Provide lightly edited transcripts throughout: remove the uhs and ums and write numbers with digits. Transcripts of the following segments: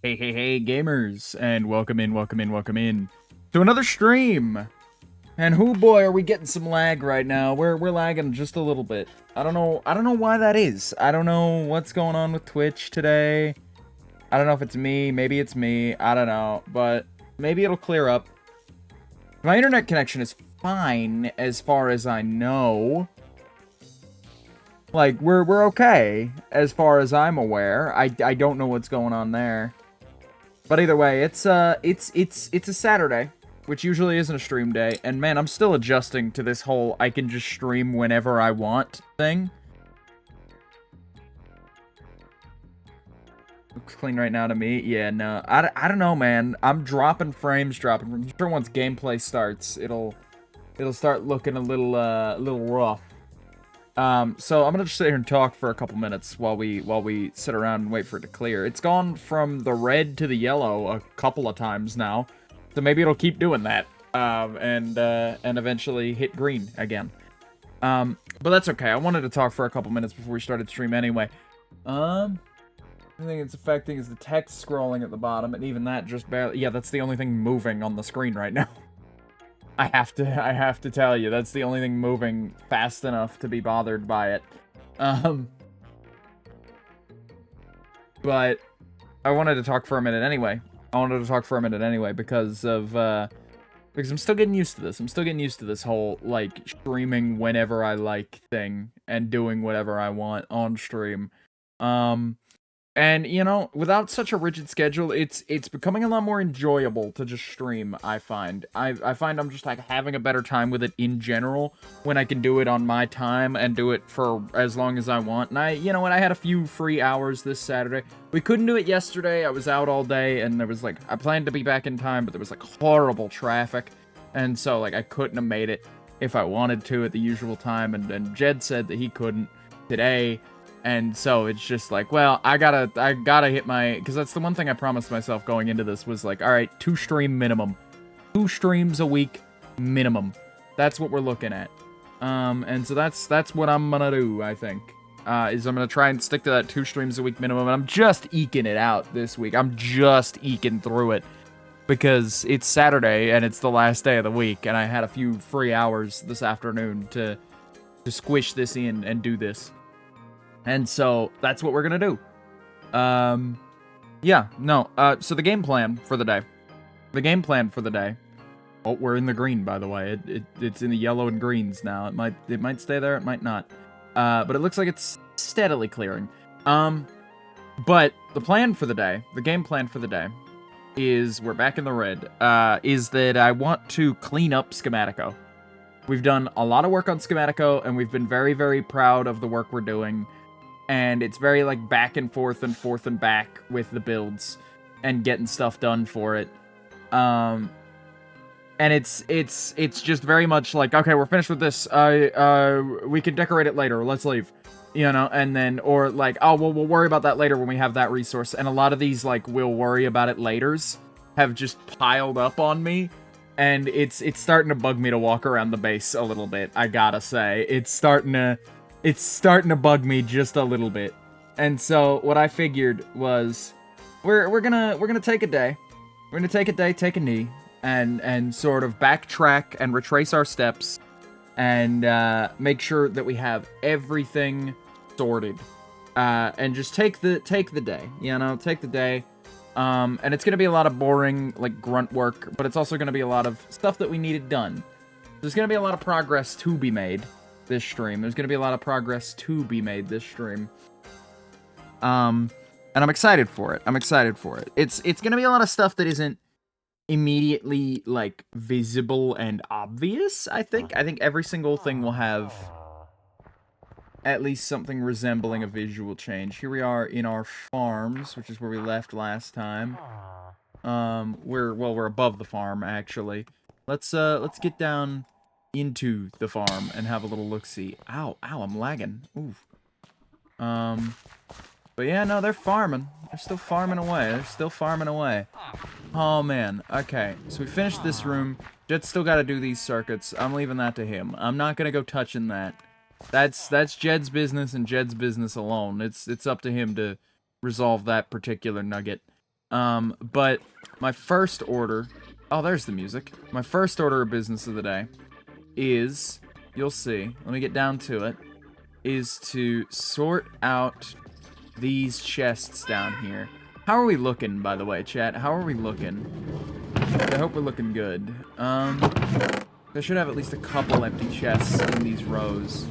Hey, gamers, and welcome in to another stream. And whoo boy, are we getting some lag right now. We're lagging just a little bit. I don't know why that is. I don't know what's going on with Twitch today. I don't know if it's me, maybe it's me, I don't know, but maybe it'll clear up. My internet connection is fine as far as I know. Like, we're okay as far as I'm aware. I don't know what's going on there. But either way, it's a Saturday, which usually isn't a stream day, and man, I'm still adjusting to this whole I can just stream whenever I want thing. Looks clean right now to me. Yeah, no, I don't know, man. I'm dropping frames. I'm sure once gameplay starts, it'll start looking a little rough. So I'm gonna just sit here and talk for a couple minutes while we sit around and wait for it to clear. It's gone from the red to the yellow a couple of times now, so maybe it'll keep doing that, and eventually hit green again. But that's okay. I wanted to talk for a couple minutes before we started stream anyway. The thing it's affecting is the text scrolling at the bottom, and even that just barely. Yeah, that's the only thing moving on the screen right now. I have to tell you, that's the only thing moving fast enough to be bothered by it. But I wanted to talk for a minute anyway. Because I'm still getting used to this. I'm still getting used to this whole, like, streaming whenever I like thing and doing whatever I want on stream. And, you know, without such a rigid schedule, it's becoming a lot more enjoyable to just stream, I find. I find I'm just, like, having a better time with it in general when I can do it on my time and do it for as long as I want. And you know what, I had a few free hours this Saturday. We couldn't do it yesterday. I was out all day, and there was, like, I planned to be back in time, but there was, like, horrible traffic. And so, like, I couldn't have made it if I wanted to at the usual time, and Jed said that he couldn't today. And so it's just like, well, I gotta hit my, because that's the one thing I promised myself going into this was like, all right, 2 stream minimum, 2 streams a week minimum. That's what we're looking at. And so that's what I'm gonna do, I think, is I'm gonna try and stick to that 2 streams a week minimum. And I'm just eking it out this week. I'm just eking through it because it's Saturday and it's the last day of the week, and I had a few free hours this afternoon to squish this in and do this. And so, that's what we're gonna do. Yeah, no, so the game plan for the day. Oh, we're in the green, by the way. It's in the yellow and greens now. It might stay there, it might not. But it looks like it's steadily clearing. But the plan for the day, the game plan for the day, is, we're back in the red, is that I want to clean up Schematico. We've done a lot of work on Schematico, and we've been very, very proud of the work we're doing. And it's very, like, back and forth and back with the builds and getting stuff done for it. And it's just very much like, okay, we're finished with this. We can decorate it later. Let's leave. You know, and then, or like, oh, well, we'll worry about that later when we have that resource. And a lot of these, like, we'll worry about it laters have just piled up on me. And it's starting to bug me to walk around the base a little bit, I gotta say. It's starting to bug me just a little bit. And so what I figured was we're gonna take a day. We're gonna take a day, take a knee, and sort of backtrack and retrace our steps and make sure that we have everything sorted. And just take the day, you know, take the day. And it's gonna be a lot of boring, like, grunt work, but it's also gonna be a lot of stuff that we needed done. There's gonna be a lot of progress to be made this stream. There's gonna be a lot of progress to be made this stream. And I'm excited for it. It's gonna be a lot of stuff that isn't immediately, like, visible and obvious, I think. I think every single thing will have at least something resembling a visual change. Here we are in our farms, which is where we left last time. We're above the farm, actually. Let's get down into the farm and have a little look-see. Ow, I'm lagging. Oof. But yeah, no, they're farming. They're still farming away. Oh, man. Okay, so we finished this room. Jed's still got to do these circuits. I'm leaving that to him. I'm not gonna go touching that. That's Jed's business and Jed's business alone. It's up to him to resolve that particular nugget. But my first order... Oh, there's the music. My first order of business of the day is, you'll see, let me get down to it, is to sort out these chests down here. How are we looking, by the way, chat? How are we looking? I hope we're looking good. I should have at least a couple empty chests in these rows.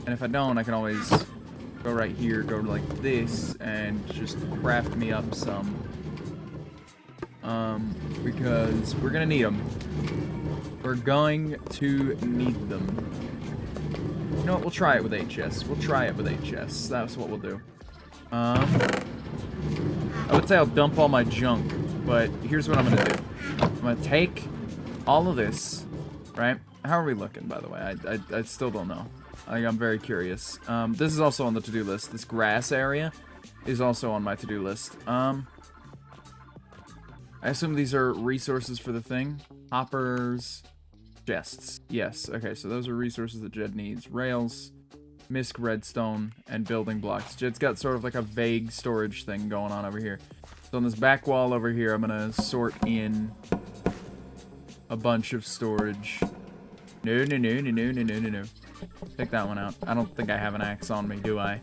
And if I don't, I can always go right here, go like this, and just craft me up some. Because we're gonna need them. We're going to need them. You know what? We'll try it with 8 chests. We'll try it with 8 chests. That's what we'll do. I would say I'll dump all my junk, but here's what I'm gonna do. I'm gonna take all of this, right? How are we looking, by the way? I still don't know. I'm very curious. This is also on the to-do list. This grass area is also on my to-do list. I assume these are resources for the thing. Hoppers, chests. Yes, okay, so those are resources that Jed needs. Rails, misc redstone, and building blocks. Jed's got sort of like a vague storage thing going on over here. So on this back wall over here, I'm gonna sort in a bunch of storage. No. Take that one out. I don't think I have an axe on me, do I?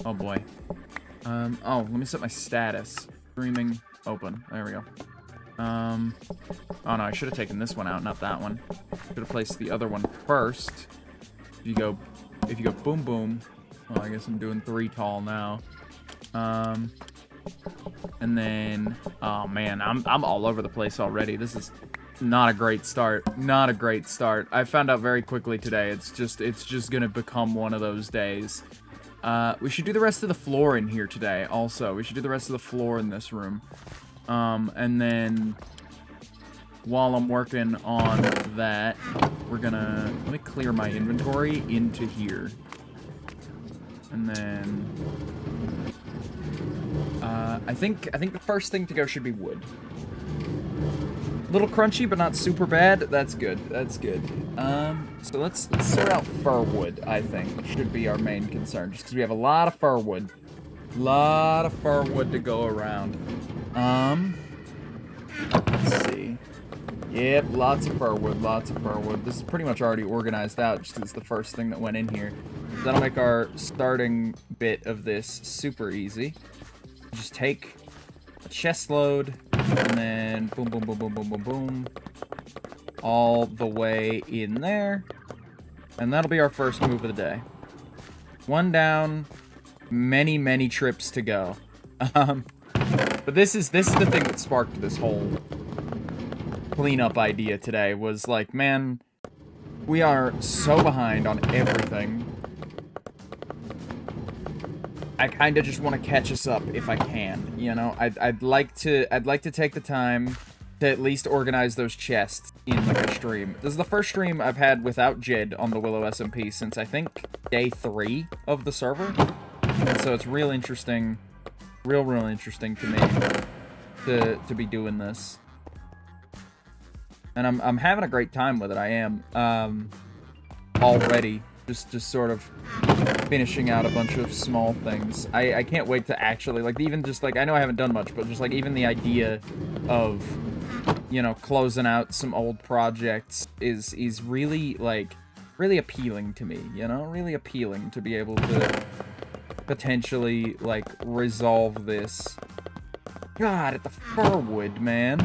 Oh boy. Oh, let me set my status. Streaming open. There we go. Oh no, I should have taken this one out, not that one. Should have placed the other one first. If you go boom boom. Well, I guess I'm doing 3 tall now. And then, oh man, I'm all over the place already. This is not a great start. Not a great start. I found out very quickly today. It's just gonna become one of those days. We should do the rest of the floor in here today. Also, we should do the rest of the floor in this room. And then while I'm working on that, we're gonna let me clear my inventory into here, and then I think the first thing to go should be wood. A little crunchy, but not super bad. That's good. That's good. So let's sort out fir wood. I think should be our main concern, just because we have a lot of fir wood. Lot of fir wood to go around. Let's see. Yep, lots of fir wood, lots of fir wood. This is pretty much already organized out, just because it's the first thing that went in here. That'll make our starting bit of this super easy. Just take a chest load, and then boom, boom, boom, boom, boom, boom, boom. All the way in there. And that'll be our first move of the day. 1 down, many trips to go. But this is the thing that sparked this whole cleanup idea today, was like, man, we are so behind on everything. I kind of just want to catch us up if I can, you know? I'd like to take the time to at least organize those chests in like a stream. This is the first stream I've had without Jed on the WillowSMP since I think day 3 of the server. And so it's real interesting, real interesting to me to be doing this. And I'm having a great time with it. I am already just sort of finishing out a bunch of small things. I can't wait to actually, like, even just like, I know I haven't done much, but just like even the idea of, you know, closing out some old projects is really, like, really appealing to me, you know? Really appealing to be able to potentially, like, resolve this. God, at the firwood, man.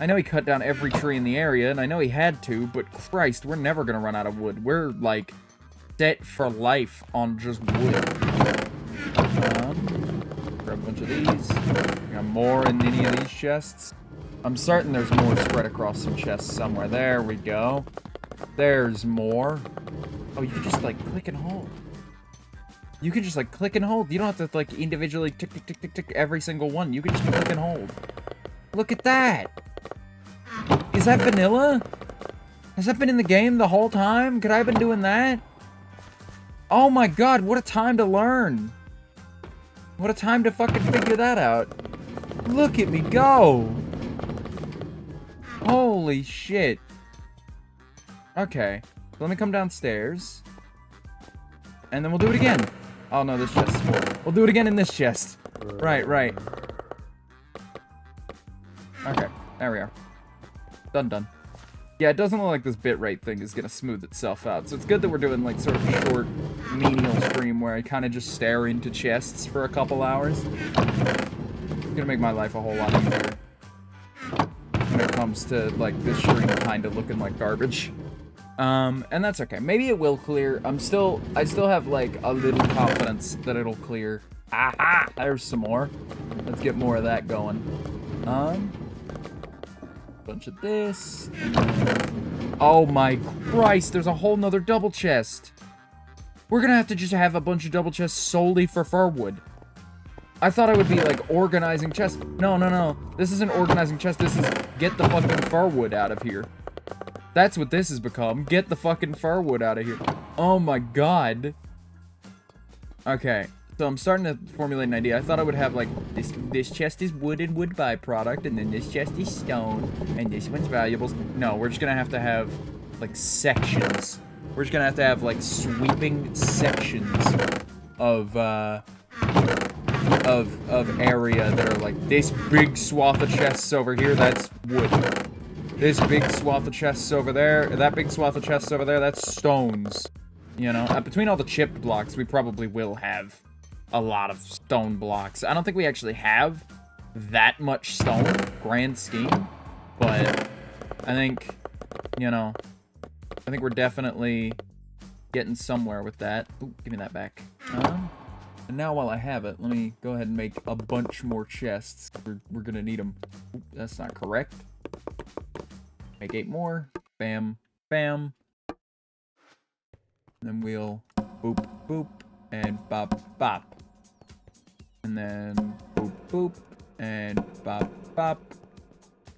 I know he cut down every tree in the area, and I know he had to, but Christ, we're never gonna run out of wood. We're, like, set for life on just wood. Grab a bunch of these. Got more in any of these chests. I'm certain there's more spread across some chests somewhere. There we go. There's more. Oh, you can just, like, click and hold. You can just, like, click and hold. You don't have to, like, individually tick, tick, tick, tick, tick every single one. You can just click and hold. Look at that! Is that vanilla? Has that been in the game the whole time? Could I have been doing that? Oh my god, what a time to learn! What a time to fucking figure that out. Look at me go! Holy shit. Okay, let me come downstairs. And then we'll do it again. Oh no, this chest is full. We'll do it again in this chest. Right. There we are. Done. Yeah, it doesn't look like this bitrate thing is gonna smooth itself out. So it's good that we're doing like sort of a short, menial stream where I kind of just stare into chests for a couple hours. It's gonna make my life a whole lot easier when it comes to like this stream kind of looking like garbage. And that's okay. Maybe it will clear. I still have like a little confidence that it'll clear. Aha! There's some more. Let's get more of that going. Bunch of this. Oh my Christ, there's a whole nother double chest. We're gonna have to just have a bunch of double chests solely for firwood. I thought I would be like organizing chests. No. This isn't organizing chests. This is get the fucking firwood out of here. That's what this has become. Get the fucking firwood out of here. Oh my God. Okay. So I'm starting to formulate an idea. I thought I would have like this chest is wood and wood byproduct, and then this chest is stone, and this one's valuables. No, we're just gonna have to have like sections. We're just gonna have like sweeping sections of area that are like this big swath of chests over here. That's wood. This big swath of chests over there. That big swath of chests over there. That's stones. You know, between all the chipped blocks, we probably will have a lot of stone blocks. I don't think we actually have that much stone, grand scheme, but I think, you know, I think we're definitely getting somewhere with that. Ooh, give me that back. And now while I have it, let me go ahead and make a bunch more chests. We're gonna need them. Ooh, that's not correct. Make 8 more. Bam, bam. And then we'll boop, boop, and bop, bop. And then boop, boop, and bop, bop.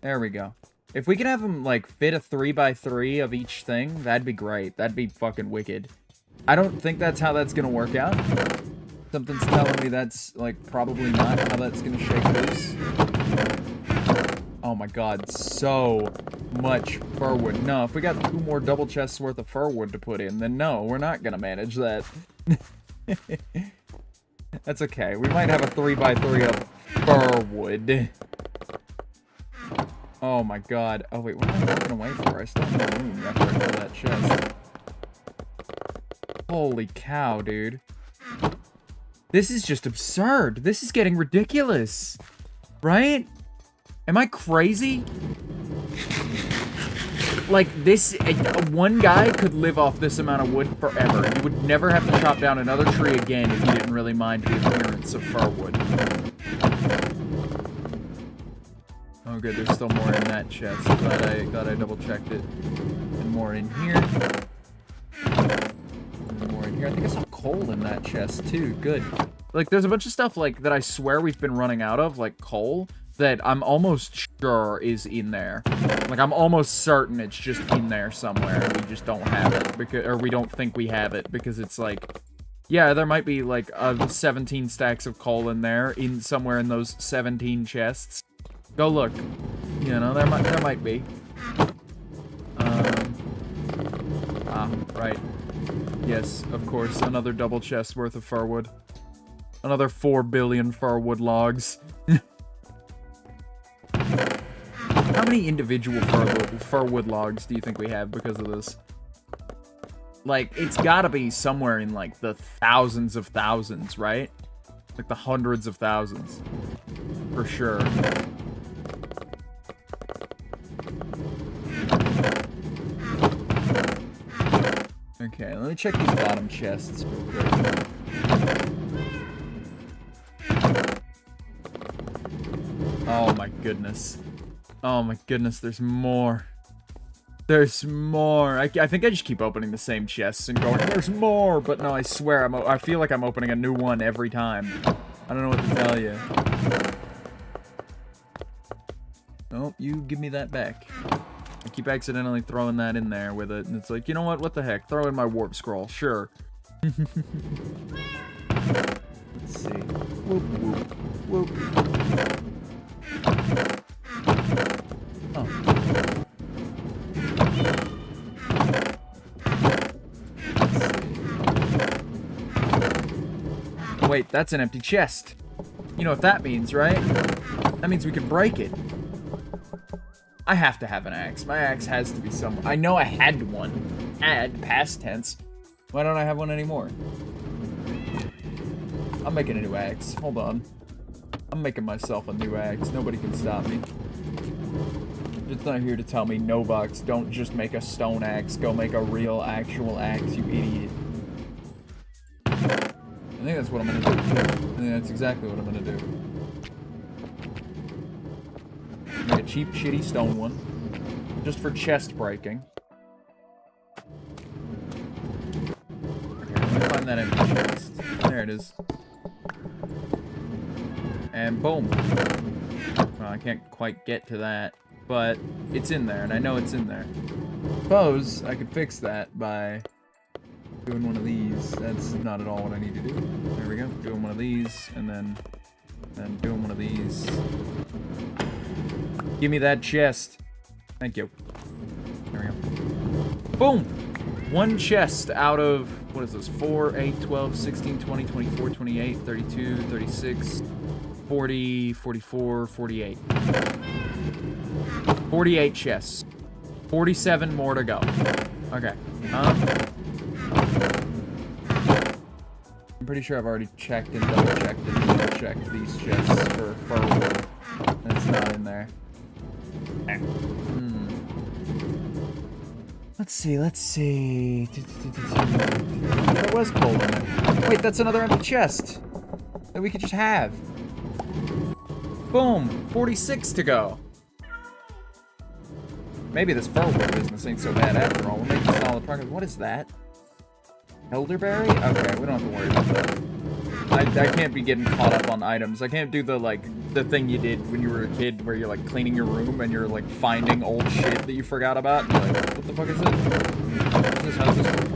There we go. If we could have them, like, fit a 3x3 of each thing, that'd be great. That'd be fucking wicked. I don't think that's how that's gonna work out. Something's telling me that's, like, probably not how that's gonna shake loose. Oh my God, so much firwood. No, if we got 2 more double chests worth of firwood to put in, then no, we're not gonna manage that. That's okay. We might have a 3x3 of firwood. Oh my God. Oh wait, what am I walking away for? I still have no room after I fill that chest. Holy cow, dude. This is just absurd. This is getting ridiculous. Right? Am I crazy? Like, this, one guy could live off this amount of wood forever. You would never have to chop down another tree again if you didn't really mind the appearance of firwood. Oh good, there's still more in that chest. Glad I double checked it. And more in here. And more in here. I think I saw coal in that chest too. Good. Like, there's a bunch of stuff like that I swear we've been running out of, like coal, that I'm almost sure is in there. Like, I'm almost certain it's just in there somewhere, and we just don't have it, because, or we don't think we have it, because it's like, yeah, there might be, like, 17 stacks of coal in there, somewhere in those 17 chests. Go look. You know, there might be. Right. Yes, of course, another double chest worth of firwood. Another 4 billion firwood logs. How many individual firwood logs do you think we have because of this? Like, it's gotta be somewhere in, like, the thousands of thousands, right? Like, the hundreds of thousands. For sure. Okay, let me check these bottom chests real quick. Oh my goodness. Oh my goodness, there's more. There's more. I think I just keep opening the same chests and going, there's more! But no, I swear, I feel like I'm opening a new one every time. I don't know what to tell you. Oh, you give me that back. I keep accidentally throwing that in there with it, and it's like, you know what the heck? Throw in my warp scroll, sure. Let's see. Whoop, whoop, whoop. Oh. Wait, that's an empty chest. You know what that means, right? That means we can break it. I have to have an axe. My axe has to be somewhere. I know I had one. Had, past tense. Why don't I have one anymore? I'm making a new axe. Hold on. I'm making myself a new axe. Nobody can stop me. It's not here to tell me, Novox, don't just make a stone axe. Go make a real, actual axe, you idiot. I think that's what I'm gonna do. I think that's exactly what I'm gonna do. Make a cheap, shitty stone one. Just for chest breaking. Okay, let me find that empty chest. There it is. And boom. Well, I can't quite get to that, but it's in there, and I know it's in there. Suppose I could fix that by doing one of these. That's not at all what I need to do. There we go. Doing one of these, and then doing one of these. Give me that chest. Thank you. There we go. Boom! One chest out of, what is this? 4, 8, 12, 16, 20, 24, 28, 32, 36, 40, 44, 48. 48 chests. 47 more to go. Okay. I'm pretty sure I've already checked and double-checked these chests for fur. It's not in there. Let's see. There was coal in there. Wait, that's another empty chest that we could just have. Boom! 46 to go. Maybe this fur wood business ain't so bad after all. We're making solid progress. What is that? Elderberry? Okay, we don't have to worry about that. I can't be getting caught up on items. I can't do the, like, the thing you did when you were a kid where you're, like, cleaning your room and you're, like, finding old shit that you forgot about. You're like, what the fuck is this? How's this work?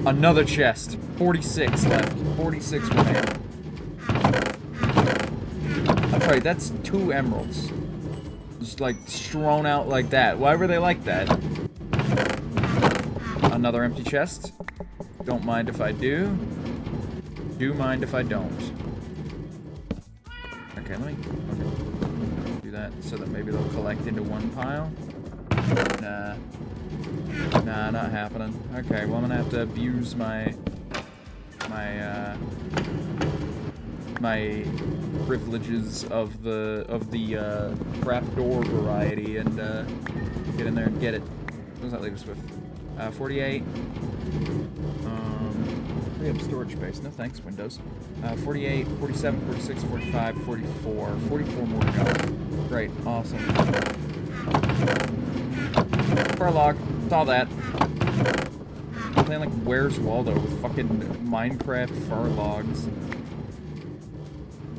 Another chest. 46 left. 46 remaining. I'm sorry, that's 2 emeralds. Just, like, strewn out like that. Why were they like that? Another empty chest. Don't mind if I do. Do mind if I don't. Okay, let me do that so that maybe they'll collect into one pile. Nah. Nah, not happening. Okay, well I'm gonna have to abuse my privileges of the trapdoor variety and get in there and get it. What does that leave us with? 48. We have storage space. No thanks, Windows. 48, 47, 46, 45, 44. 44 more to go. Great. Awesome. Fur log. Saw that. I'm playing like Where's Waldo with fucking Minecraft fur logs.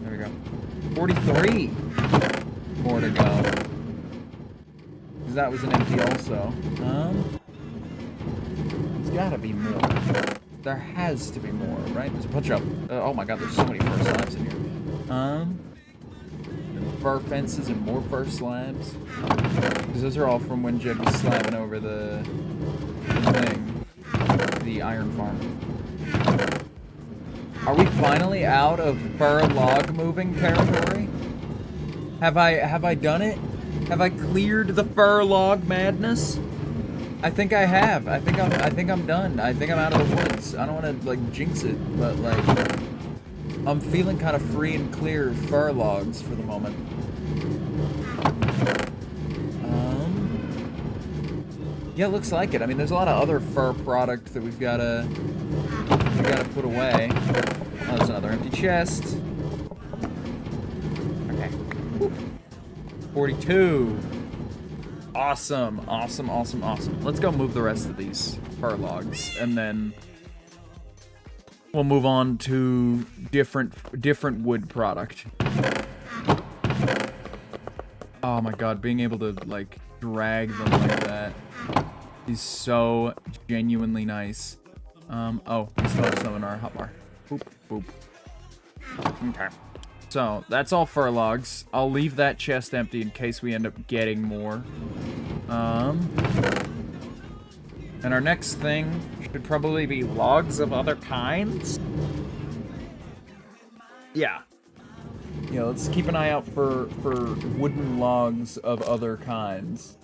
There we go. 43 more to go. Because that was an empty also. There's gotta be more. There has to be more, right? There's a bunch of... oh my god, there's so many fur slabs in here. Fur fences and more fur slabs. Because those are all from when Jed was slabbing over the thing. The iron farm. Are we finally out of fur log moving territory? Have I done it? Have I cleared the fur log madness? I think I have. I think I'm done. I think I'm out of the woods. I don't want to like jinx it, but like I'm feeling kind of free and clear of fur logs for the moment. Yeah, it looks like it. I mean, there's a lot of other fur product that we gotta put away. Oh, there's another empty chest. Okay. Whoop. 42. Awesome, awesome, awesome, awesome. Let's go move the rest of these fur logs, and then we'll move on to different wood product. Oh my god, being able to like drag them like that is so genuinely nice. Oh, we still have some in our hotbar. Boop, boop. Okay. So, that's all fur logs. I'll leave that chest empty in case we end up getting more. And our next thing should probably be logs of other kinds. Yeah. Yeah, let's keep an eye out for wooden logs of other kinds.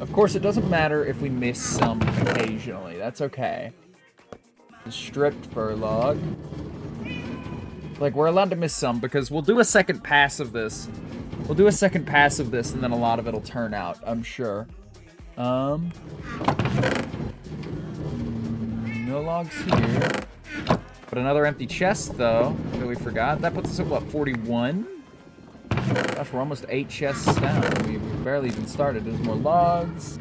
Of course, it doesn't matter if we miss some occasionally. That's okay. The stripped fir log. Like, we're allowed to miss some because we'll do a second pass of this. We'll do a second pass of this, and then a lot of it'll turn out, I'm sure. No logs here. But another empty chest, though, that we forgot. That puts us at, what, 41? Gosh, we're almost 8 chests down. We barely even started. There's more logs.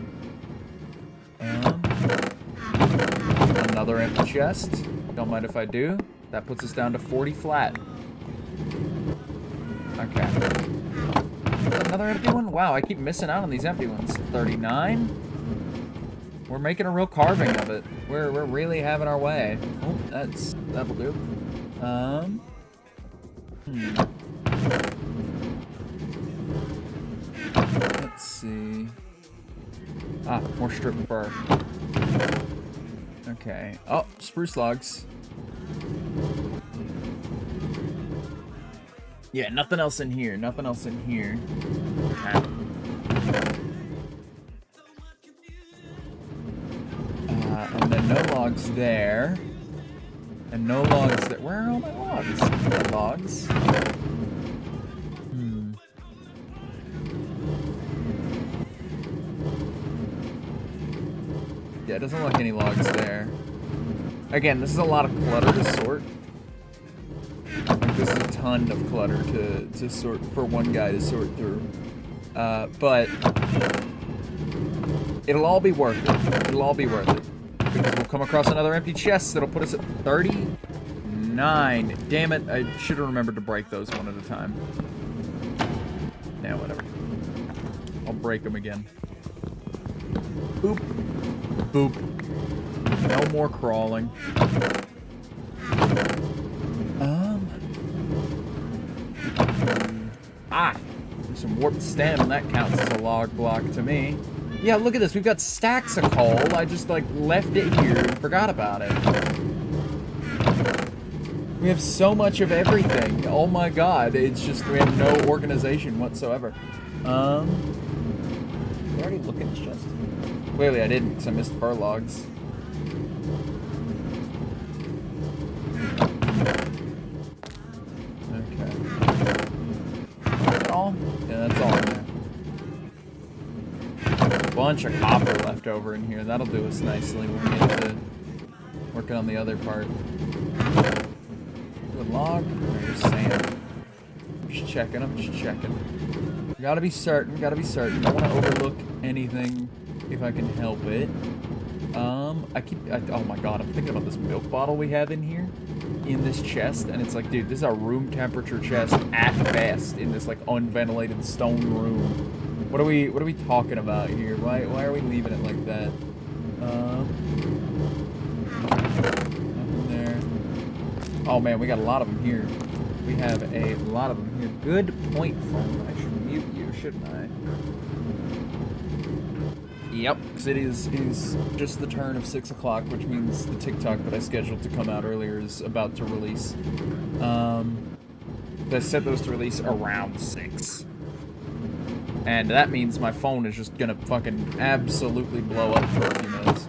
Another empty chest. Don't mind if I do. That puts us down to 40 flat. Okay. Another empty one? Wow, I keep missing out on these empty ones. 39? We're making a real carving of it. We're really having our way. Oh, that'll do. Let's see. Ah, more strip fir. Okay. Oh, spruce logs. Yeah, nothing else in here. Nothing else in here. Okay. And then no logs there. And no logs there. Where are all my logs? No logs. Yeah, it doesn't look like any logs there. Again, this is a lot of clutter to sort. Like, this is a ton of clutter to sort, for one guy to sort through. But it'll all be worth it. It'll all be worth it. Because we'll come across another empty chest that'll put us at 39. Damn it, I should have remembered to break those one at a time. Now, whatever. I'll break them again. Boop. Boop. No more crawling. There's some warped stem. That counts as a log block to me. Yeah, look at this. We've got stacks of coal. I just, like, left it here and forgot about it. We have so much of everything. Oh my god. It's just, we have no organization whatsoever. Did I already look at this chest? Clearly I didn't, because I missed fir logs. Okay. That's all? Yeah, that's all in there. Bunch of copper left over in here. That'll do us nicely when we get to working on the other part. Good log. There's sand. Just checking. I'm just checking. Gotta be certain. Gotta be certain. Don't want to overlook anything if I can help it. Oh my god, I'm thinking about this milk bottle we have in here, in this chest, and it's like, dude, this is a room temperature chest at best in this like unventilated stone room. What are we talking about here? Why are we leaving it like that? Nothing there. Oh man, we got a lot of them here. We have a lot of them here. Good point, phone. I should mute you, shouldn't I? Yep, because it is just the turn of 6 o'clock, which means the TikTok that I scheduled to come out earlier is about to release. I set those to release around 6. And that means my phone is just gonna fucking absolutely blow up for a few minutes.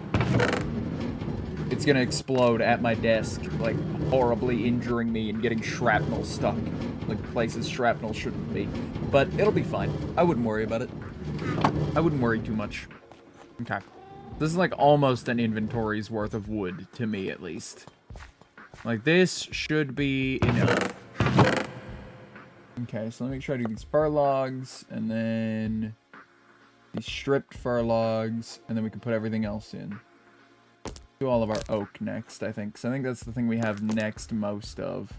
It's gonna explode at my desk, like, horribly injuring me and getting shrapnel stuck. Like, places shrapnel shouldn't be. But it'll be fine. I wouldn't worry about it. I wouldn't worry too much. Okay. This is like almost an inventory's worth of wood, to me at least. Like, this should be enough. Okay, so let me make sure I do these fir logs, and then these stripped fir logs, and then we can put everything else in. Do all of our oak next, I think. So I think that's the thing we have next most of.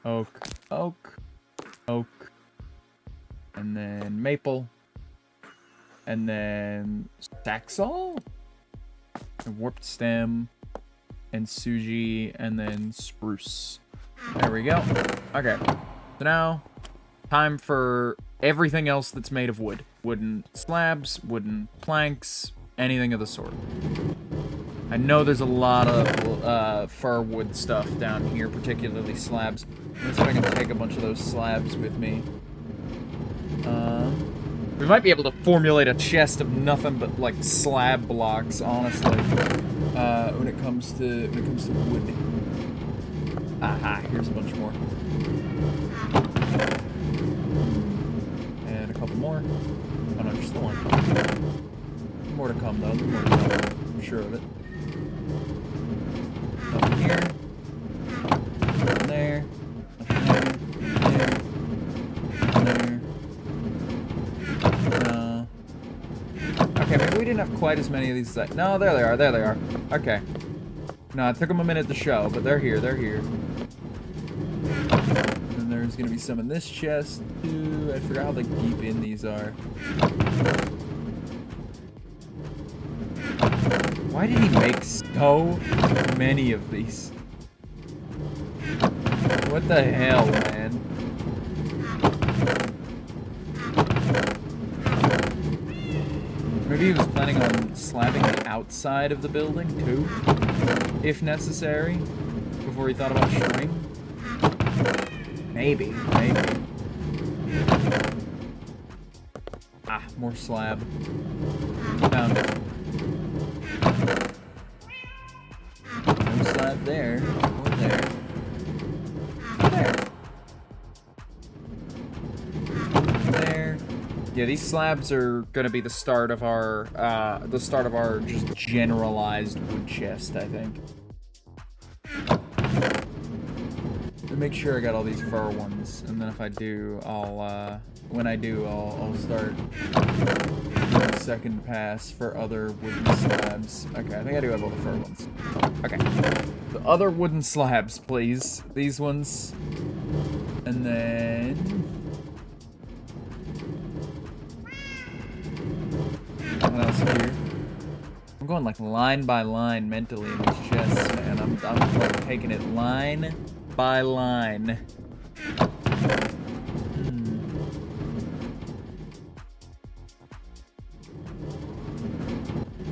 Oak, oak, oak, and then maple. And then Saxol, and warped stem, and Suji, and then spruce. There we go. Okay, so now time for everything else that's made of wood. Wooden slabs, wooden planks, anything of the sort. I know there's a lot of fir wood stuff down here, particularly slabs. Let's see if I can take a bunch of those slabs with me. We might be able to formulate a chest of nothing but like slab blocks, honestly. When it comes to wood. Aha, here's a bunch more. And a couple more. Oh no, just the one. More to come though. More to come. I'm sure of it. Nothing here. Nothing there. Nothing there. No. Okay, maybe we didn't have quite as many of these. No, there they are. There they are. Okay. No, it took them a minute to show, but they're here. They're here. And there's gonna be some in this chest too. I forgot how like deep in these are. Why did he make so many of these? What the hell, man? Maybe he was planning on slabbing the outside of the building, too? If necessary? Before he thought about string? Maybe, maybe. Ah, more slab. Found it. No slab there, or there. There. There. Yeah, these slabs are gonna be the start of our just generalized wood chest, I think. To make sure I got all these fir ones, and then if I do, when I do, I'll start doing a second pass for other wooden slabs. Okay, I think I do have all the fir ones. Okay. The other wooden slabs, please. These ones. And then... what else here? I'm going like line by line mentally in these chests, man. I'm like taking it line by line.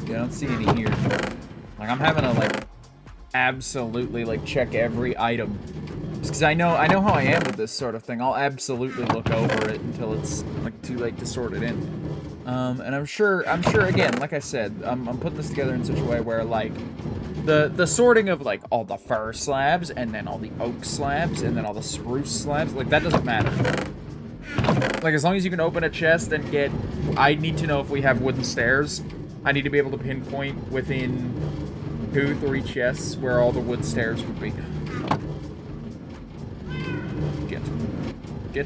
Yeah, I don't see any here. Like I'm having to like absolutely like check every item. Just because I know how I am with this sort of thing. I'll absolutely look over it until it's like too late to sort it in. And I'm sure again, like I said, I'm putting this together in such a way where like the sorting of like all the fir slabs and then all the oak slabs and then all the spruce slabs, like that doesn't matter. Like as long as you can open a chest and get, I need to know if we have wooden stairs. I need to be able to pinpoint within 2-3 chests where all the wood stairs would be.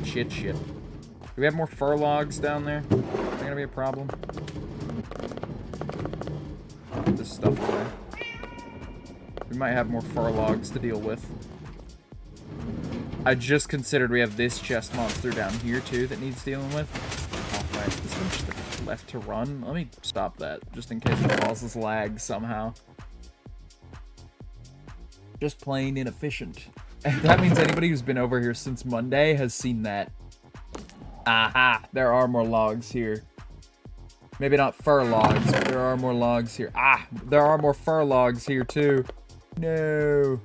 Shit. Do we have more fir logs down there? Is that gonna be a problem? Put this stuff away. We might have more fir logs to deal with. I just considered we have this chest monster down here too that needs dealing with. Oh, right. This one's just left to run. Let me stop that, just in case it causes lag somehow. Just plain inefficient. And that means anybody who's been over here since Monday has seen that. Aha! There are more logs here. Maybe not fir logs, but there are more logs here. Ah! There are more fir logs here too. No.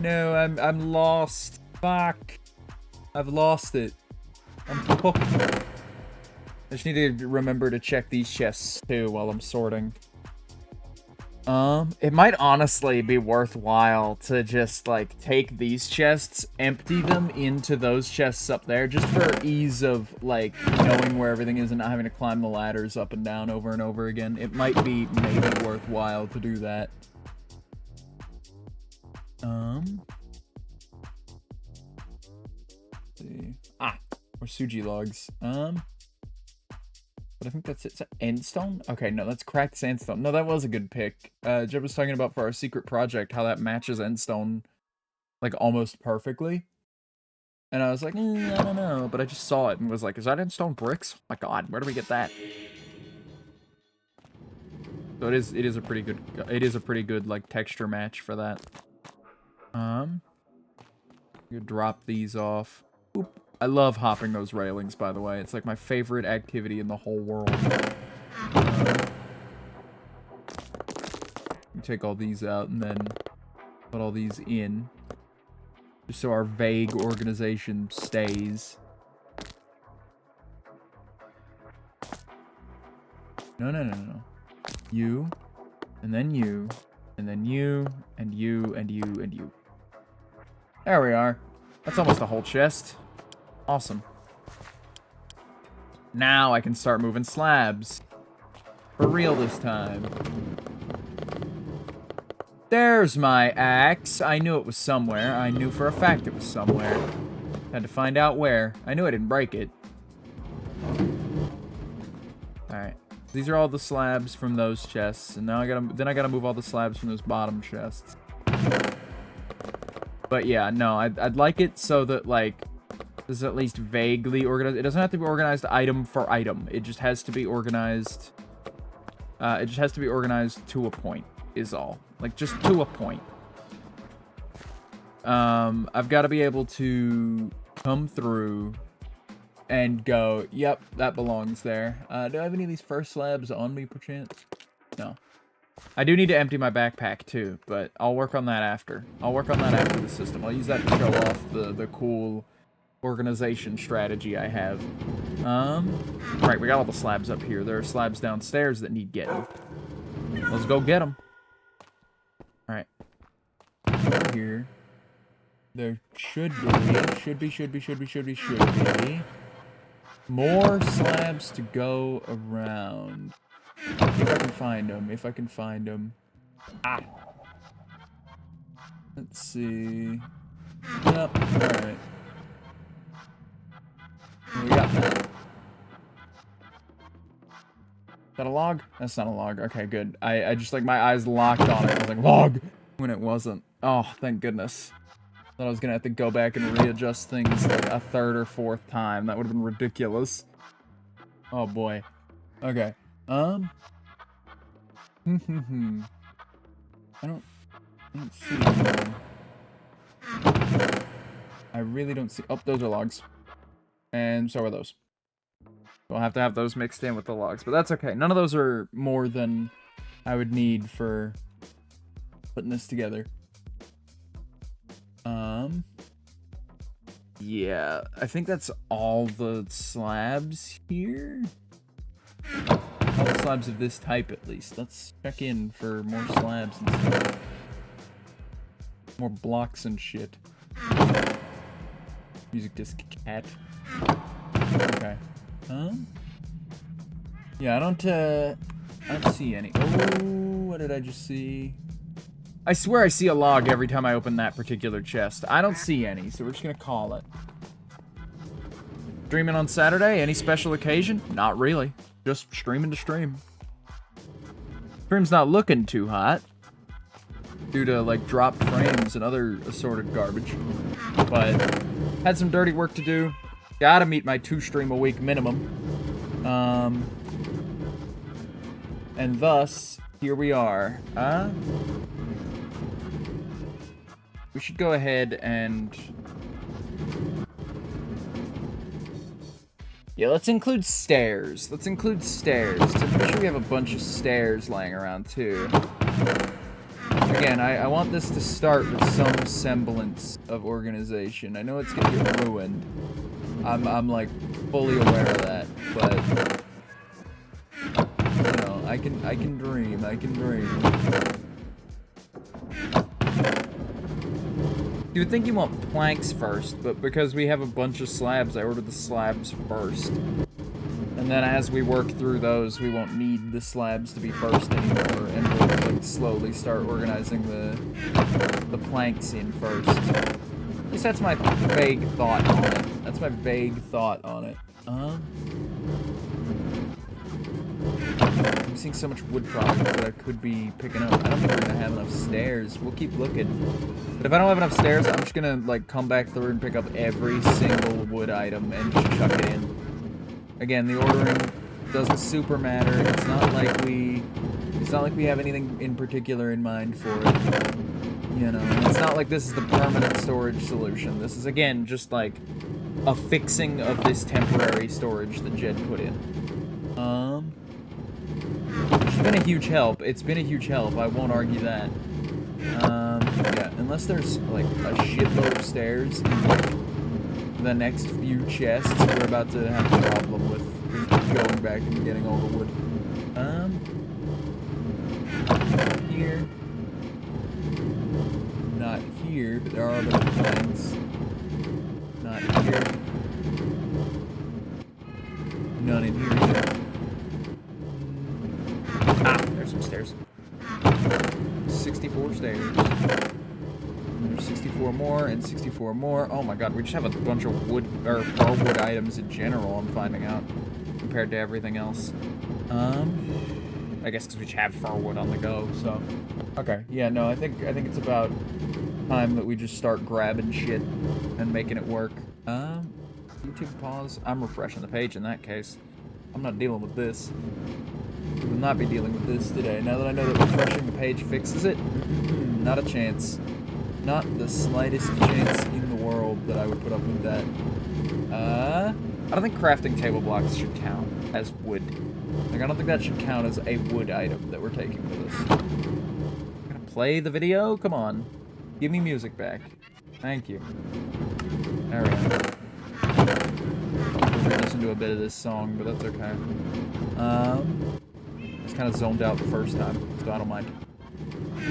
No, I'm lost. Fuck. I've lost it. I'm hooked. I just need to remember to check these chests too while I'm sorting. It might honestly be worthwhile to just, like, take these chests, empty them into those chests up there, just for ease of, like, knowing where everything is and not having to climb the ladders up and down over and over again. It might be maybe worthwhile to do that. Let's see. Ah, more Suji logs. But I think that's it. Is that endstone? Okay, no, that's cracked sandstone. No, that was a good pick. Jeb was talking about for our secret project how that matches endstone, like, almost perfectly. And I was like, I don't know. But I just saw it and was like, is that endstone bricks? Oh my god, where do we get that? So it is a pretty good, like, texture match for that. You drop these off. Oop. I love hopping those railings, by the way. It's like my favorite activity in the whole world. take all these out and then put all these in. Just so our vague organization stays. No. You, and then you, and then you, and you, and you, and you. There we are. That's almost a whole chest. Awesome. Now I can start moving slabs. For real this time. There's my axe. I knew it was somewhere. I knew for a fact it was somewhere. Had to find out where. I knew I didn't break it. Alright. These are all the slabs from those chests. And now I gotta move all the slabs from those bottom chests. But yeah, no, I'd like it so that, like, this is at least vaguely organized. It doesn't have to be organized item for item. It just has to be organized... it just has to be organized to a point, is all. Like, just to a point. I've got to be able to come through and go, yep, that belongs there. Do I have any of these first slabs on me, perchance? No. I do need to empty my backpack, too, but I'll work on that after. I'll work on that after the system. I'll use that to show off the cool organization strategy I have. Right, we got all the slabs up here. There are slabs downstairs that need getting. Let's go get them. Alright. Here. There should be more slabs to go around. If I can find them. Ah! Let's see. Yep, alright. We got that. Is that a log? That's not a log. Okay, good. I just, like, my eyes locked on it. I was like, log! When it wasn't. Oh, thank goodness. Thought I was gonna have to go back and readjust things, like, a third or fourth time. That would have been ridiculous. Oh, boy. Okay. I don't see anything. I really don't see... Oh, those are logs. And so are those. We'll have to have those mixed in with the logs, but that's okay. None of those are more than I would need for putting this together. Yeah, I think that's all the slabs here. All the slabs of this type, at least. Let's check in for more slabs and stuff. More blocks and shit. Music disc cat. Okay. Yeah, I don't see any. Oh, what did I just see? I swear I see a log every time I open that particular chest. I don't see any, so we're just gonna call it. Streaming on Saturday? Any special occasion? Not really. Just streaming to stream. Stream's not looking too hot. Due to, like, dropped frames and other assorted garbage. But had some dirty work to do. Gotta meet my 2-stream-a-week minimum. And thus, here we are. We should go ahead and... Yeah, let's include stairs. Let's include stairs. I'm pretty sure we have a bunch of stairs laying around, too. Again, I want this to start with some semblance of organization. I know it's gonna get ruined. I'm like, fully aware of that, but... You know, I can dream. You would think you want planks first, but because we have a bunch of slabs, I ordered the slabs first. And then as we work through those, we won't need the slabs to be first anymore, and we'll like slowly start organizing the planks in first. At least that's my vague thought on it. I'm seeing so much wood product that I could be picking up. I don't think we're gonna have enough stairs. We'll keep looking. But if I don't have enough stairs, I'm just gonna like come back through and pick up every single wood item and just chuck it in. Again, the ordering doesn't super matter. It's not like we have anything in particular in mind for it. You know, it's not like this is the permanent storage solution. This is again just like a fixing of this temporary storage that Jed put in. been a huge help. It's been a huge help. I won't argue that. Yeah, unless there's, like, a shitload of stairs in, like, the next few chests, we're about to have a problem with going back and getting all the wood. Here. Not here, but there are other planks. Not here. None in here either. Ah, there's some stairs. 64 stairs. And there's 64 more and 64 more. Oh my god, we just have a bunch of wood, or wood items in general, I'm finding out, compared to everything else. I guess because we just have firewood on the go, so. Okay, yeah, no, I think it's about time that we just start grabbing shit and making it work. YouTube pause. I'm refreshing the page in that case. I'm not dealing with this. We will not be dealing with this today. Now that I know that refreshing the page fixes it, not a chance. Not the slightest chance in the world that I would put up with that. I don't think crafting table blocks should count as wood. Like, I don't think that should count as a wood item that we're taking with us. Gonna play the video? Come on. Give me music back. Thank you. There we go. We'll listen to a bit of this song, but that's okay. I was kind of zoned out the first time, so I don't mind.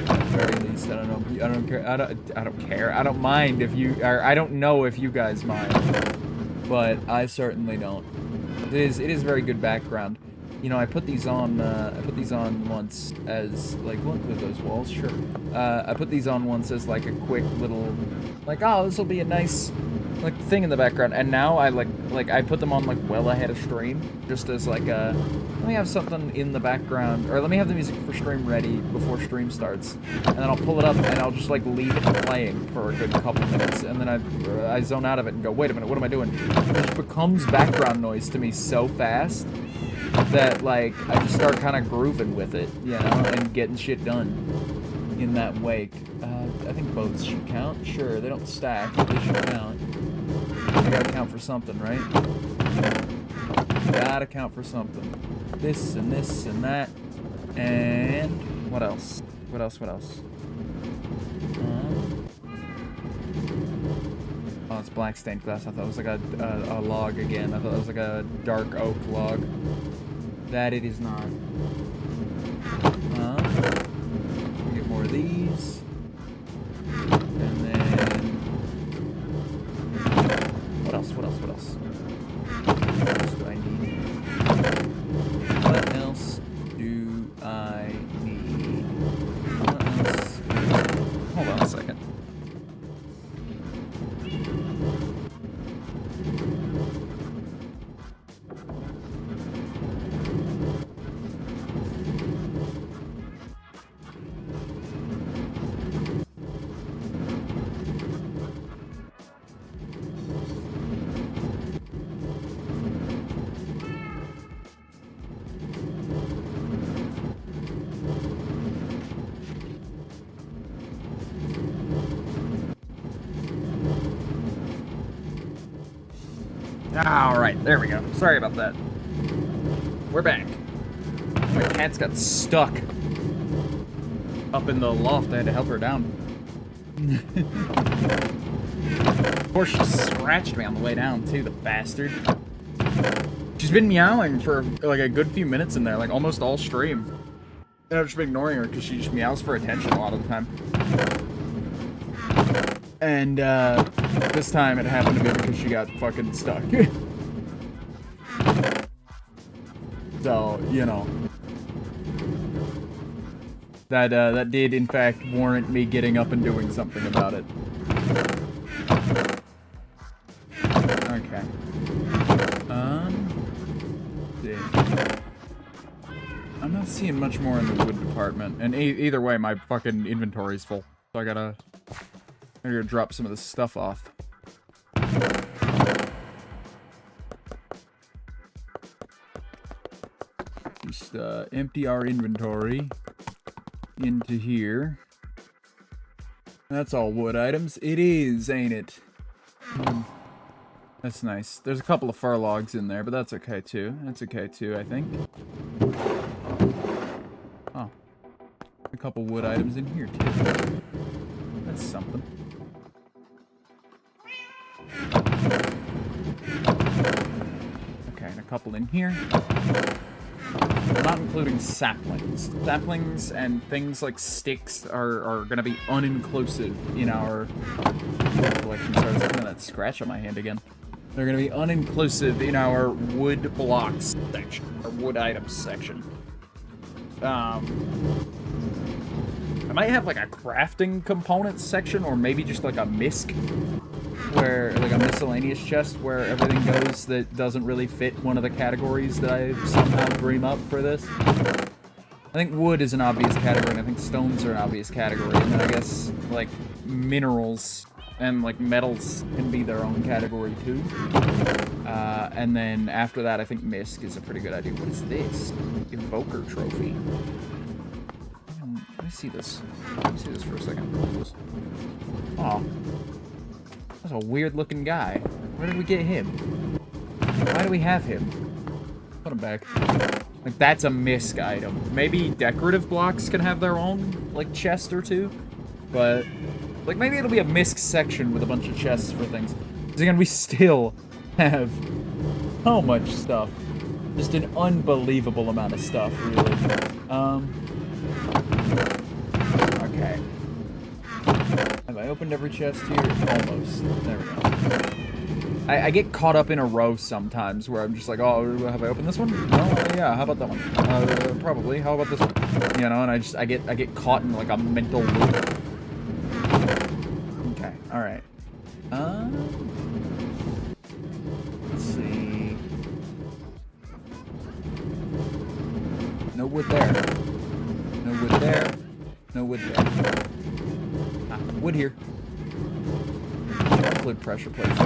At the very least, I don't know. I don't care. I don't care. I don't mind if you. Or I don't know if you guys mind, but I certainly don't. It is very good background. You know, I put these on once as, like, we'll include those walls, sure. I put these on once as, like, a quick little, like, oh, this will be a nice, like, thing in the background. And now I, I put them on, like, well ahead of stream, just as, like, let me have something in the background, or let me have the music for stream ready before stream starts. And then I'll pull it up, and I'll just, like, leave it playing for a good couple minutes. And then I zone out of it and go, wait a minute, what am I doing? It becomes background noise to me so fast that, like, I just start kind of grooving with it, you know, and getting shit done in that wake. I think boats should count. Sure, they don't stack, but they should count. They gotta count for something, right? Gotta count for something. This and that. And what else? What else? Oh, it's black stained glass. I thought it was like a log again. I thought it was like a dark oak log. That it is not. We get more of these. And then... What else? What else do I need? What else do I need? What else? Hold on a second. Alright, there we go. Sorry about that. We're back. My cat's got stuck up in the loft. I had to help her down. Of course, she scratched me on the way down, too, the bastard. She's been meowing for, like, a good few minutes in there, like, almost all stream. And I've just been ignoring her because she just meows for attention a lot of the time. And, this time it happened to be because she got fucking stuck. So, you know. That did, in fact, warrant me getting up and doing something about it. Okay. See. I'm not seeing much more in the wood department. And either way, my fucking inventory's full. So I gotta drop some of this stuff off. Just empty our inventory into here. That's all wood items. It is, ain't it? That's nice. There's a couple of fur logs in there, but that's okay too. That's okay too, I think. A couple wood items in here, too. That's something. Okay, and a couple in here. I'm not including saplings. Saplings and things like sticks are going to be uninclusive in our collection. Sorry, I was looking at that scratch on my hand again. They're going to be uninclusive in our wood blocks section, or wood items section. I might have like a crafting components section, or maybe just like a misc, where like a miscellaneous chest where everything goes that doesn't really fit one of the categories that I somehow dream up for this. I think wood is an obvious category, and I think stones are an obvious category, and then I guess like minerals and like metals can be their own category too. And then after that, I think misc is a pretty good idea. What is this? Evoker trophy. Let me see this. Let me see this for a second. Oh. That's a weird looking guy. Where did we get him? Why do we have him? Put him back. Like, that's a misc item. Maybe decorative blocks can have their own, like, chest or two. But, like, maybe it'll be a misc section with a bunch of chests for things. Because again, we still have so much stuff. Just an unbelievable amount of stuff, really. Okay. Have I opened every chest here? Almost. There we go. I get caught up in a row sometimes where I'm just like, oh, have I opened this one? No, yeah, how about that one? Probably. How about this one? You know, and I get caught in like a mental loop. Okay, alright. Let's see. No wood there. No wood there. No wood there. Wood here. Include pressure plates.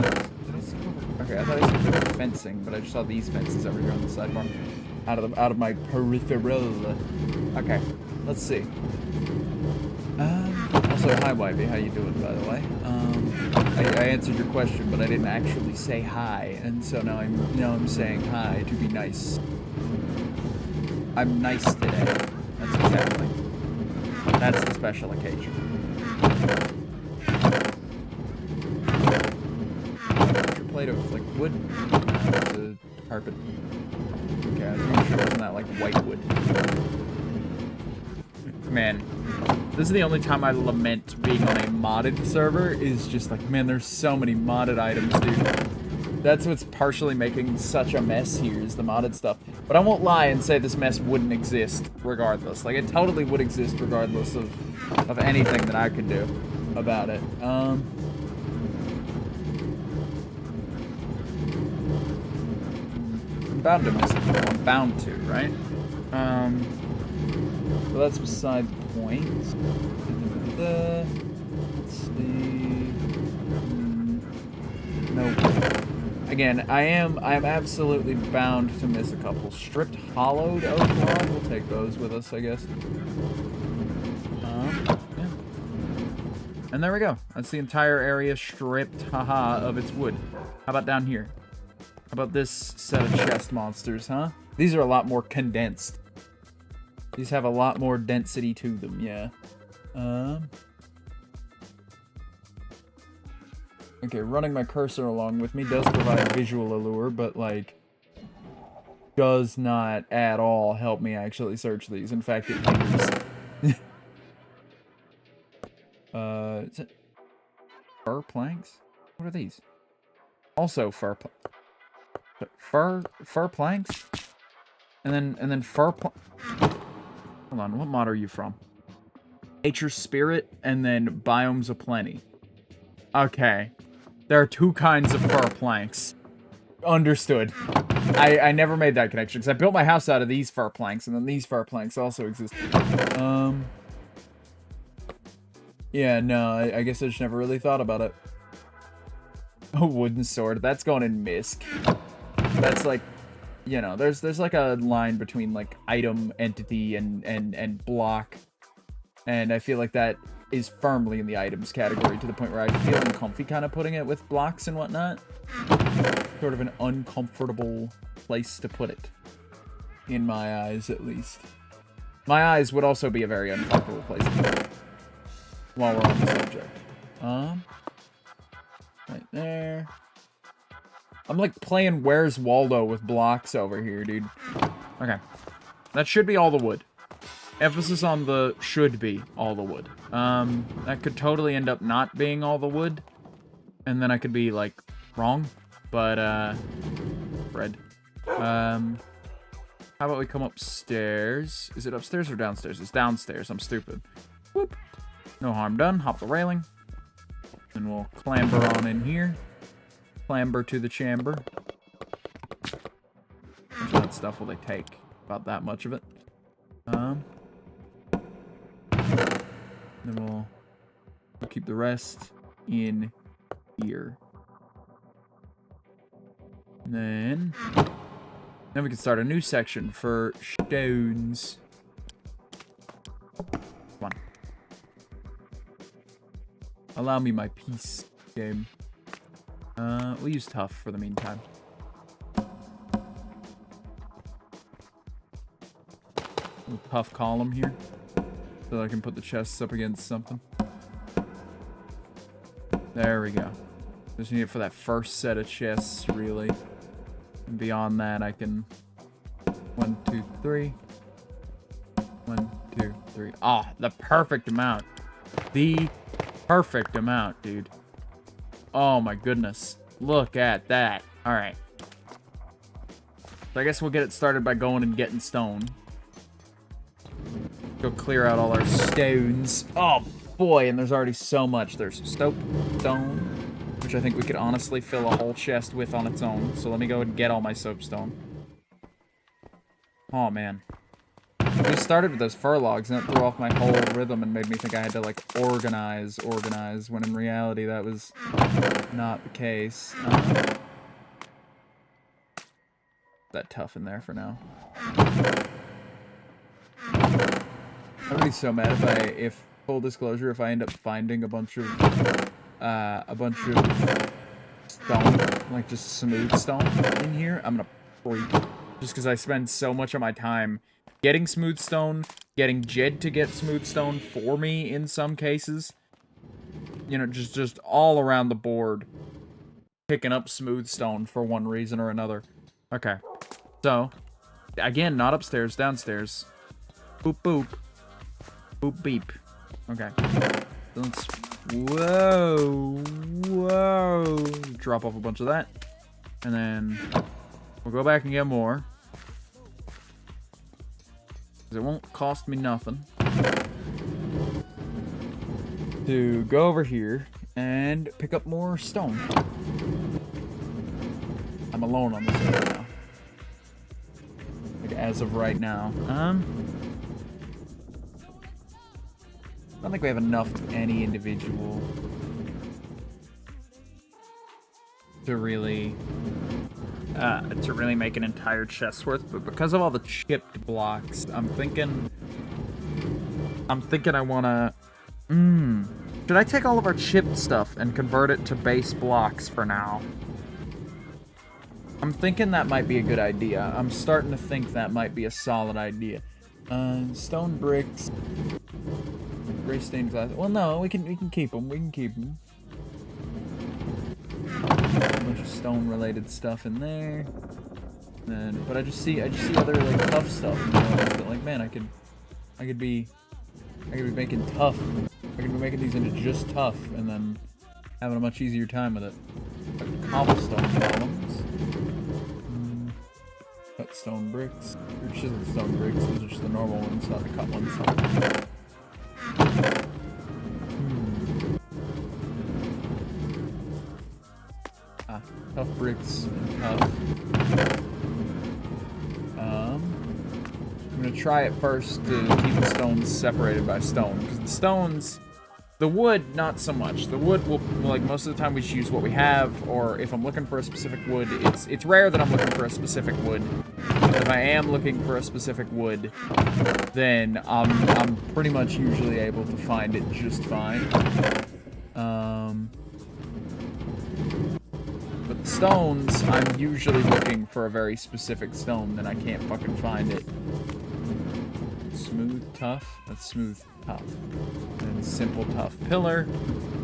Okay, I thought I said fencing, but I just saw these fences over here on the sidebar. Out of my peripheral. Okay, let's see. Also, hi Wybie, how you doing, by the way? I answered your question, but I didn't actually say hi, and so now I'm saying hi to be nice. I'm nice today. That's what's happening. That's the special occasion. Plate of like wood. It's a carpet. Okay, I was pretty sure wasn't that like white wood. Man, this is the only time I lament being on a modded server. Is just like, man, there's so many modded items, dude. That's what's partially making such a mess here, is the modded stuff. But I won't lie and say this mess wouldn't exist regardless. Like, it totally would exist regardless of anything that I could do about it. Bound to miss it. I'm bound to, right? So that's beside the point. Let's see. Nope. Again, I am absolutely bound to miss a couple. Stripped hollowed oak log. We'll take those with us, I guess. Yeah. And there we go. That's the entire area stripped, haha, of its wood. How about down here? How about this set of chest monsters, huh? These are a lot more condensed. These have a lot more density to them, yeah. Okay, running my cursor along with me does provide visual allure, but, like, does not at all help me actually search these. In fact, it hinders. Is it fir planks? What are these? Also fir planks. Fur planks, and then fur. Hold on, what mod are you from? Nature Spirit, and then Biomes of Plenty. Okay, there are two kinds of fur planks. Understood. I never made that connection because I built my house out of these fur planks, and then these fur planks also exist. Yeah, no, I guess I just never really thought about it. A wooden sword. That's going in misc. That's like, you know, there's like a line between like item, entity, and block, and I feel like that is firmly in the items category to the point where I feel uncomfy kind of putting it with blocks and whatnot. Sort of an uncomfortable place to put it, in my eyes at least. My eyes would also be a very uncomfortable place to be while we're on the subject. Right there. I'm like playing Where's Waldo with blocks over here, dude. Okay. That should be all the wood. Emphasis on the should be all the wood. That could totally end up not being all the wood. And then I could be, like, wrong. But, bread. How about we come upstairs? Is it upstairs or downstairs? It's downstairs. I'm stupid. Whoop. No harm done. Hop the railing. And we'll clamber on in here. Clamber to the chamber. How much of that stuff will they take? About that much of it. Then we'll keep the rest in here. And then we can start a new section for stones. Come on. Allow me my peace, game. We'll use tough for the meantime. A tough column here, so I can put the chests up against something. There we go. Just need it for that first set of chests, really. And beyond that, I can 1, 2, 3. 1, 2, 3. Ah, the perfect amount. The perfect amount, dude. Oh my goodness. Look at that. All right. So I guess we'll get it started by going and getting stone. Go clear out all our stones. Oh boy, and there's already so much. There's stone, which I think we could honestly fill a whole chest with on its own. So let me go and get all my soapstone. Oh man. We started with those fur logs and it threw off my whole rhythm and made me think I had to like organize, when in reality that was not the case. That tough in there for now. I'm gonna be so mad if full disclosure, if I end up finding a bunch of stone, like just smooth stone in here, I'm gonna freak. Just because I spend so much of my time getting smooth stone, getting Jed to get smooth stone for me in some cases. You know, just all around the board, picking up smooth stone for one reason or another. Okay, so again, not upstairs, downstairs. Boop boop. Boop beep. Okay. Let's whoa. Drop off a bunch of that. And then we'll go back and get more. Because it won't cost me nothing to go over here and pick up more stone. I'm alone on this area now. Like as of right now. I don't think we have enough of any individual to really make an entire chest worth, but because of all the chipped blocks, I'm thinking I wanna should I take all of our chipped stuff and convert it to base blocks for now? I'm thinking that might be a good idea. I'm starting to think that might be a solid idea. Stone bricks. Gray stained glass. Well, no, we can keep them. We can keep them. A bunch of stone-related stuff in there. But I just see other like tough stuff. You know, that, like, man, I could be making tough. I could be making these into just tough, and then having a much easier time with it. Like cobblestone columns. Cut stone bricks. Or chiseled stone bricks. Those are just the normal ones, not the cut ones. Tough bricks and tough. I'm gonna try it first to keep the stones separated by stone, because the stones, the wood, not so much. The wood will, like, most of the time we just use what we have, or if I'm looking for a specific wood, it's rare that I'm looking for a specific wood. But if I am looking for a specific wood, then I'm pretty much usually able to find it just fine. But the stones, I'm usually looking for a very specific stone, and I can't fucking find it. smooth tough. That's smooth tough. And simple tough pillar.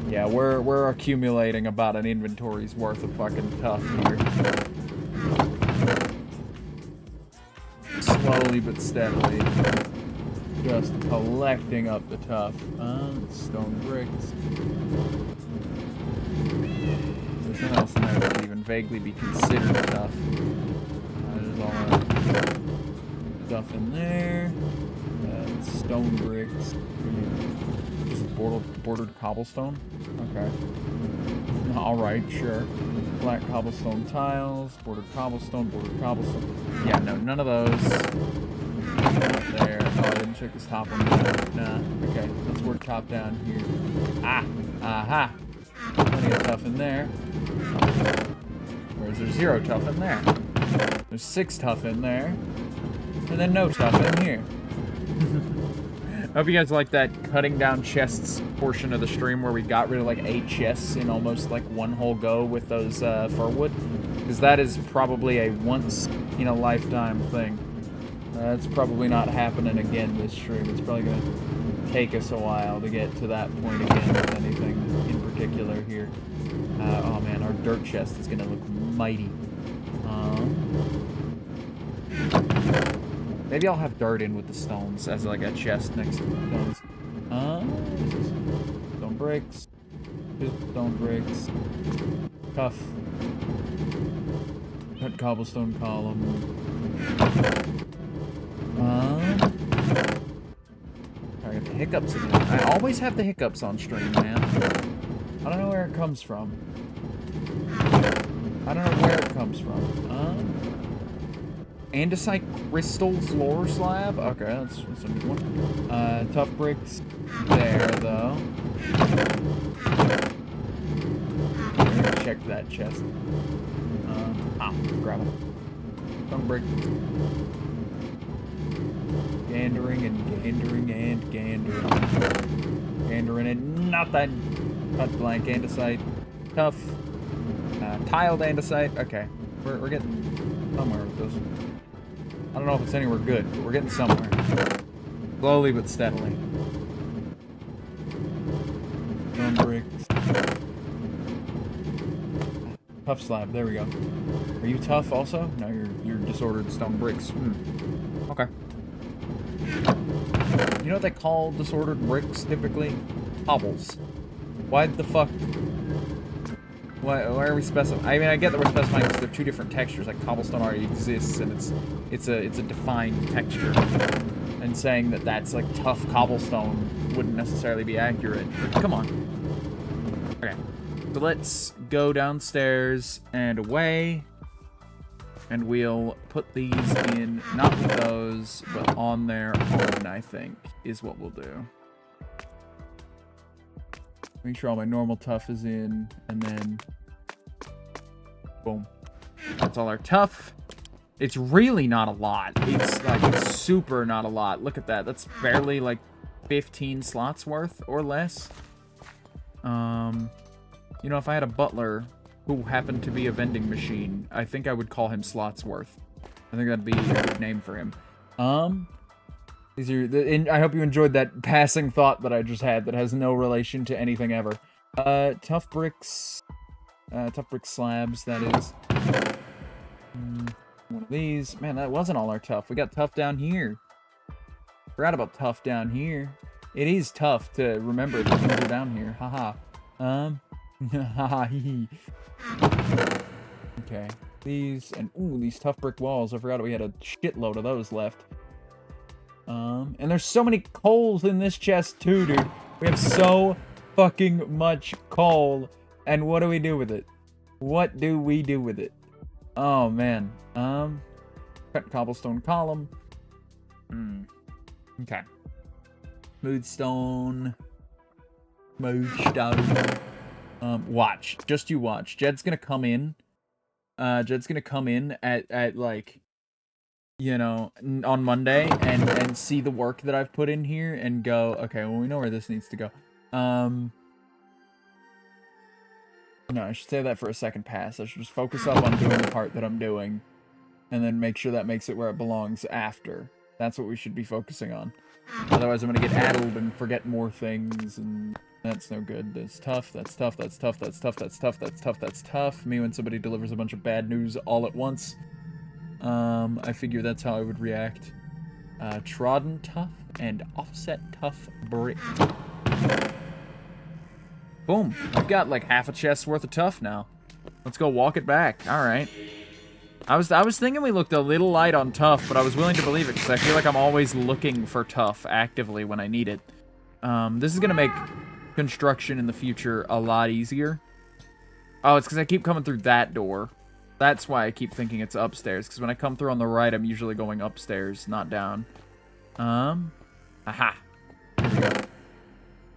Yeah, we're accumulating about an inventory's worth of fucking tough here. Slowly but steadily. Just collecting up the tough. Stone bricks. There's nothing else in there that would even vaguely be considered tough. There's all our stuff in there. Stone bricks. Just bordered cobblestone. Okay. Alright, sure. Black cobblestone tiles. Bordered cobblestone. Yeah, no, none of those. Not there. Oh, I didn't check this top one. Nah. Okay, let's work top down here. Ah! Aha! Plenty of tough in there. Whereas there's 0 tough in there. There's 6 tough in there. And then no tough in here. I hope you guys like that cutting down chests portion of the stream where we got rid of like 8 chests in almost like one whole go with those firwood. Because that is probably a once-in-a-lifetime thing. It's probably not happening again this stream. It's probably going to take us a while to get to that point again with anything in particular here. Oh man, our dirt chest is going to look mighty. Maybe I'll have dirt in with the stones as like a chest next to the stones. Stone bricks. Stone bricks. Tough. Cut cobblestone column. I got the hiccups again. I always have the hiccups on stream, man. I don't know where it comes from. Andesite crystal floor slab? Okay, that's a good one. Tough bricks there, though. Check that chest. Grab it. Stone brick. Gandering and gandering and gandering. Gandering and nothing. Cut blank andesite. Tough. Tiled andesite. Okay. We're getting somewhere with this. I don't know if it's anywhere good, but we're getting somewhere. Slowly but steadily. Stone bricks. Tough slab. There we go. Are you tough also? No, you're disordered stone bricks. Okay. You know what they call disordered bricks typically? Hobbles. Why the fuck? Why are we specifying? I mean, I get that we're specifying because they're 2 different textures. Like cobblestone already exists, and it's a defined texture. And saying that that's like tough cobblestone wouldn't necessarily be accurate. But come on. Okay. So let's go downstairs and away. And we'll put these in, not with those, but on their own, I think, is what we'll do. Make sure all my normal tough is in, and then boom. That's all our tough. It's really not a lot. It's like super not a lot. Look at that. That's barely like 15 slots worth or less. You know, if I had a butler who happened to be a vending machine, I think I would call him Slotsworth. I think that'd be a good name for him. These are and I hope you enjoyed that passing thought that I just had that has no relation to anything ever. Tough bricks slabs, that is. One of these. Man, that wasn't all our tough. We got tough down here. Forgot about tough down here. It is tough to remember that things are down here. Haha. Haha. Okay. These, and ooh, these tough brick walls. I forgot we had a shitload of those left. And there's so many coals in this chest too, dude. We have so fucking much coal. And what do we do with it? What do we do with it? Oh, man. Cut cobblestone column. Okay. Smooth stone. Watch. Just you watch. Jed's gonna come in. Jed's gonna come in at like, you know, on Monday and see the work that I've put in here and go, okay, well, we know where this needs to go. No, I should save that for a second pass. I should just focus up on doing the part that I'm doing and then make sure that makes it where it belongs after. That's what we should be focusing on. Otherwise, I'm gonna get addled and forget more things, and that's no good. That's tough, that's tough, that's tough, that's tough, that's tough, that's tough, that's tough. Me when somebody delivers a bunch of bad news all at once. I figure that's how I would react. Trodden tough and offset tough brick. Boom. I've got like half a chest's worth of tough now. Let's go walk it back. Alright. I was thinking we looked a little light on tough, but I was willing to believe it because I feel like I'm always looking for tough actively when I need it. This is going to make construction in the future a lot easier. Oh, it's because I keep coming through that door. That's why I keep thinking it's upstairs, because when I come through on the right, I'm usually going upstairs, not down. Aha. Here we go.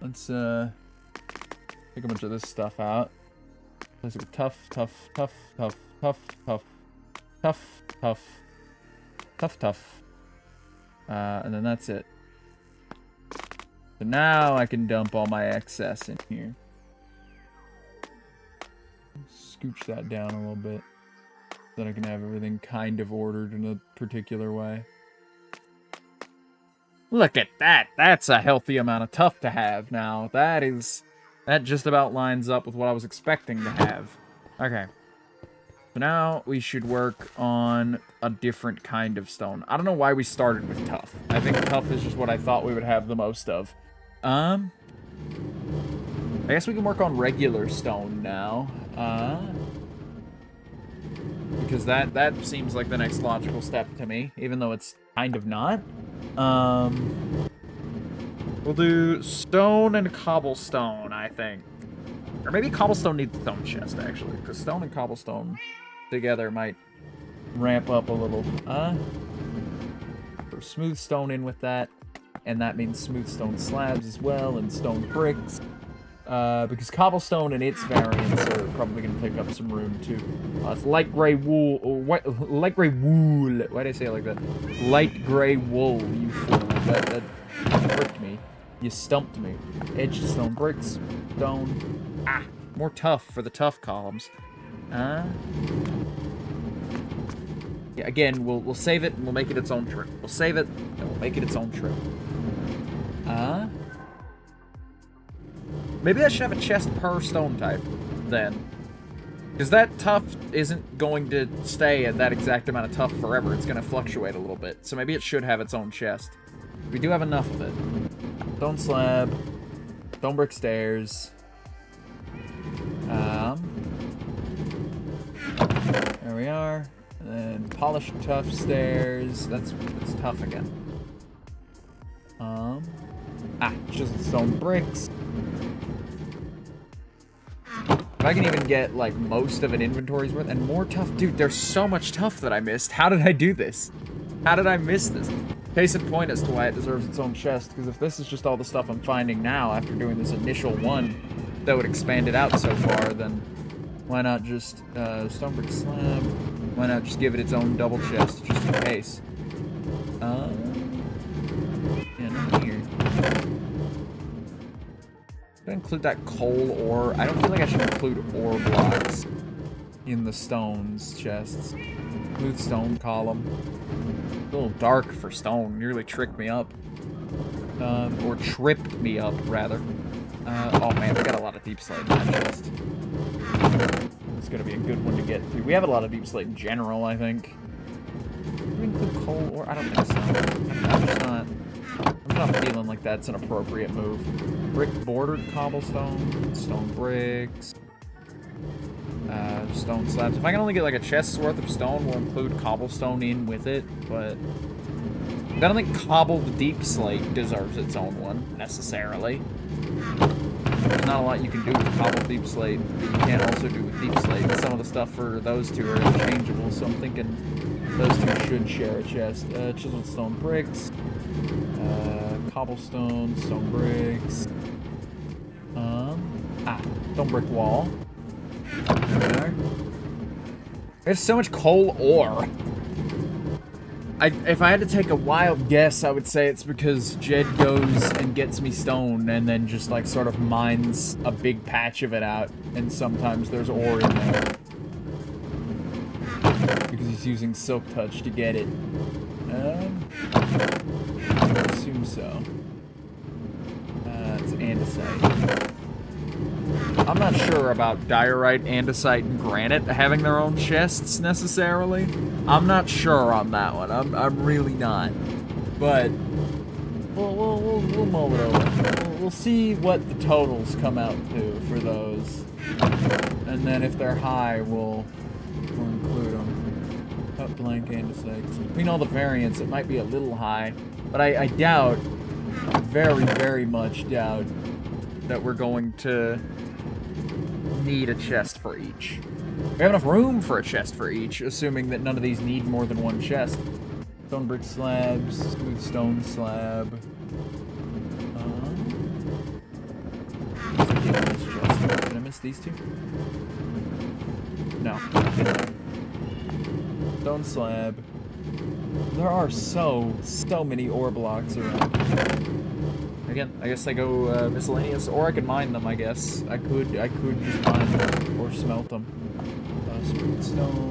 Let's, take a bunch of this stuff out. Let's go tough, tough, tough, tough, tough, tough. Tough, tough, tough, tough. And then that's it. So now I can dump all my excess in here. Scooch that down a little bit. So that I can have everything kind of ordered in a particular way. Look at that. That's a healthy amount of tough to have now. That just about lines up with what I was expecting to have. Okay. So now we should work on a different kind of stone. I don't know why we started with tough. I think tough is just what I thought we would have the most of. I guess we can work on regular stone now. Because that seems like the next logical step to me, even though it's kind of not. We'll do stone and cobblestone, I think. Or maybe cobblestone needs stone chest, actually, because stone and cobblestone together might ramp up a little. Throw smooth stone in with that, and that means smooth stone slabs as well, and stone bricks. Because cobblestone and its variants are probably going to take up some room too. It's light gray wool. Light gray wool. Why did I say it like that? Light gray wool. You fool. That tricked me. You stumped me. Edged stone bricks. Stone. Ah, more tough for the tough columns. Yeah, again, we'll save it and we'll make it its own trip. We'll save it and we'll make it its own trip. Maybe I should have a chest per stone type, then. Because that tough isn't going to stay at that exact amount of tough forever. It's going to fluctuate a little bit. So maybe it should have its own chest. We do have enough of it. Stone slab. Stone brick stairs. There we are. And then polished tough stairs. That's tough again. Chiseled stone bricks. If I can even get, like, most of an inventory's worth, and more tough. Dude, there's so much tough that I missed. How did I do this? How did I miss this? Case in point as to why it deserves its own chest, because if this is just all the stuff I'm finding now after doing this initial one that would expand it out so far, then why not just, stone brick slab? Why not just give it its own double chest, just in case? Yeah, not here. Should I include that coal ore? I don't feel like I should include ore blocks in the stones chests. Smooth stone column. A little dark for stone. Nearly tricked me up. Or tripped me up, rather. Oh man, we got a lot of deep slate in that chest. It's gonna be a good one to get to. We have a lot of deep slate in general, I think. Do we include coal ore? I don't think so. I'm not feeling like that's an appropriate move. Brick bordered cobblestone, stone bricks, stone slabs. If I can only get like a chest's worth of stone, we'll include cobblestone in with it, but I don't think cobbled deep slate deserves its own one, necessarily. There's not a lot you can do with cobbled deep slate that you can't also do with deep slate. Some of the stuff for those two are interchangeable, so I'm thinking those two should share a chest. Chiseled stone bricks. Cobblestone, stone bricks. Stone brick wall. There we are. There's so much coal ore. If I had to take a wild guess, I would say it's because Jed goes and gets me stone and then just like sort of mines a big patch of it out, and sometimes there's ore in there. Because he's using Silk Touch to get it. I assume so. It's andesite. I'm not sure about diorite, andesite, and granite having their own chests necessarily. I'm not sure on that one. I'm really not. But we'll mull it over. We'll see what the totals come out to for those, and then if they're high, we'll include them. Cut blank andesite. Between all the variants, it might be a little high, but I doubt, very, very much doubt, that we're going to need a chest for each. We have enough room for a chest for each, assuming that none of these need more than one chest. Stone brick slabs, smooth stone slab. Did I miss these two? No. Stone slab. There are so many ore blocks around. Again, I guess I go miscellaneous, or I could mine them. I guess I could just mine them or smelt them. Smooth stone.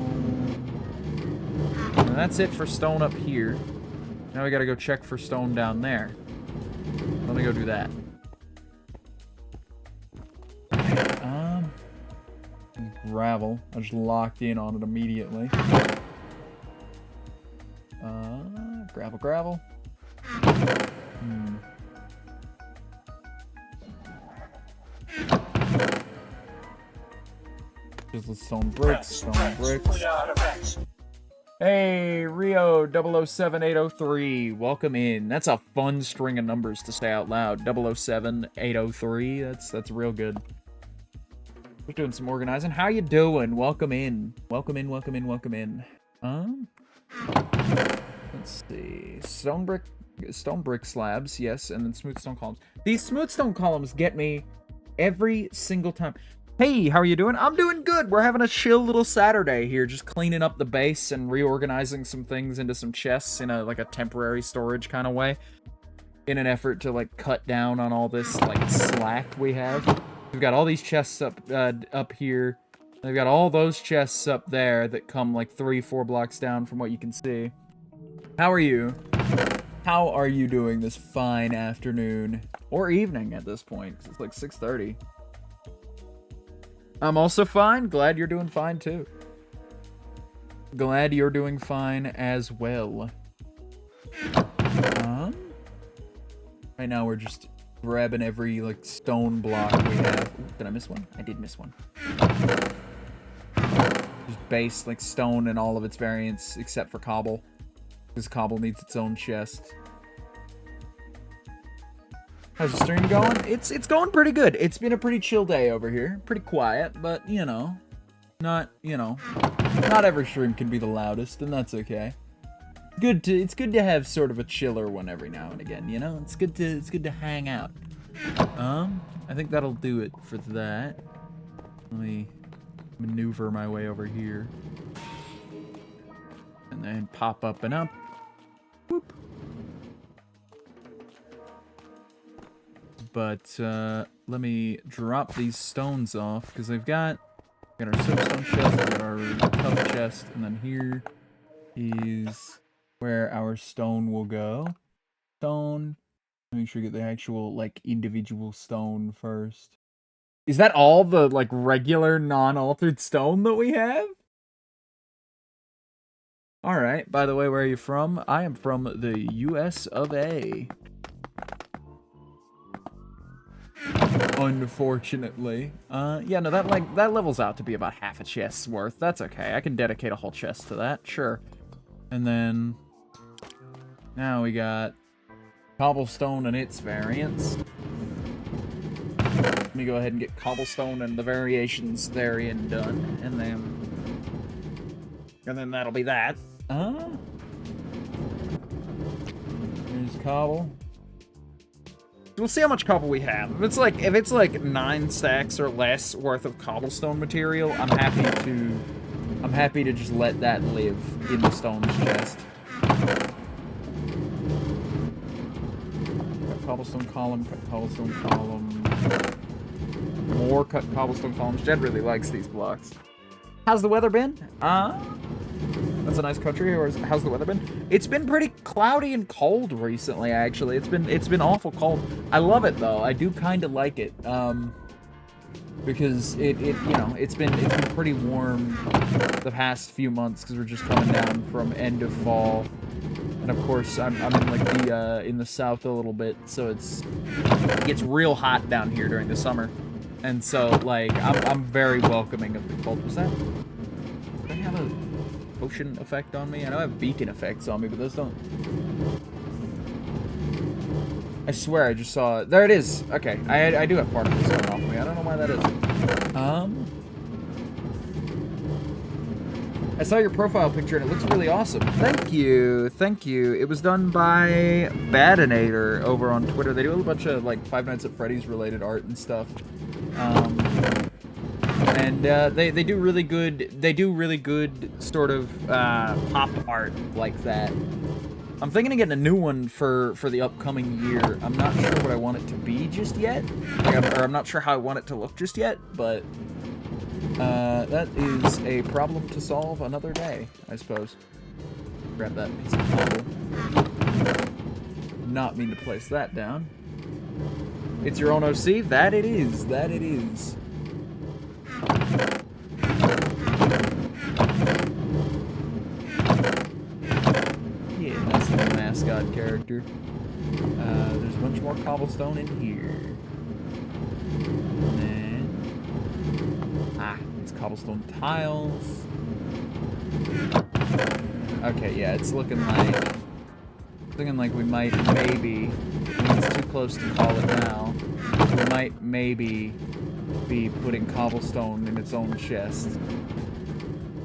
And that's it for stone up here. Now we gotta go check for stone down there. Let me go do that. Gravel. I just locked in on it immediately. Gravel. Just the stone bricks. Hey, Rio 007803, welcome in. That's a fun string of numbers to say out loud. 007803, that's real good. We're doing some organizing. How you doing? Welcome in. Welcome in. Let's see. Stone brick slabs, yes, and then smooth stone columns. These smooth stone columns get me every single time. Hey, how are you doing? I'm doing good. We're having a chill little Saturday here, just cleaning up the base and reorganizing some things into some chests in a temporary storage kind of way, in an effort to cut down on all this slack we have. We've got all these chests up here. They've got all those chests up there that come 3-4 blocks down from what you can see. How are you? How are you doing this fine afternoon or evening at this point? It's 6:30. I'm also fine. Glad you're doing fine, too. Glad you're doing fine as well. Right now we're just grabbing every, stone block we have. Ooh, did I miss one? I did miss one. Just base, stone and all of its variants, except for cobble. Because cobble needs its own chest. How's the stream going? It's going pretty good. It's been a pretty chill day over here. Pretty quiet, but, not every stream can be the loudest, and that's okay. It's good to have sort of a chiller one every now and again, It's good to hang out. I think that'll do it for that. Let me maneuver my way over here. And then pop up and up. Whoop. But let me drop these stones off, because I've got our soapstone chest, we've got our tough chest, and then here is where our stone will go. Stone. Make sure you get the actual, individual stone first. Is that all the, regular, non-altered stone that we have? Alright, by the way, where are you from? I am from the US of A. Unfortunately. Yeah, no, that levels out to be about half a chest's worth. That's okay. I can dedicate a whole chest to that, sure. And then now we got cobblestone and its variants. Let me go ahead and get cobblestone and the variations therein done, and then that'll be that. Here's cobble. We'll see how much cobble we have. If it's like 9 stacks or less worth of cobblestone material, I'm happy to just let that live in the stone's chest. Cut cobblestone column, cut cobblestone column. More cut cobblestone columns. Jed really likes these blocks. How's the weather been? A It's a nice country. How's the weather been? It's been pretty cloudy and cold recently, actually. It's been awful cold. I love it though. I do kind of like it. Because it's been pretty warm the past few months because we're just coming down from end of fall. And of course, I'm in like in the south a little bit, so it gets real hot down here during the summer. And so, like, I'm very welcoming of the cold. Was that? Do I have a potion effect on me? I know I have beacon effects on me, but those don't. I swear I just saw it. There it is. Okay, I do have particles coming off me. I don't know why that is. I saw your profile picture and it looks really awesome. Thank you. Thank you. It was done by Badinator over on Twitter. They do a bunch of like Five Nights at Freddy's related art and stuff. They do really good sort of pop art like that. I'm thinking of getting a new one for the upcoming year. I'm not sure what I want it to be just yet. I'm not sure how I want it to look just yet, but that is a problem to solve another day, I suppose. Grab that piece of cobble. Not mean to place that down. It's your own OC? That it is. That it is. Yeah, that's the mascot character. There's a bunch more cobblestone in here. And then... these cobblestone tiles. Okay, yeah, it's looking like we might maybe... It's too close to call it now. We might maybe be putting cobblestone in its own chest.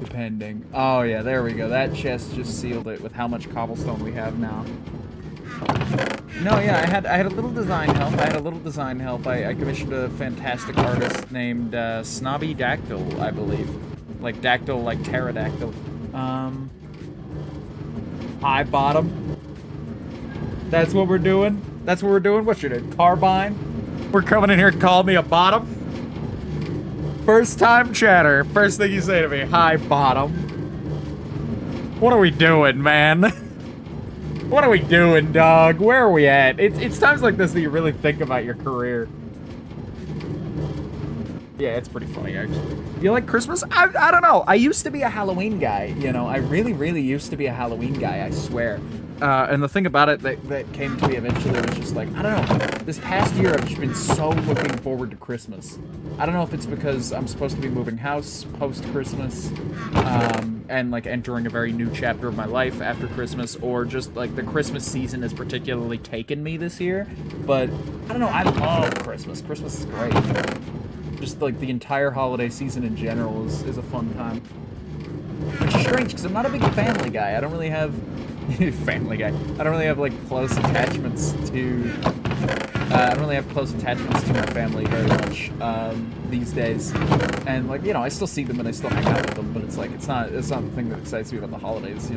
Depending. Oh yeah, there we go. That chest just sealed it with how much cobblestone we have now. No, yeah, I had a little design help. I commissioned a fantastic artist named Snobby Dactyl, I believe. Like dactyl, like pterodactyl. High bottom. That's what we're doing? That's what we're doing? What's your name? Carbine? We're coming in here and calling me a bottom? First time chatter. First thing you say to me, hi bottom. What are we doing, man? What are we doing, dog? Where are we at? It's times like this that you really think about your career. Yeah, it's pretty funny, actually. You like Christmas? I don't know. I used to be a Halloween guy, you know. I really, really used to be a Halloween guy, I swear. And the thing about it that came to me eventually was just like, I don't know. This past year, I've just been so looking forward to Christmas. I don't know if it's because I'm supposed to be moving house post-Christmas, and like entering a very new chapter of my life after Christmas, or just like the Christmas season has particularly taken me this year. But I don't know. I love Christmas. Christmas is great. Just like the entire holiday season in general is a fun time. Which is strange because I'm not a big family guy. I don't really have family guy. I don't really have like close attachments to. I don't really have close attachments to my family very much these days. And like I still see them and I still hang out with them, but it's like it's not the thing that excites me about the holidays.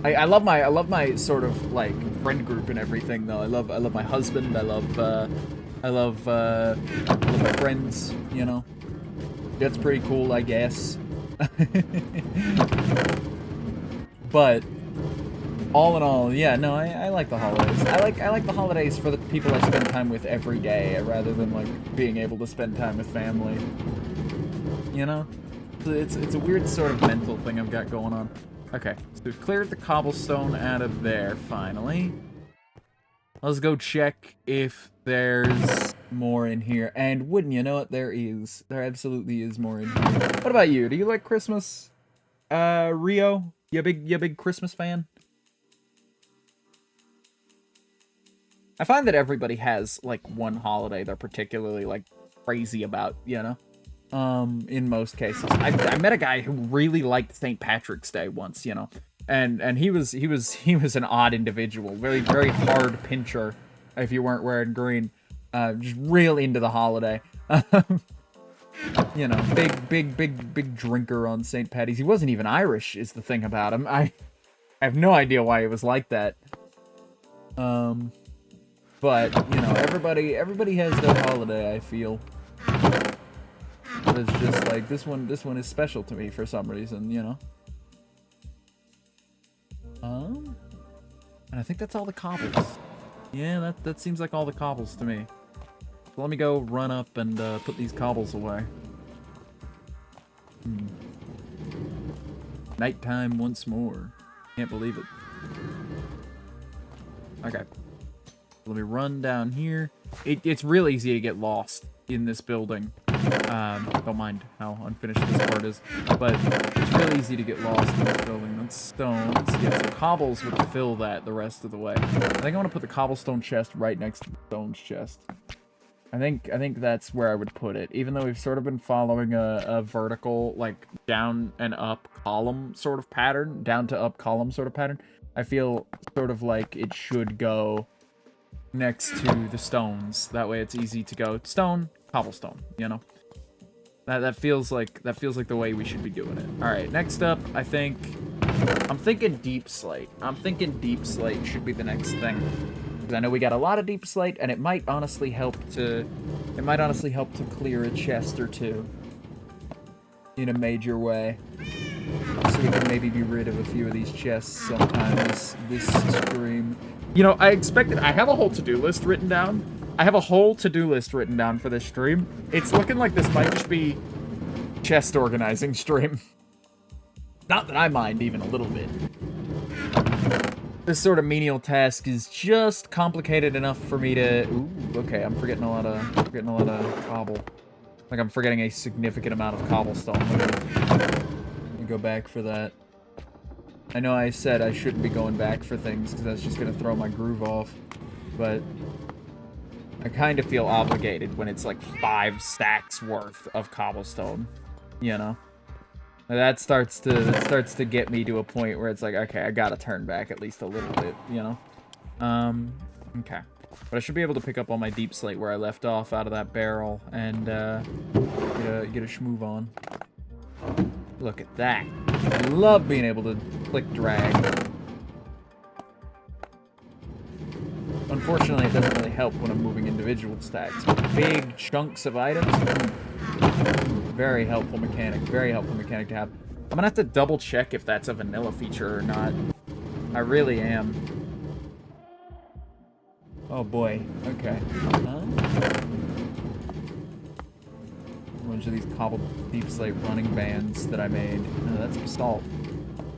I love my sort of like friend group and everything though. I love my husband. I love my friends, That's pretty cool, I guess. But all in all, yeah, no, I like the holidays. I like the holidays for the people I spend time with every day, rather than like being able to spend time with family. It's a weird sort of mental thing I've got going on. Okay, so we've cleared the cobblestone out of there finally. Let's go check if there's more in here. And wouldn't you know it, there is. There absolutely is more in here. What about you? Do you like Christmas? Rio? You a big Christmas fan? I find that everybody has, like, one holiday they're particularly, like, crazy about, in most cases. I met a guy who really liked St. Patrick's Day once, And he was an odd individual, very, very hard pincher if you weren't wearing green, just real into the holiday. Big drinker on St. Patty's. He wasn't even Irish, is the thing about him. I have no idea why he was like that. But everybody has their holiday, I feel. It's just like this one is special to me for some reason, And I think that's all the cobbles. Yeah, that seems like all the cobbles to me. So let me go run up and put these cobbles away. Nighttime once more. Can't believe it. Okay. Let me run down here. It's real easy to get lost in this building. Don't mind how unfinished this part is. But it's real easy to get lost in this building. That's stones. Yeah, so cobbles would fill that the rest of the way. I think I want to put the cobblestone chest right next to the stones chest. I think that's where I would put it. Even though we've sort of been following a vertical, like, down and up column sort of pattern. Down to up column sort of pattern. I feel sort of like it should go next to the stones. That way it's easy to go stone, cobblestone, you know? That feels like the way we should be doing it. Alright, next up, I'm thinking deep slate. I'm thinking deep slate should be the next thing. Because I know we got a lot of deep slate, and it might honestly help to clear a chest or two in a major way. So we can maybe be rid of a few of these chests sometime this stream. You know, I have a whole to-do list written down. For this stream. It's looking like this might just be chest organizing stream. Not that I mind even a little bit. This sort of menial task is just complicated enough for me to... Ooh, okay, I'm forgetting a lot of cobble. Like, I'm forgetting a significant amount of cobblestone. Let me go back for that. I know I said I shouldn't be going back for things, because that's just going to throw my groove off. But I kind of feel obligated when it's like 5 stacks worth of cobblestone, you know? That starts to get me to a point where it's like, okay, I gotta turn back at least a little bit, you know? Okay. But I should be able to pick up all my deep slate where I left off out of that barrel and, get a schmoove on. Look at that. I love being able to click drag. Unfortunately, it doesn't really help when I'm moving individual stacks. Big chunks of items, very helpful mechanic to have. I'm gonna have to double check if that's a vanilla feature or not. I really am. Oh boy, okay. A bunch of these cobbled deep slate running bands that I made. No, that's basalt.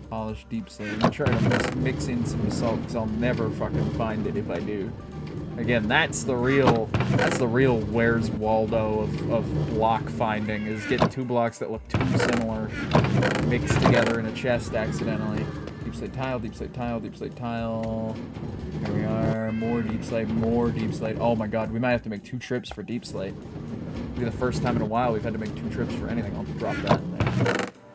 Polished deep slate. I'm gonna try to mix in some basalt because I'll never fucking find it if I do. Again, that's the real Where's Waldo of block finding, is getting 2 blocks that look too similar mixed together in a chest accidentally. Deep slate tile, deep slate tile, deep slate tile. Here we are, more deep slate, more deep slate. Oh my god, we might have to make 2 trips for deep slate. It'll be the first time in a while we've had to make 2 trips for anything. I'll drop that in there.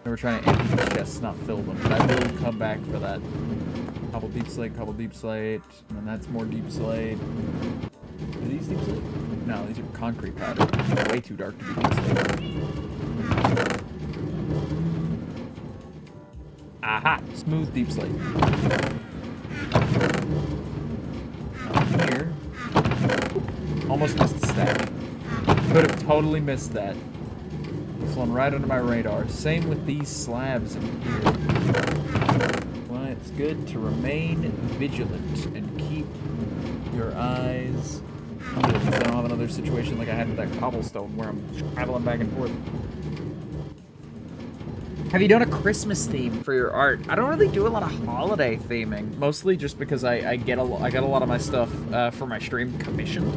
We're trying to empty the chests, not fill them, but I will come back for that. Couple deep slate, and then that's more deep slate. Are these deep slate? No, these are concrete powder. Way too dark to be deep slate. Aha! Smooth deep slate. Here. Almost missed a stack. Could have totally missed that. Flown right under my radar. Same with these slabs in here. Well, it's good to remain vigilant and keep your eyes peeled. I don't have another situation like I had with that cobblestone where I'm traveling back and forth. Have you done a Christmas theme for your art? I don't really do a lot of holiday theming, mostly just because I get a lot of my stuff for my stream commissioned.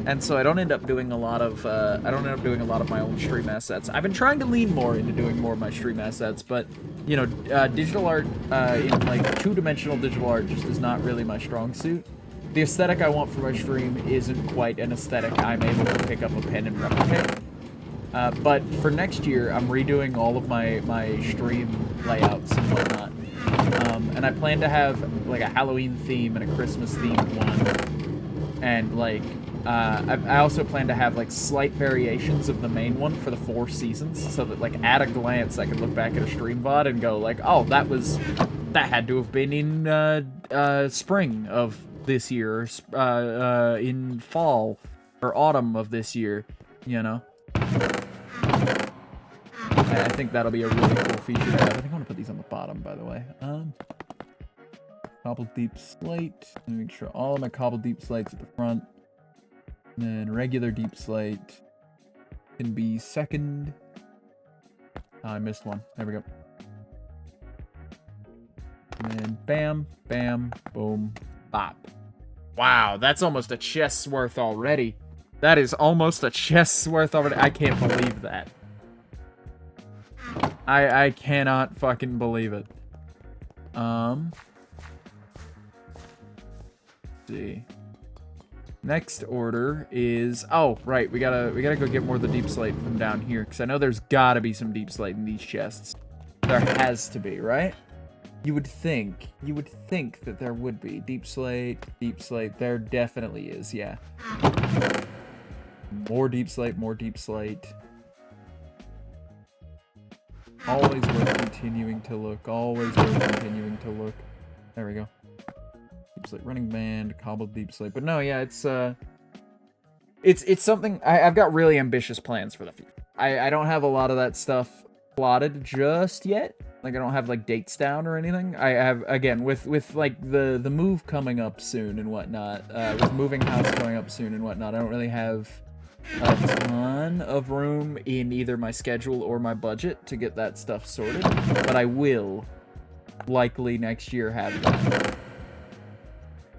And so I don't end up doing a lot of my own stream assets. I've been trying to lean more into doing more of my stream assets, but you know, digital art in like 2-dimensional digital art just is not really my strong suit. The aesthetic I want for my stream isn't quite an aesthetic I'm able to pick up a pen and replicate. But for next year, I'm redoing all of my stream layouts and whatnot. And I plan to have like a Halloween theme and a Christmas themed one, and like. I also plan to have like slight variations of the main one for the 4 seasons, so that like at a glance I can look back at a stream VOD and go like, oh, that had to have been in spring of this year, or in fall or autumn of this year, you know. I think that'll be a really cool feature to have. I think I want to put these on the bottom, by the way. cobbled deep slate. Let me make sure all of my cobbled deep slates at the front. And then regular deep slate can be second. Oh, I missed one. There we go. And then bam, bam, boom, bop. Wow, that's almost a chest's worth already. That is almost a chest's worth already. I can't believe that. I cannot fucking believe it. Let's see. Next order is, oh right, we gotta go get more of the deep slate from down here, because I know there's gotta be some deep slate in these chests. There has to be, right? You would think that there would be. Deep slate, there definitely is, yeah. More deep slate, more deep slate. Always worth continuing to look, always worth continuing to look. There we go. Deep slate, running band, cobbled deep slate. But no, yeah, it's something, I've got really ambitious plans for the future. I don't have a lot of that stuff plotted just yet. Like, I don't have, like, dates down or anything. I have, again, with like, the move coming up soon and whatnot, with moving house going up soon and whatnot, I don't really have a ton of room in either my schedule or my budget to get that stuff sorted. But I will, likely next year, have that.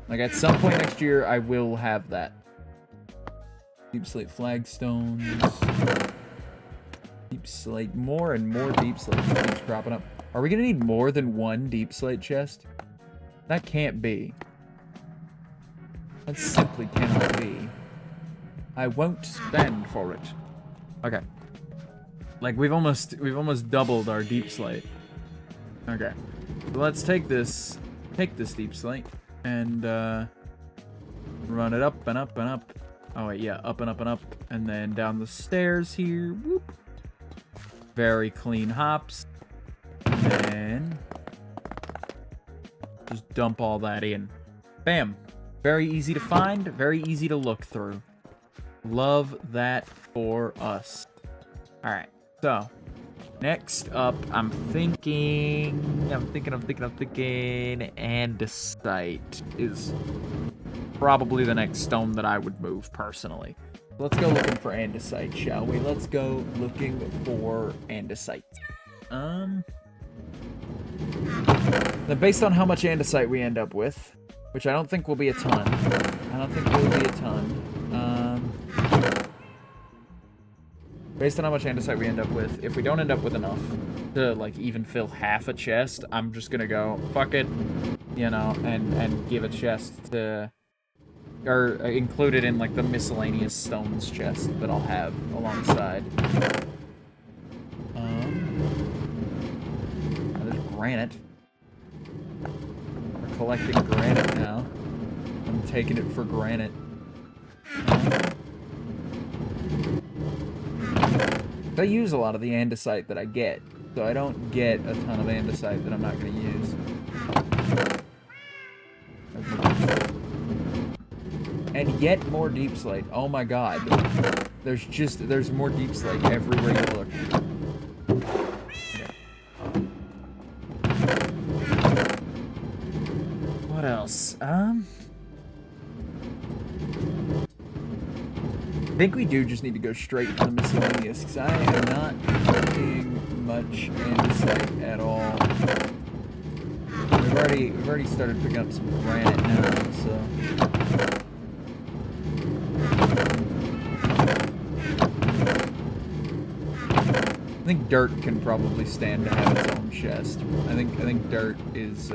Like, at some point next year, I will have that. Deep slate flagstones. Deep slate, more and more deep slate keeps cropping up. Are we gonna need more than one deep slate chest? That can't be. That simply cannot be. I won't spend for it. Okay. Like, we've almost doubled our deep slate. Okay. So let's take this deep slate and run it up and up and up. Oh wait, yeah, up and up and up, and then down the stairs here. Whoop. Very clean hops. And then just dump all that in. Bam. Very easy to find, very easy to look through. Love that for us. Alright, so next up, I'm thinking andesite is probably the next stone that I would move personally. Let's go looking for andesite, shall we? Let's go looking for andesite. Then based on how much andesite we end up with, which I don't think will be a ton. Based on how much andesite we end up with, if we don't end up with enough to, like, even fill half a chest, I'm just gonna go, fuck it, you know, and give a chest to... Or include it in, like, the miscellaneous stones chest that I'll have alongside. There's granite. We're collecting granite now. I'm taking it for granite. I use a lot of the andesite that I get, so I don't get a ton of andesite that I'm not going to use. And yet more deep slate. Oh my god. There's more deep slate everywhere you look. Okay. What else? I think we do just need to go straight for the miscellaneous, because I am not finding much andesite at all. We've already started picking up some granite now, so... I think dirt can probably stand to have its own chest. I think dirt is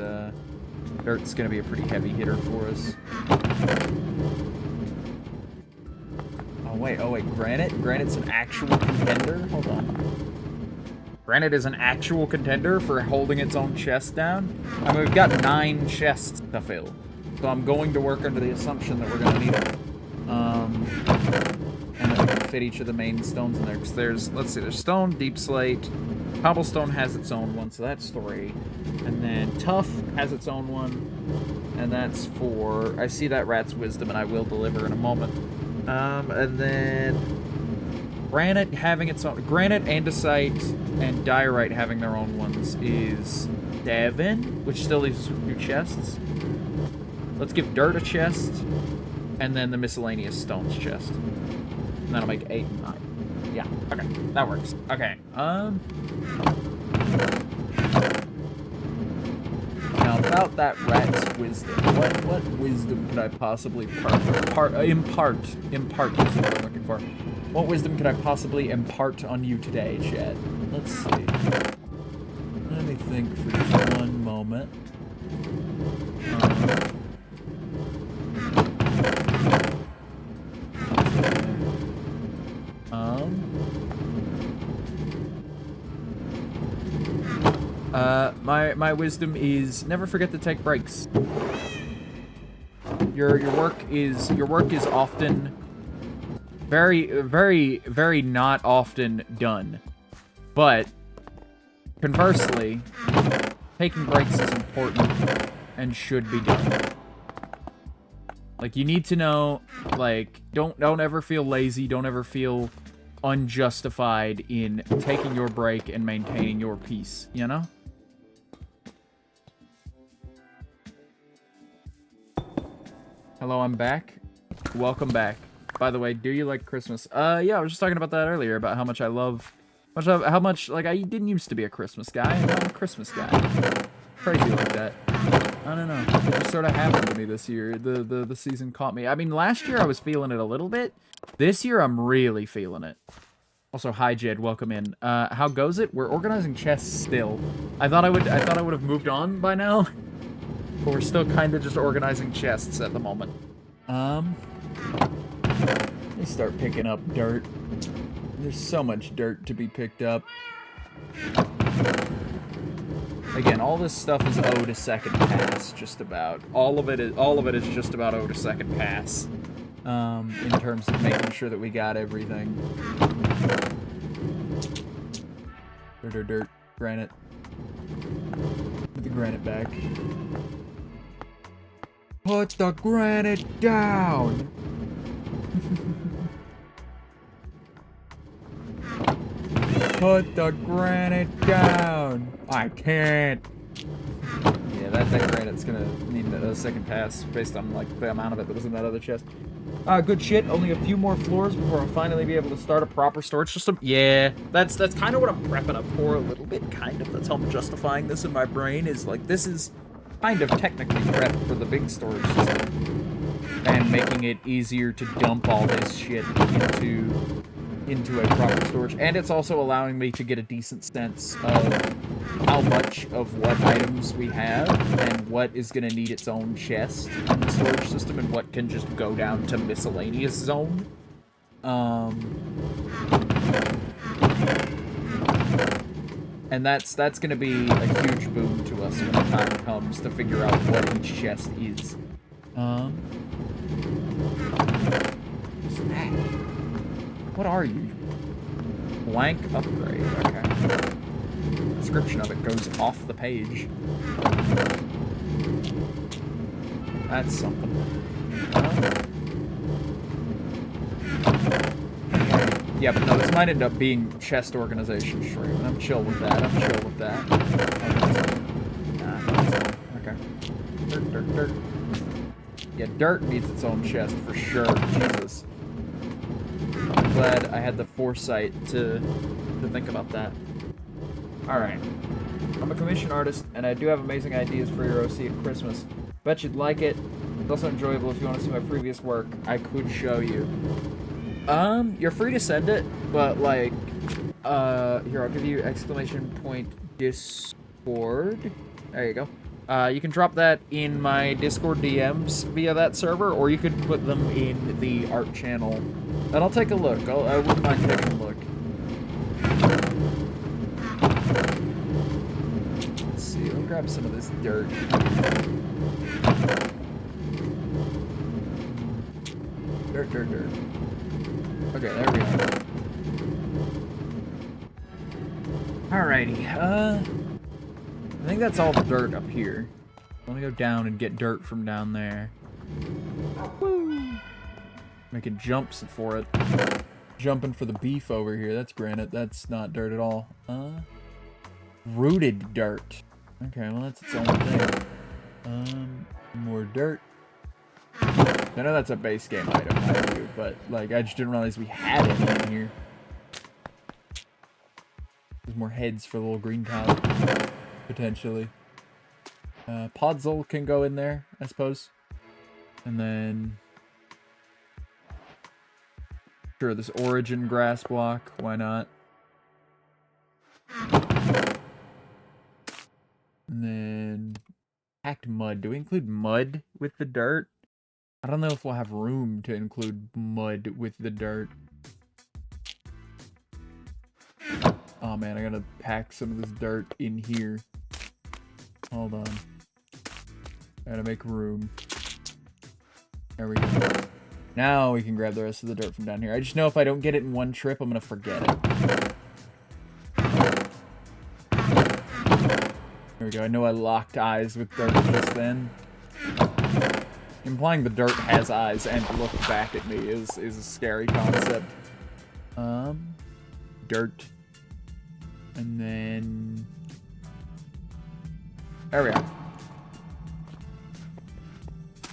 dirt's gonna be a pretty heavy hitter for us. Oh wait, granite? Granite's an actual contender? Hold on. Granite is an actual contender for holding its own chest down? I mean, we've got 9 chests to fill. So I'm going to work under the assumption that we're gonna need it. And that we can fit each of the main stones in there. Because there's, let's see, there's stone, deep slate, cobblestone has its own one, so that's 3. And then tuff has its own one, and that's 4. I see that rat's wisdom, and I will deliver in a moment. And then granite having its own, granite, andesite, and diorite having their own ones is 7, which still leaves us with 2 chests. Let's give dirt a chest, and then the miscellaneous stones chest. And that'll make 8 and 9. Yeah, okay, that works. Okay, now about that rat's wisdom. What wisdom could I possibly impart is what I'm looking for. What wisdom could I possibly impart on you today, Chad? Let's see. Let me think for just one moment. My wisdom is never forget to take breaks. Your work is often very not often done. But conversely, taking breaks is important and should be done. Like, you need to know, like, don't ever feel lazy, don't ever feel unjustified in taking your break and maintaining your peace, you know? Hello, I'm back. Welcome back. By the way, do you like Christmas? Yeah, I was just talking about that earlier, about how much I love... How much, like, I didn't used to be a Christmas guy, and now I'm a Christmas guy. Crazy like that. I don't know. It just sort of happened to me this year. The season caught me. I mean, last year I was feeling it a little bit. This year I'm really feeling it. Also, hi Jed, welcome in. How goes it? We're organizing chests still. I thought I would have moved on by now. But we're still kind of just organizing chests at the moment. Let me start picking up dirt. There's so much dirt to be picked up. Again, all this stuff is owed a second pass, just about. All of it is just about owed a second pass. In terms of making sure that we got everything. Dirt, granite. Put the granite back. Put the granite down! Put the granite down! I can't! Yeah, that granite's gonna need a second pass based on, like, the amount of it that was in that other chest. Good shit. Only a few more floors before I'll finally be able to start a proper storage system. Yeah, that's kind of what I'm prepping up for a little bit, kind of. That's how I'm justifying this in my brain, is, like, this is kind of technically prepped for the big storage system. And making it easier to dump all this shit into a proper storage. And it's also allowing me to get a decent sense of how much of what items we have and what is going to need its own chest in the storage system and what can just go down to miscellaneous zone. And that's going to be a huge boon to us when the time comes to figure out what each chest is. What are you? Blank upgrade. Okay. The description of it goes off the page. That's something. Yeah, but no, this might end up being chest organization stream, and I'm chill with that. Okay. Dirt. Yeah, dirt needs its own chest for sure. Jesus. I'm glad I had the foresight to think about that. Alright. I'm a commission artist, and I do have amazing ideas for your OC at Christmas. Bet you'd like it. It's also enjoyable if you want to see my previous work. I could show you. You're free to send it, but, like, here, I'll give you !Discord. There you go. You can drop that in my Discord DMs via that server, or you could put them in the art channel. And I'll take a look. I wouldn't mind taking a look. Let's see, let me grab some of this dirt. Dirt. Okay, there we go. Alrighty, I think that's all the dirt up here. Let me go down and get dirt from down there. Woo! Making jumps for it. Jumping for the beef over here. That's granite. That's not dirt at all. Rooted dirt. Okay, well, that's its own thing. More dirt. I know that's a base game item, mind you, but, like, I just didn't realize we had it in here. There's more heads for the little green cow, potentially. Podzol can go in there, I suppose. And then... Sure, this origin grass block, why not? And then... Packed mud. Do we include mud with the dirt? I don't know if we'll have room to include mud with the dirt. Oh man, I gotta pack some of this dirt in here. Hold on. I gotta make room. There we go. Now we can grab the rest of the dirt from down here. I just know if I don't get it in one trip, I'm gonna forget it. There we go. I know I locked eyes with dirt just then. Implying the dirt has eyes and looked back at me is a scary concept. Dirt. And then... There we go.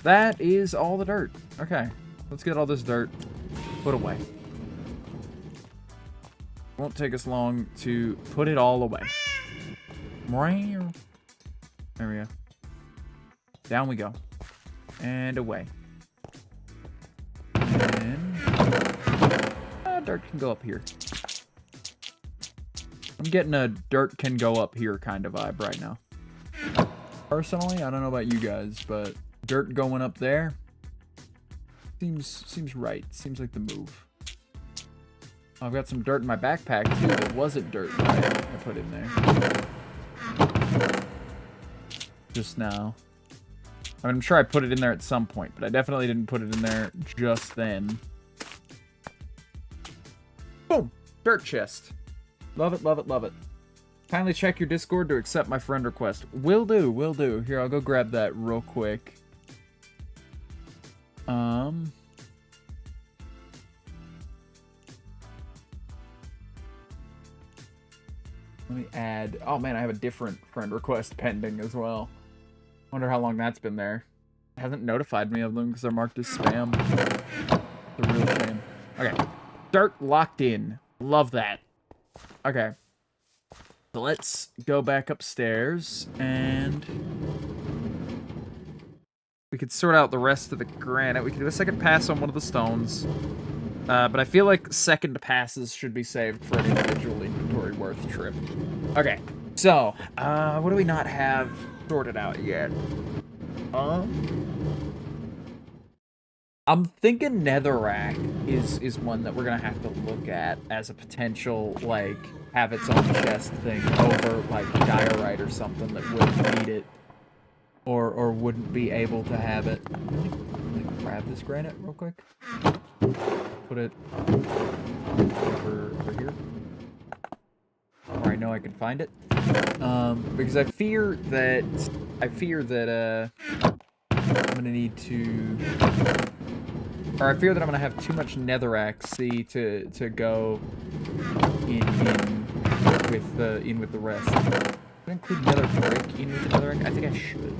That is all the dirt. Okay. Let's get all this dirt put away. Won't take us long to put it all away. There we go. Down we go. And away. And... dirt can go up here. I'm getting a dirt can go up here kind of vibe right now. Personally, I don't know about you guys, but dirt going up there seems right. Seems like the move. Oh, I've got some dirt in my backpack too that wasn't dirt that I put in there. Just now. I mean, I'm sure I put it in there at some point, but I definitely didn't put it in there just then. Boom! Dirt chest. Love it, love it, love it. Kindly check your Discord to accept my friend request. Will do, will do. Here, I'll go grab that real quick. Let me add... Oh, man, I have a different friend request pending as well. Wonder how long that's been there. It hasn't notified me of them because they're marked as spam. It's a real shame. Okay. Dirt locked in. Love that. Okay. So let's go back upstairs and... we could sort out the rest of the granite. We could do a second pass on one of the stones. But I feel like second passes should be saved for an individual inventory worth trip. Okay, so, what do we not have sorted out yet? I'm thinking netherrack is one that we're gonna have to look at as a potential, like, have its own chest thing over, like, diorite or something that wouldn't need it. Or wouldn't be able to have it. Let me grab this granite real quick. Put it over here. Where I know I can find it. Because I fear that I'm gonna need to, or I fear that I'm gonna have too much netherrack to go in with the rest. Should I include nether brick in with the netherrack? I think I should.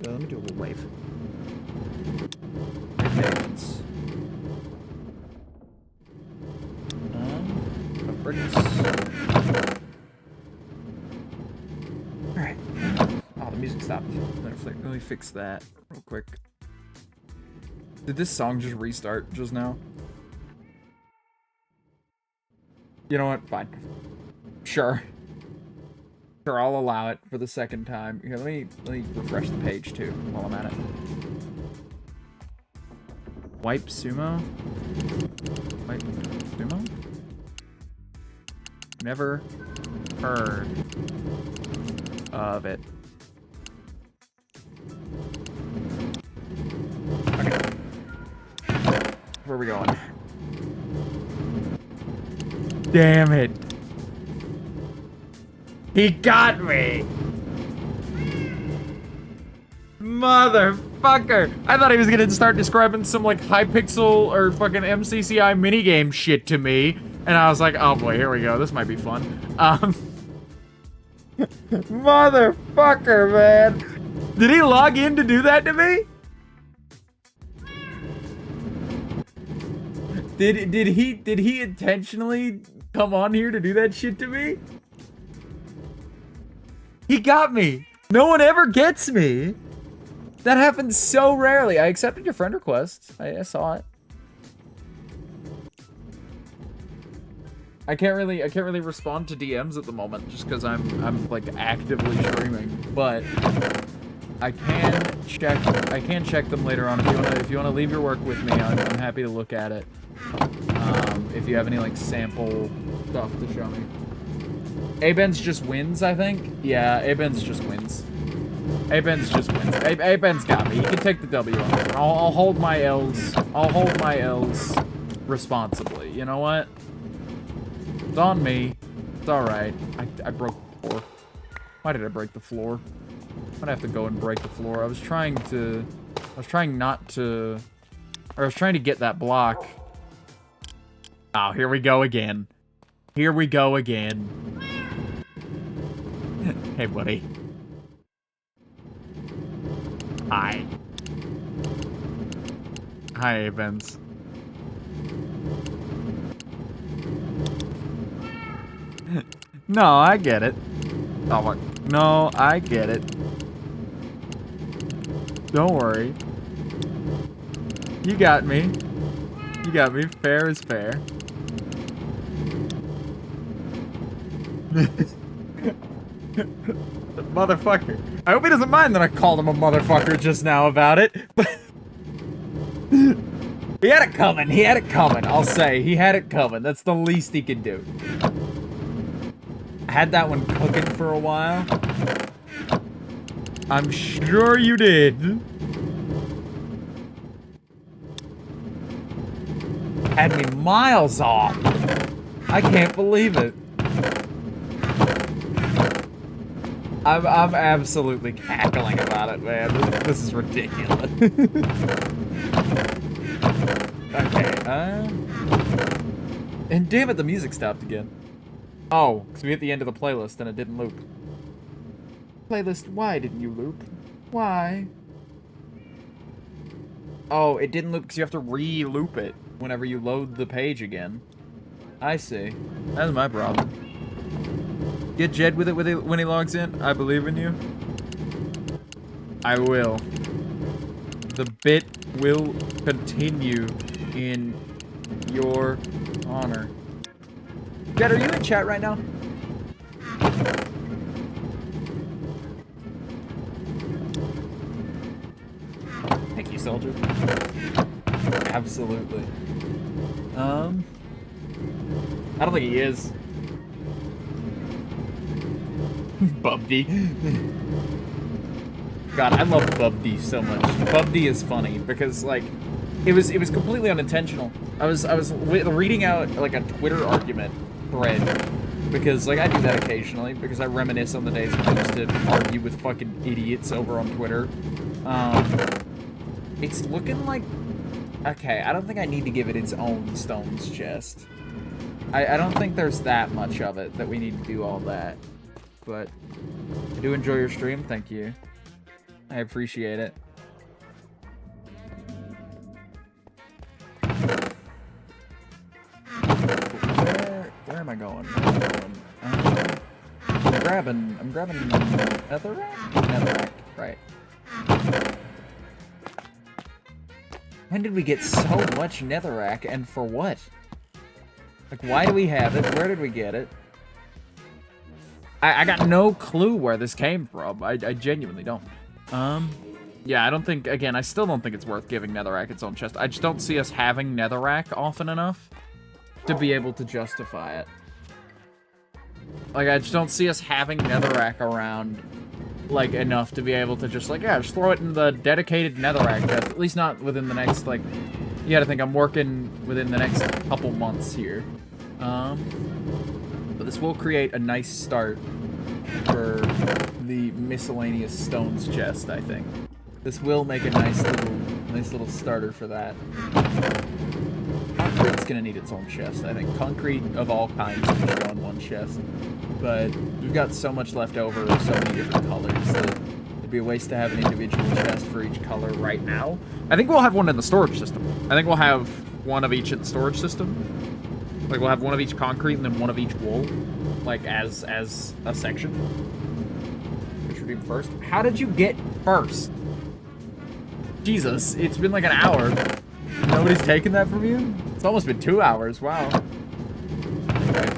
Let me do a little wave. Advance. Alright. Oh, the music stopped. Let me fix that real quick. Did this song just restart just now? You know what? Fine. Sure. Sure, I'll allow it for the second time. Here, let me refresh the page too while I'm at it. Wipe sumo? Wipe sumo? Never heard of it. Okay. Where are we going? Damn it. He got me! Motherfucker! I thought he was gonna start describing some, like, Hypixel or fucking MCCI minigame shit to me. And I was like, oh boy, here we go. This might be fun. Motherfucker, man. Did he log in to do that to me? Did he intentionally come on here to do that shit to me? He got me. No one ever gets me. That happens so rarely. I accepted your friend request. I saw it. I can't really respond to DMs at the moment just because I'm like actively streaming, but I can check them later on. If you wanna leave your work with me, I'm happy to look at it. If you have any like sample stuff to show me. A-Benz just wins, I think. Yeah, A-Benz just wins. A-Benz just wins. A-Benz got me. He can take the W on this one. I'll hold my L's. I'll hold my L's responsibly. You know what? It's on me. It's alright. I broke the floor. Why did I break the floor? I'd have to go and break the floor. I was trying to get that block. Oh, here we go again. Here we go again. Hey, buddy. Hi. Hi, A-Benz. No, I get it. Oh, what? No, I get it. Don't worry. You got me. You got me. Fair is fair. Motherfucker. I hope he doesn't mind that I called him a motherfucker just now about it. He had it coming. He had it coming. I'll say. He had it coming. That's the least he could do. I had that one cooking for a while. I'm sure you did. Had me miles off. I can't believe it. I'm absolutely cackling about it, man. This is ridiculous. Okay, and damn it, the music stopped again. Oh, because we hit the end of the playlist and it didn't loop. Playlist, why didn't you loop? Why? Oh, it didn't loop because you have to re-loop it whenever you load the page again. I see. That's my problem. Get Jed with it when he logs in. I believe in you. I will. The bit will continue in your honor. Jed, are you in chat right now? Thank you, soldier. Absolutely. I don't think he is. Bubdy. God, I love Bubdy so much. Bubdy is funny because like it was completely unintentional. I was reading out like a Twitter argument thread because like I do that occasionally because I reminisce on the days when I used to argue with fucking idiots over on Twitter. It's looking like okay, I don't think I need to give it its own Stone's chest. I don't think there's that much of it that we need to do all that. But I do enjoy your stream, thank you. I appreciate it. Where am I going? I'm grabbing netherrack? Netherrack, right. When did we get so much netherrack and for what? Like, why do we have it? Where did we get it? I got no clue where this came from. I genuinely don't. Yeah, I don't think, again, I still don't think it's worth giving netherrack its own chest. I just don't see us having netherrack often enough to be able to justify it. Like, I just don't see us having netherrack around, like, enough to be able to just, like, yeah, just throw it in the dedicated netherrack chest. At least not within the next, like, you gotta think I'm working within the next couple months here. But this will create a nice start for the miscellaneous stones chest, I think. This will make a nice little starter for that. Concrete's gonna need its own chest, I think. Concrete of all kinds should go in one chest. But we've got so much left over of so many different colors that it'd be a waste to have an individual chest for each color right now. I think we'll have one in the storage system. I think we'll have one of each in the storage system. Like, we'll have one of each concrete and then one of each wool. Like, as a section. Which would be first. How did you get first? Jesus, it's been like an hour. Nobody's taken that from you? It's almost been 2 hours, wow. Okay.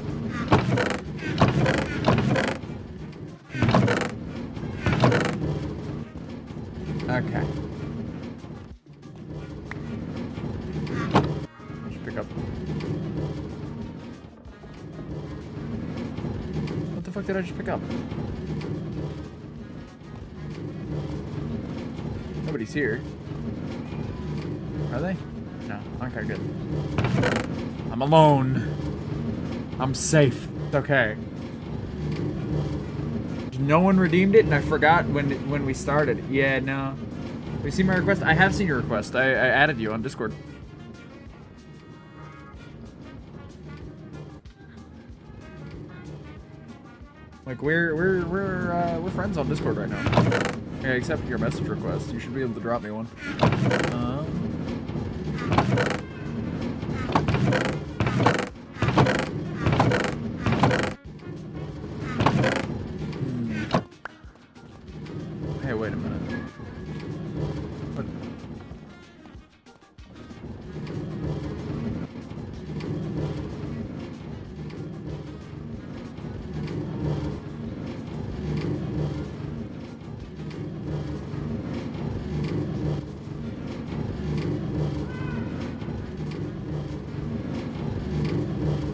Okay. I should pick up. What the fuck did I just pick up? Nobody's here. Are they? No. Okay, good. I'm alone. I'm safe. It's okay. No one redeemed it, and I forgot when we started. Yeah, no. Have you seen my request? I have seen your request. I added you on Discord. Like, we're friends on Discord right now. Yeah, except your message request. You should be able to drop me one. Hey, wait a minute. What?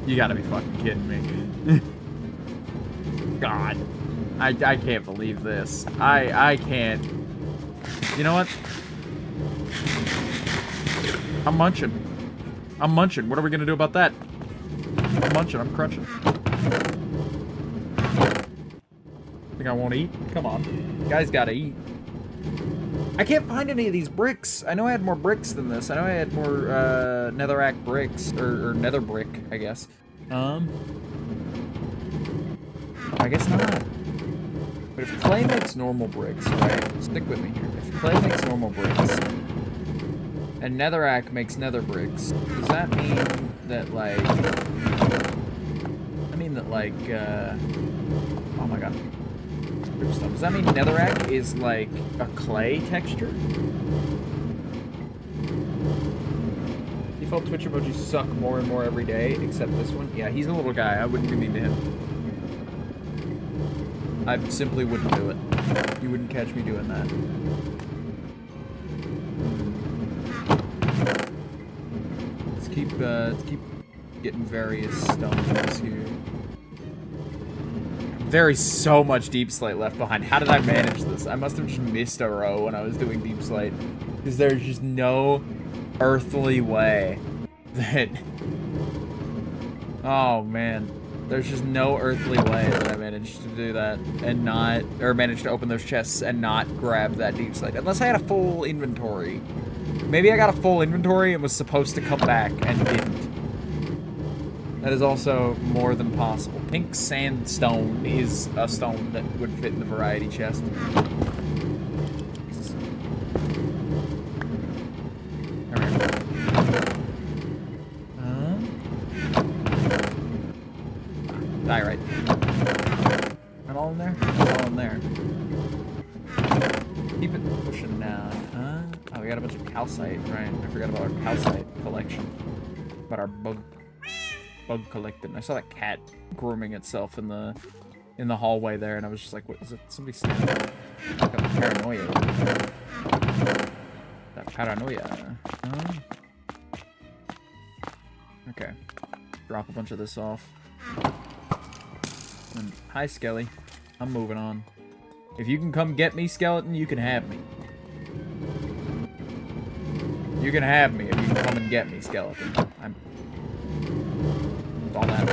You gotta be fucking kidding me. God. I can't believe this. I can't. You know what? I'm munching. I'm munching. What are we gonna do about that? I'm munching. I'm crunching. Think I won't eat? Come on. You guys gotta eat. I can't find any of these bricks. I know I had more bricks than this. I know I had more netherrack bricks. Or nether brick, I guess. I guess not. But if clay makes normal bricks, right? Stick with me here. If clay makes normal bricks, and netherrack makes nether bricks, does that mean that, like... oh my god. Does that mean netherrack is, like, a clay texture? Default Twitch emojis suck more and more every day, except this one. Yeah, he's a little guy. I wouldn't be mean to him. I simply wouldn't do it. You wouldn't catch me doing that. Let's keep getting various stones here. There is so much deep slate left behind. How did I manage this? I must have just missed a row when I was doing deep slate. Because there's just no earthly way that... Oh, man. There's just no earthly way that I managed to do that and not... Or managed to open those chests and not grab that deep slate. Unless I had a full inventory. Maybe I got a full inventory and was supposed to come back and didn't. That is also more than possible. Pink sandstone is a stone that would fit in the variety chest. Alright. Diorite. Not all in there? It's all in there. Keep it pushing down. Oh, we got a bunch of calcite, right? I forgot about our calcite collection. About our bug collecting. I saw that cat grooming itself in the hallway there, and I was just like, what is it? Somebody standing there. Got paranoia. That paranoia. Okay. Drop a bunch of this off. And, hi, Skelly. I'm moving on. If you can come get me, skeleton, you can have me. You can have me if you can come and get me, skeleton. I'm... all that.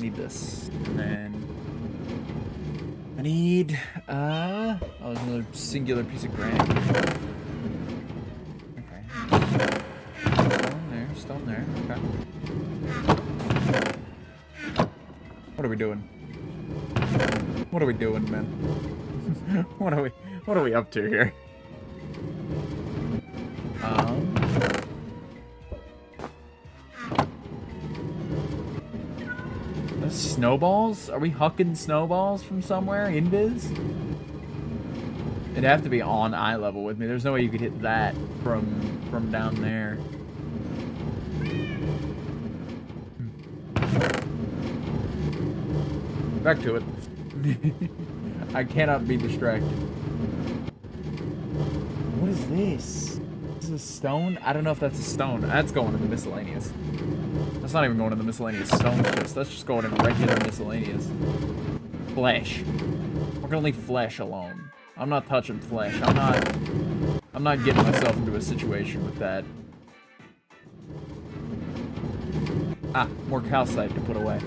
Need this. And then... I need, oh, there's another singular piece of granite. Okay. stone there. Okay. What are we doing? What are we doing, man? What are we up to here? Those snowballs? Are we hucking snowballs from somewhere? Invis? It'd have to be on eye level with me. There's no way you could hit that from down there. Back to it. I cannot be distracted. What is this? Is this a stone? I don't know if that's a stone. That's going in the miscellaneous. That's not even going in the miscellaneous stone chest. That's just going in regular miscellaneous. Flesh. We're gonna leave flesh alone. I'm not touching flesh. I'm not getting myself into a situation with that. Ah, more calcite to put away.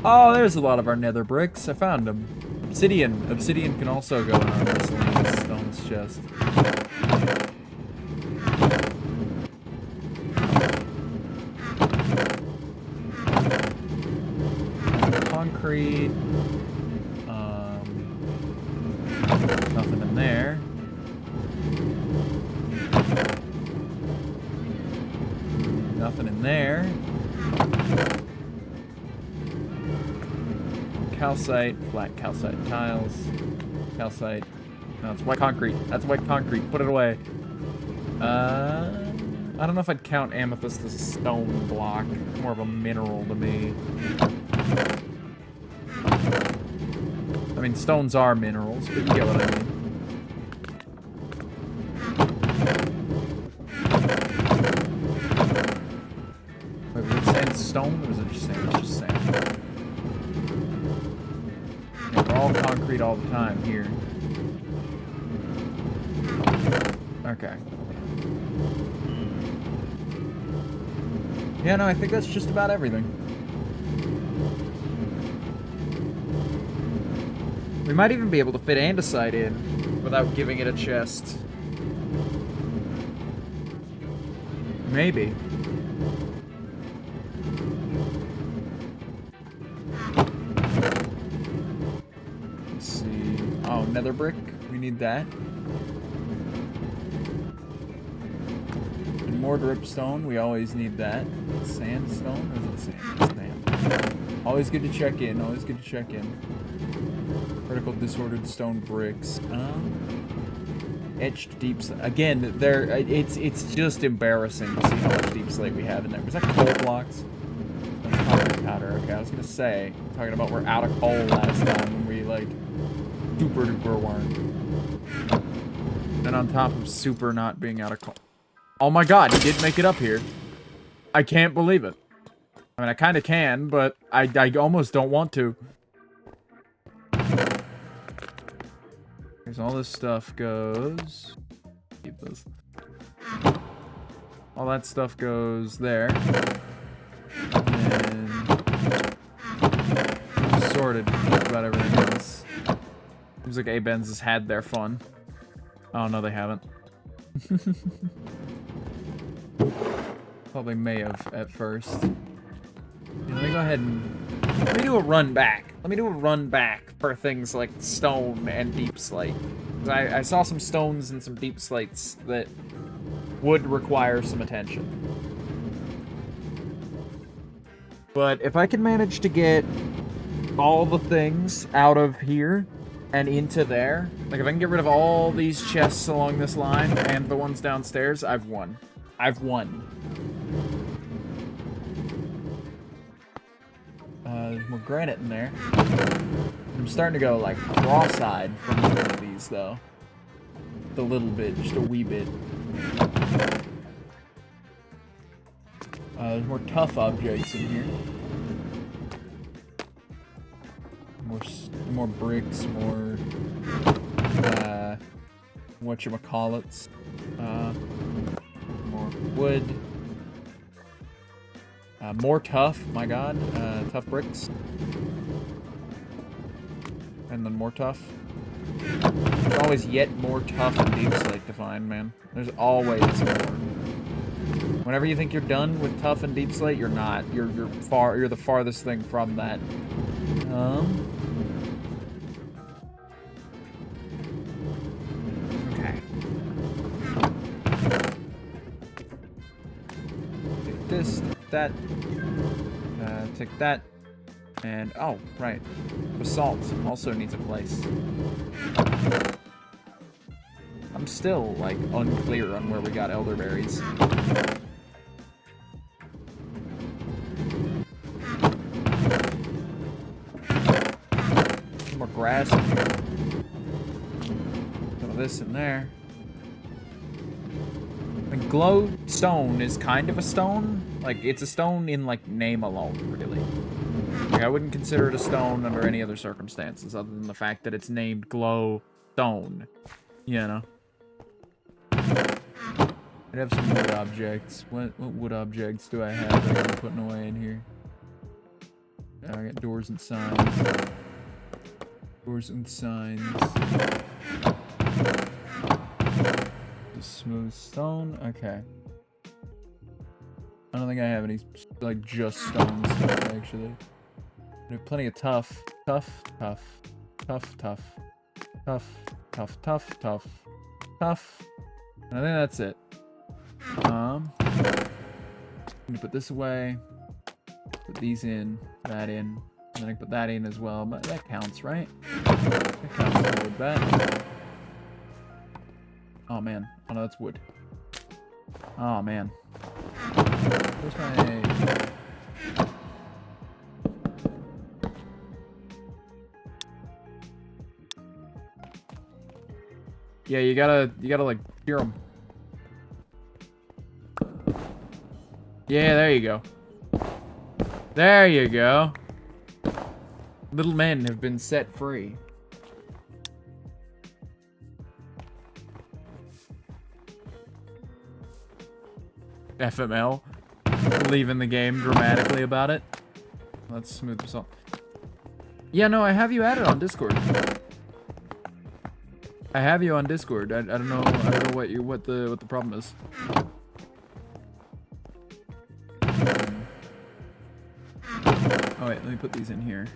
Oh, there's a lot of our nether bricks. I found them. Obsidian. Obsidian can also go in our miscellaneous stones chest. Concrete. Nothing in there. Nothing in there. Calcite, flat calcite tiles. Calcite. No, it's white concrete. That's white concrete. Put it away. I don't know if I'd count amethyst as a stone block. More of a mineral to me. I mean, stones are minerals, but you get what I mean. Wait, was it sandstone, or was it just sand? It's just sand. Yeah, we're all concrete all the time here. Okay. Yeah, no, I think that's just about everything. We might even be able to fit andesite in without giving it a chest. Maybe. Let's see. Oh, nether brick. We need that. And more dripstone. We always need that. Sandstone? Or is it sand? Sand. Always good to check in. Always good to check in. Critical disordered stone bricks. Etched deep slate. Again, it's just embarrassing to see how much deep slate we have in there. Was that coal blocks? That's concrete powder. Okay, I was gonna say, talking about we're out of coal last time when we like super duper weren't. And on top of super not being out of coal. Oh my god, he did make it up here. I can't believe it. I mean, I kind of can, but I almost don't want to. Here's all this stuff goes. Keep this. All that stuff goes there. And sorted just about everything else. Seems like A-Benz has had their fun. Oh no, they haven't. Probably may have at first. Yeah, let me go ahead and let me do a run back. Let me do a run back for things like stone and deep slate. I saw some stones and some deep slates that would require some attention. But if I can manage to get all the things out of here and into there, like if I can get rid of all these chests along this line and the ones downstairs, I've won. I've won. There's more granite in there. I'm starting to go like cross-eyed from one of these though. A little bit, just a wee bit. There's more tough objects in here. More bricks, more whatchamacallits. More wood. More tough, my god. Tough bricks. And then more tough. There's always yet more tough and deep slate to find, man. There's always more. Whenever you think you're done with tough and deep slate, you're not. You're the farthest thing from that. Okay. Take this, take that. Take that. And, oh, right. Basalt also needs a place. I'm still, like, unclear on where we got elderberries. Some more grass in here. Some of this in there. I mean, glowstone is kind of a stone. Like, it's a stone in, like, name alone, really. Like, I wouldn't consider it a stone under any other circumstances other than the fact that it's named glowstone. You know? I'd have some wood objects. What wood objects do I have that I'm putting away in here? I got doors and signs. Doors and signs. Smooth stone. Okay. I don't think I have any, like, just stone stuff, actually. I have plenty of tough. Tough. And I think that's it. I'm gonna put this away. Put these in. That in. And then I can put that in as well. But that counts, right? That counts toward that. Oh, man. Oh, no, that's wood. Oh, man. Where's my... Yeah, you gotta, like, shear them. Yeah, there you go. There you go. Little men have been set free. FML. Leaving the game dramatically about it. Let's smooth this up. Yeah, no, I have you added on Discord. I have you on Discord. I don't know what the problem is. Oh wait, let me put these in here.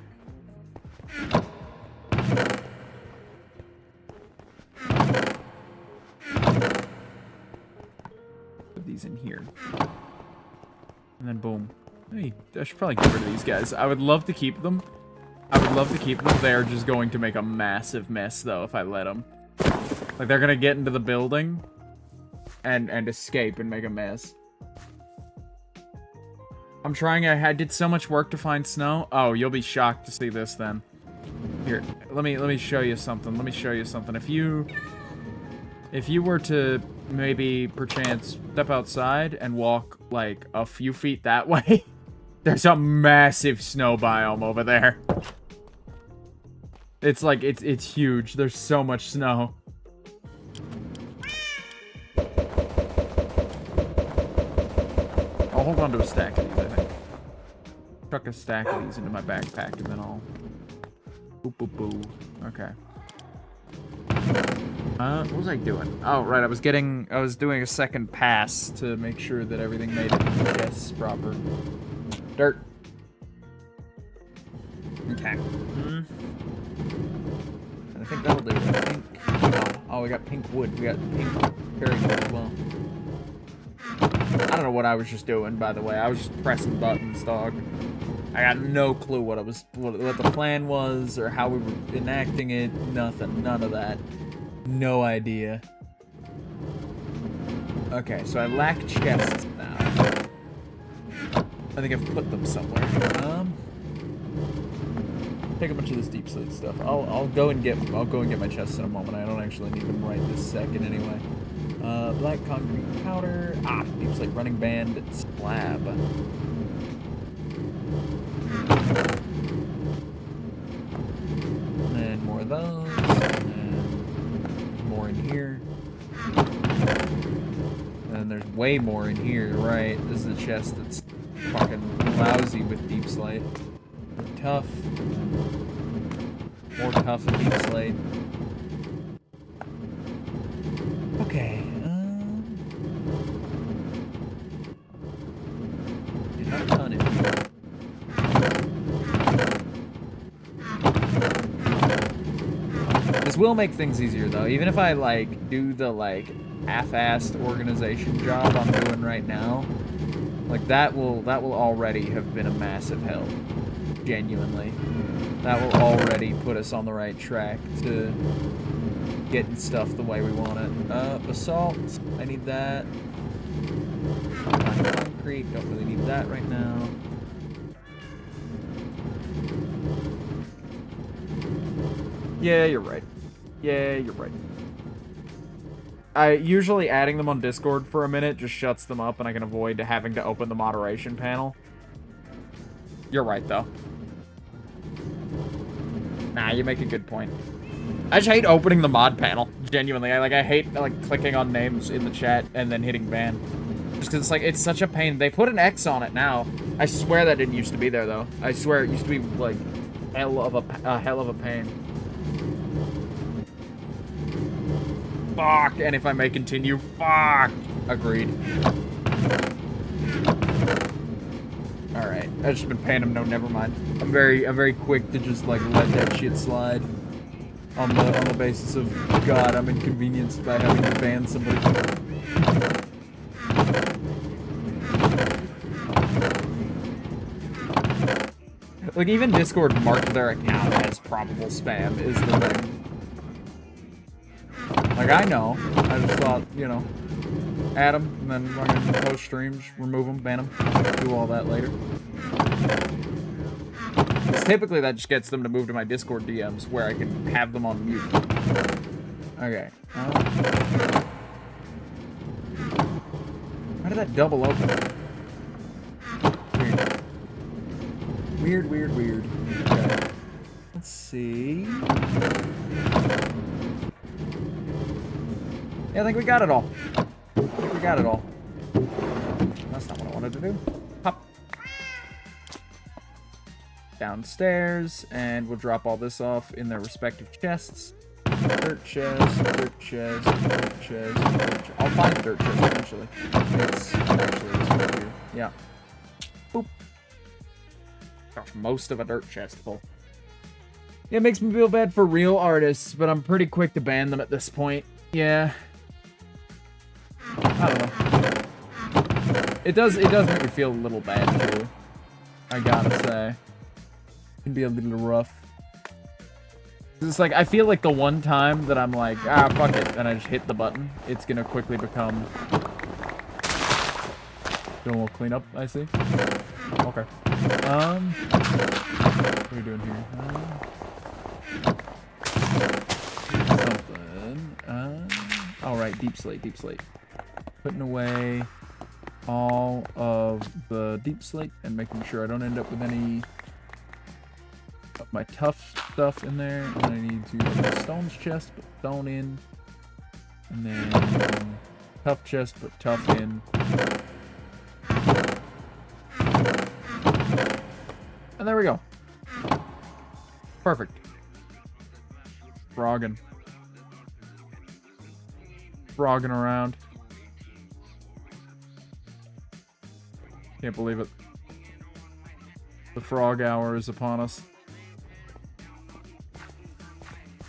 Put these in here. And then boom. Hey, I should probably get rid of these guys. I would love to keep them. They're just going to make a massive mess though if I let them. Like, they're gonna get into the building and escape and make a mess. I'm trying. I did so much work to find snow. Oh, you'll be shocked to see this then. Here, let me show you something. If you were to maybe perchance step outside and walk like a few feet that way, there's a massive snow biome over there. It's like it's huge. There's so much snow. I'll hold on to a stack of these, I think. Chuck a stack of these into my backpack and then I'll... Boop, boop, boop. Okay. What was I doing? Oh, right, I was doing a second pass to make sure that everything made it in the chests proper. Dirt. Okay. I think that'll do it. I think... Oh, we got pink wood. We got pink cherry wood as well. I don't know what I was just doing, by the way. I was just pressing buttons, dog. I got no clue what the plan was or how we were enacting it. Nothing. None of that. No idea. Okay, so I lack chests now. I think I've put them somewhere. Take a bunch of this deep slate stuff. I'll go and get my chests in a moment. I don't actually need them right this second anyway. Black concrete powder. Ah, deep slate running band slab. And more of those. And more in here. And there's way more in here, right? This is a chest that's fucking lousy with deep slate. Tough. More tough and deep slate. Okay. Not a ton in here. This will make things easier, though. Even if I, like, do the, like, half-assed organization job I'm doing right now, like, that will already have been a massive help. Genuinely. That will already put us on the right track to getting stuff the way we want it. Basalt. I need that. Concrete. Don't really need that right now. Yeah, you're right. Yeah, you're right. Usually adding them on Discord for a minute just shuts them up and I can avoid having to open the moderation panel. You're right, though. Nah, you make a good point. I just hate opening the mod panel. Genuinely. I hate, like, clicking on names in the chat and then hitting ban. Just because it's, like, it's such a pain. They put an X on it now. I swear that didn't used to be there, though. I swear it used to be, like, hell of a pain. Fuck, and if I may continue, fuck. Agreed. Alright, I've just been paying him, no, never mind. I'm very quick to just, like, let that shit slide. On the basis of, God, I'm inconvenienced by having to ban somebody. Like, even Discord marked their account as probable spam is the thing. Like, I know. I just thought, you know, add them, and then fucking post streams, remove them, ban them, do all that later. Because typically that just gets them to move to my Discord DMs where I can have them on mute. Okay. How did that double open? Weird. Weird. Okay. Let's see. Yeah, I think we got it all. That's not what I wanted to do. Hop. Downstairs, and we'll drop all this off in their respective chests. Dirt chest. I'll find the dirt chest eventually. It's actually this one here. Yeah. Boop. Gosh, most of a dirt chest full. It makes me feel bad for real artists, but I'm pretty quick to ban them at this point. Yeah. I don't know. It does make me feel a little bad too. I gotta say. It can be a little rough. It's like, I feel like the one time that I'm like, fuck it, and I just hit the button, it's gonna quickly become... Doing a little cleanup, I see. Okay. What are we doing here? Something. Alright, deep slate. Putting away all of the deep slate and making sure I don't end up with any of my tough stuff in there. And then I need to put the stones chest, put stone in. And then tough chest, put tough in. And there we go. Perfect. Frogging around. Can't believe it. The frog hour is upon us.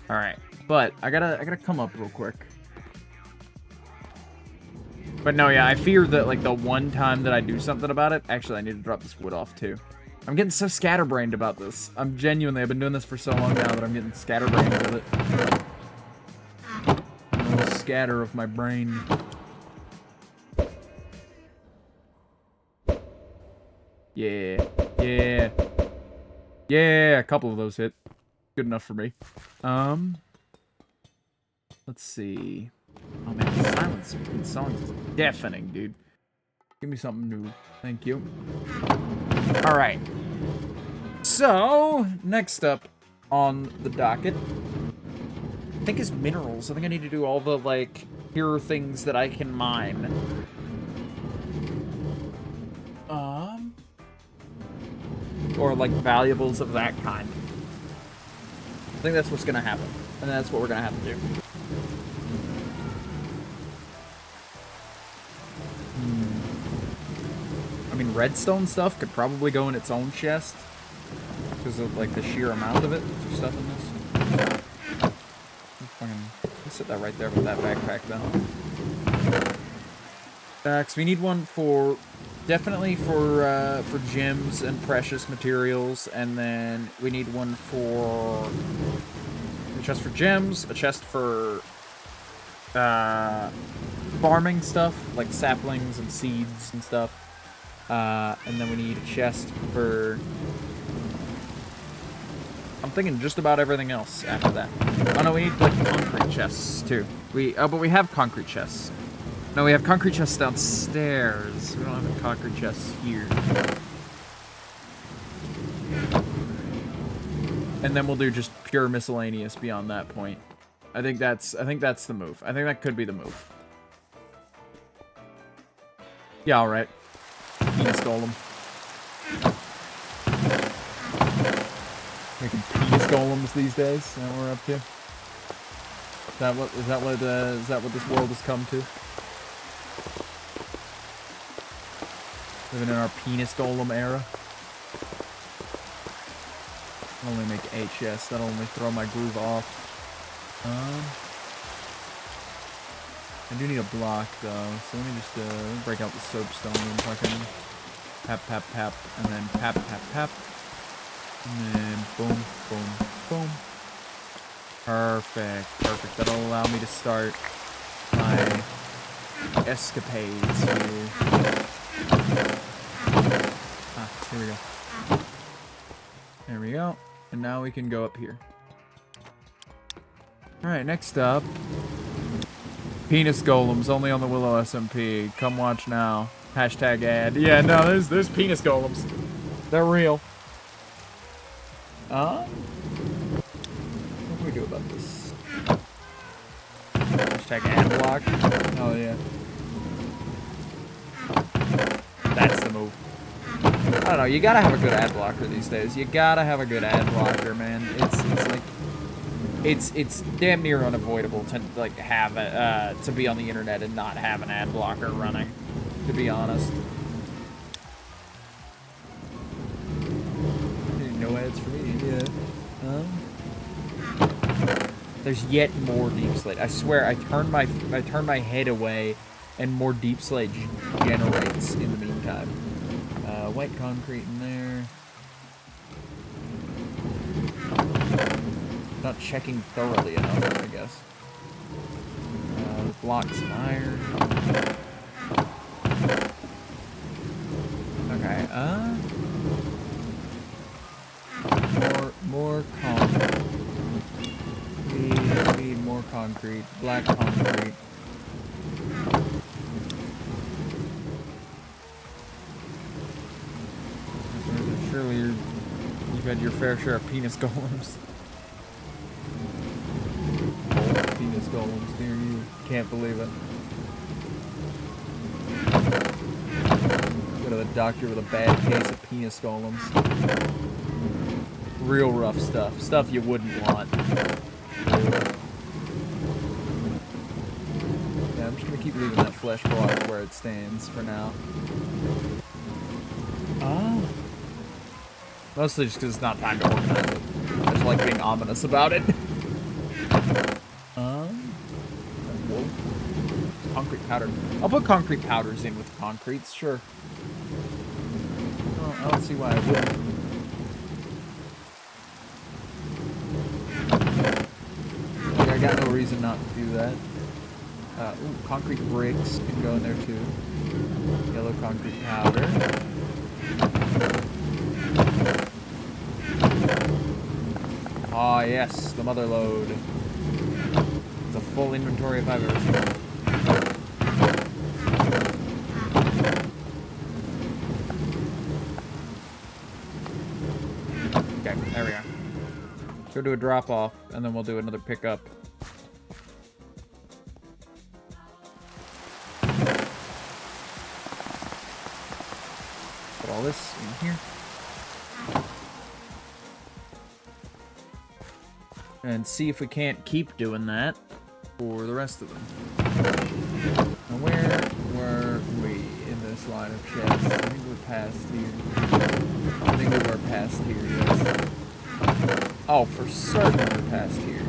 Alright, but I gotta come up real quick. But no, yeah, I fear that, like, the one time that I do something about it... Actually, I need to drop this wood off, too. I'm getting so scatterbrained about this. I've been doing this for so long now that I'm getting scatterbrained with it. A little scatter of my brain. Yeah. A couple of those hit. Good enough for me. Let's see. Oh man, the silence between songs is deafening, dude. Give me something new. Thank you. Alright. So, next up on the docket, I think is minerals. I think I need to do all the, like, pure things that I can mine. Or, like, valuables of that kind. I think that's what's gonna happen. And that's what we're gonna have to do. redstone stuff could probably go in its own chest because of like the sheer amount of it. There's stuff in this. Let's set that right there with that backpack then. Because we need one for definitely for gems and precious materials, and then we need one for a chest for gems, a chest for farming stuff like saplings and seeds and stuff, and then we need a chest for. I'm thinking just about everything else after that. Oh no, we need like concrete chests too. But we have concrete chests. No, we have concrete chests downstairs. We don't have any concrete chests here. And then we'll do just pure miscellaneous beyond that point. I think that's the move. I think that could be the move. Yeah, all right. Penis golem. Making penis golems these days. Is that what we're up to? Is that what this world has come to? Living in our penis golem era. I'll only make 8 chests. That'll only throw my groove off. I do need a block though, so let me just break out the soapstone and fucking pap, pap, pap, and then pap, pap, pap, and then boom, boom, boom. Perfect, perfect. That'll allow me to start my escapades here. Ah, here we go. There we go. And now we can go up here. Alright, next up. Penis golems, only on the WillowSMP. Come watch now. Hashtag ad. Yeah, no, there's penis golems. They're real. What do we do about this? Hashtag ad block. Oh, yeah. That's the move. I don't know, you gotta have a good ad blocker these days. You gotta have a good ad blocker, man. It's like... It's damn near unavoidable to like have to be on the internet and not have an ad blocker running, to be honest. No ads for me, yeah. There's yet more deep slate. I swear, I turn my head away, and more deep slate generates in the meantime. White concrete in there. Not checking thoroughly enough, I guess. Blocks of iron. Okay, more concrete. We need more concrete. Black concrete. Surely you've had your fair share of penis golems. Penis golems near you. Can't believe it. Go to the doctor with a bad case of penis golems. Real rough stuff. Stuff you wouldn't want. Yeah, I'm just gonna keep leaving that flesh block where it stands for now. Oh. Mostly just because it's not time to organize it. I just like being ominous about it. Concrete powder. I'll put concrete powders in with concretes, sure. Well, I don't see why I wouldn't. I got no reason not to do that. Ooh, concrete bricks can go in there too. Yellow concrete powder. Ah, yes, the mother load. It's a full inventory if I've ever seen it. Okay, there we are. Go do a drop off, and then we'll do another pickup. Put all this in here. And see if we can't keep doing that for the rest of them. Now where were we in this this line of chests. I think we're past here. I think we were past here, yes. Oh, for certain we're past here.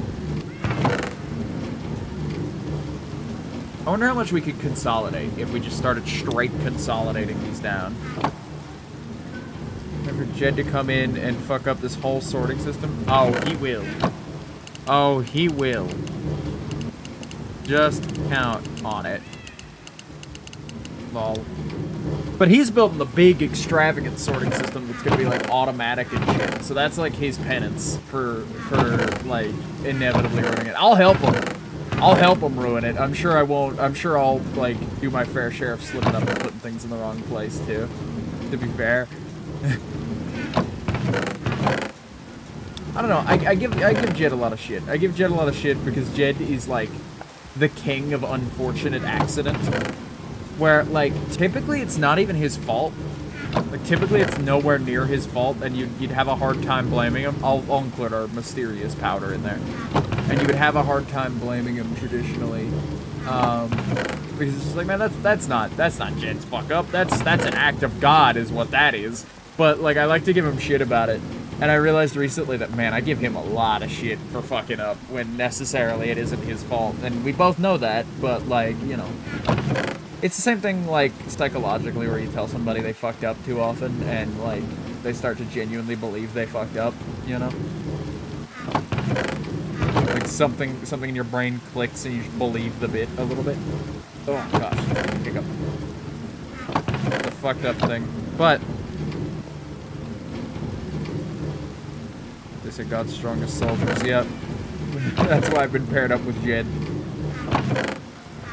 I wonder how much we could consolidate if we just started straight consolidating these down. For Jed to come in and fuck up this whole sorting system? Oh, he will. Oh, he will. Just count on it. Lol. But he's building the big, extravagant sorting system that's gonna be, like, automatic and shit. So that's, like, his penance for like, inevitably ruining it. I'll help him. I'll help him ruin it. I'm sure I won't. I'm sure I'll, like, do my fair share of slipping up and putting things in the wrong place, too. To be fair. I don't know. I give Jed a lot of shit. I give Jed a lot of shit because Jed is like the king of unfortunate accident. Where like typically it's not even his fault. Like typically it's nowhere near his fault, and you'd have a hard time blaming him. I'll include our mysterious powder in there, and you would have a hard time blaming him traditionally. Because it's just like, man, that's not Jed's fuck up. That's an act of God, is what that is. But like I like to give him shit about it. And I realized recently that, man, I give him a lot of shit for fucking up when necessarily it isn't his fault. And we both know that, but, like, you know. It's the same thing, like, psychologically, where you tell somebody they fucked up too often and, like, they start to genuinely believe they fucked up, you know? Like, something in your brain clicks and you believe the bit a little bit. Oh, gosh. Hiccup. The fucked up thing. But... They say God's strongest soldiers. Yep. That's why I've been paired up with Jed.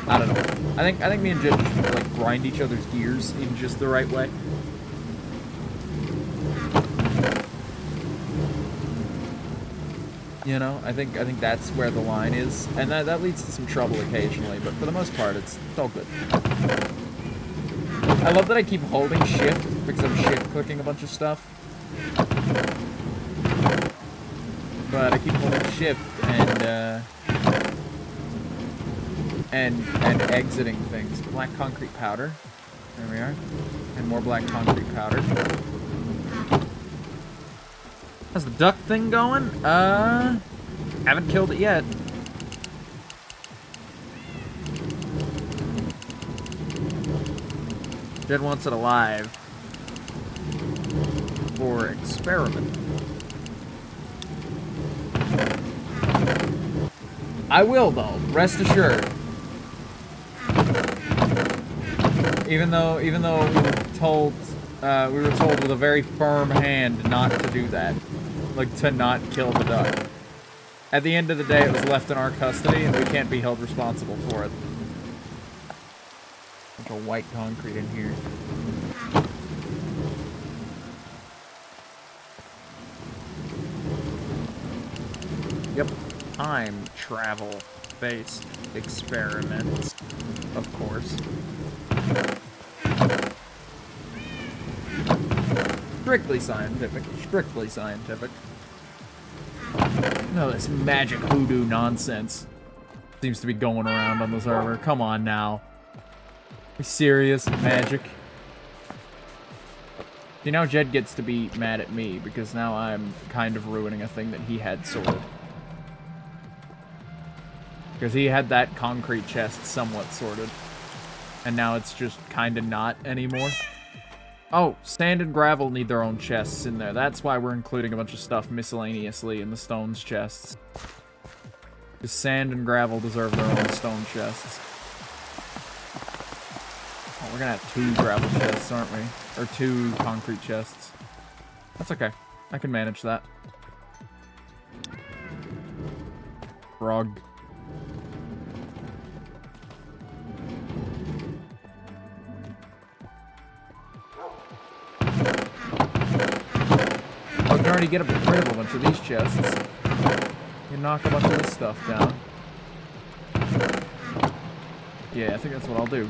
I don't know. I think me and Jed just like grind each other's gears in just the right way. You know, I think that's where the line is, and that leads to some trouble occasionally. But for the most part, it's all good. I love that I keep holding shift because I'm shift clicking a bunch of stuff. But I keep holding shift and exiting things. Black concrete powder. There we are. And more black concrete powder. How's the duck thing going? Haven't killed it yet. Jed wants it alive. For experiment. I will, though. Rest assured. Even though we were told with a very firm hand not to do that, like to not kill the duck. At the end of the day, it was left in our custody, and we can't be held responsible for it. Bunch of white concrete in here. Yep. Time travel-based experiments, of course. Strictly scientific. Strictly scientific. No, this magic hoodoo nonsense seems to be going around on the server. Come on now. Are you serious? Magic? You know, Jed gets to be mad at me because now I'm kind of ruining a thing that he had sorted. Because he had that concrete chest somewhat sorted. And now it's just kind of not anymore. Oh, sand and gravel need their own chests in there. That's why we're including a bunch of stuff miscellaneously in the stones chests. Because sand and gravel deserve their own stone chests. Oh, we're gonna have 2 gravel chests, aren't we? Or 2 concrete chests. That's okay. I can manage that. Frog. I can already get rid of a bunch of these chests. You knock a bunch of this stuff down. Yeah, I think that's what I'll do.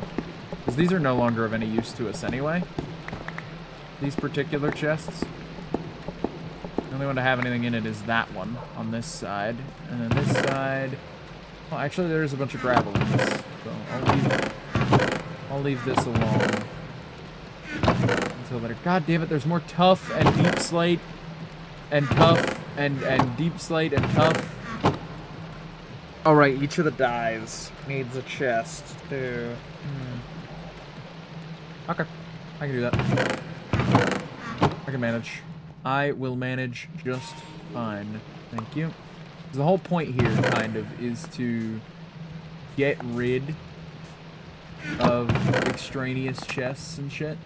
Because these are no longer of any use to us anyway. These particular chests. The only one to have anything in it is that one on this side. And then this side... Well, actually, there's a bunch of gravel in this. So I'll leave this alone. feel better. God damn it, there's more tough and deep slate and tough and deep slate and tough. Alright, each of the dies needs a chest, too. Okay, I can do that. I can manage. I will manage just fine. Thank you. The whole point here, kind of, is to get rid of extraneous chests and shit.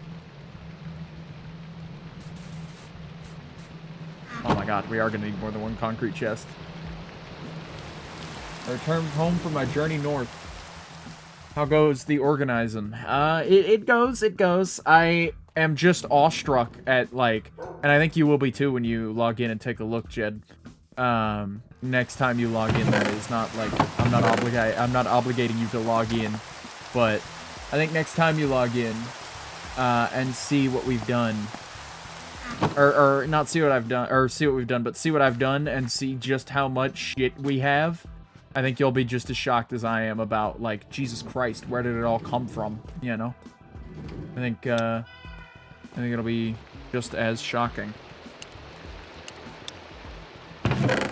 Oh my god, we are gonna need more than one concrete chest. I returned home from my journey north. How goes the organizing? It goes. I am just awestruck at, like, and I think you will be too when you log in and take a look, Jed. Next time you log in, that is. Not like, I'm not obligating you to log in, but I think next time you log in, and see what we've done, or not see what I've done, or see what we've done, but see what I've done and see just how much shit we have, I think you'll be just as shocked as I am about, like, Jesus Christ, where did it all come from, you know? I think it'll be just as shocking. Let's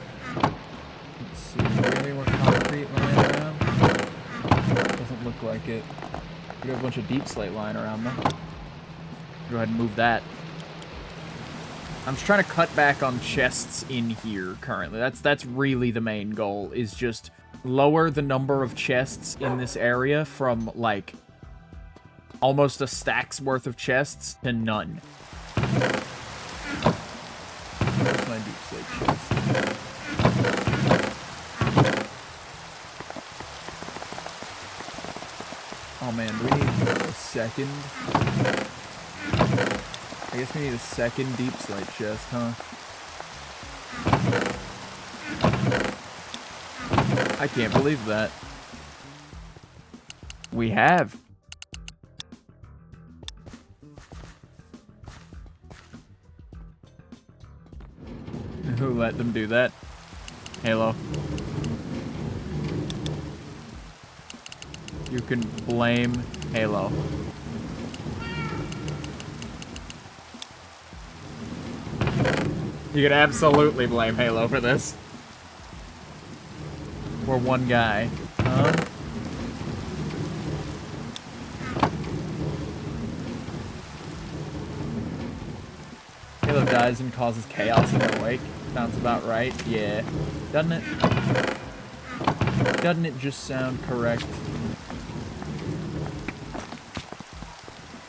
see, do we have any more concrete lying around? Doesn't look like it. We have a bunch of deep slate lying around, though. Go ahead and move that. I'm just trying to cut back on chests in here currently. That's really the main goal, is just lower the number of chests in this area from, like, almost a stack's worth of chests to none. Where's my deep slate chest? Oh man, do we need a second? I guess we need a second deep slate chest, huh? I can't believe that. We have. Who let them do that? Halo. You can blame Halo. You can absolutely blame Halo for this. Or one guy. Huh? Halo dies and causes chaos in their wake. Sounds about right. Yeah. Doesn't it? Doesn't it just sound correct?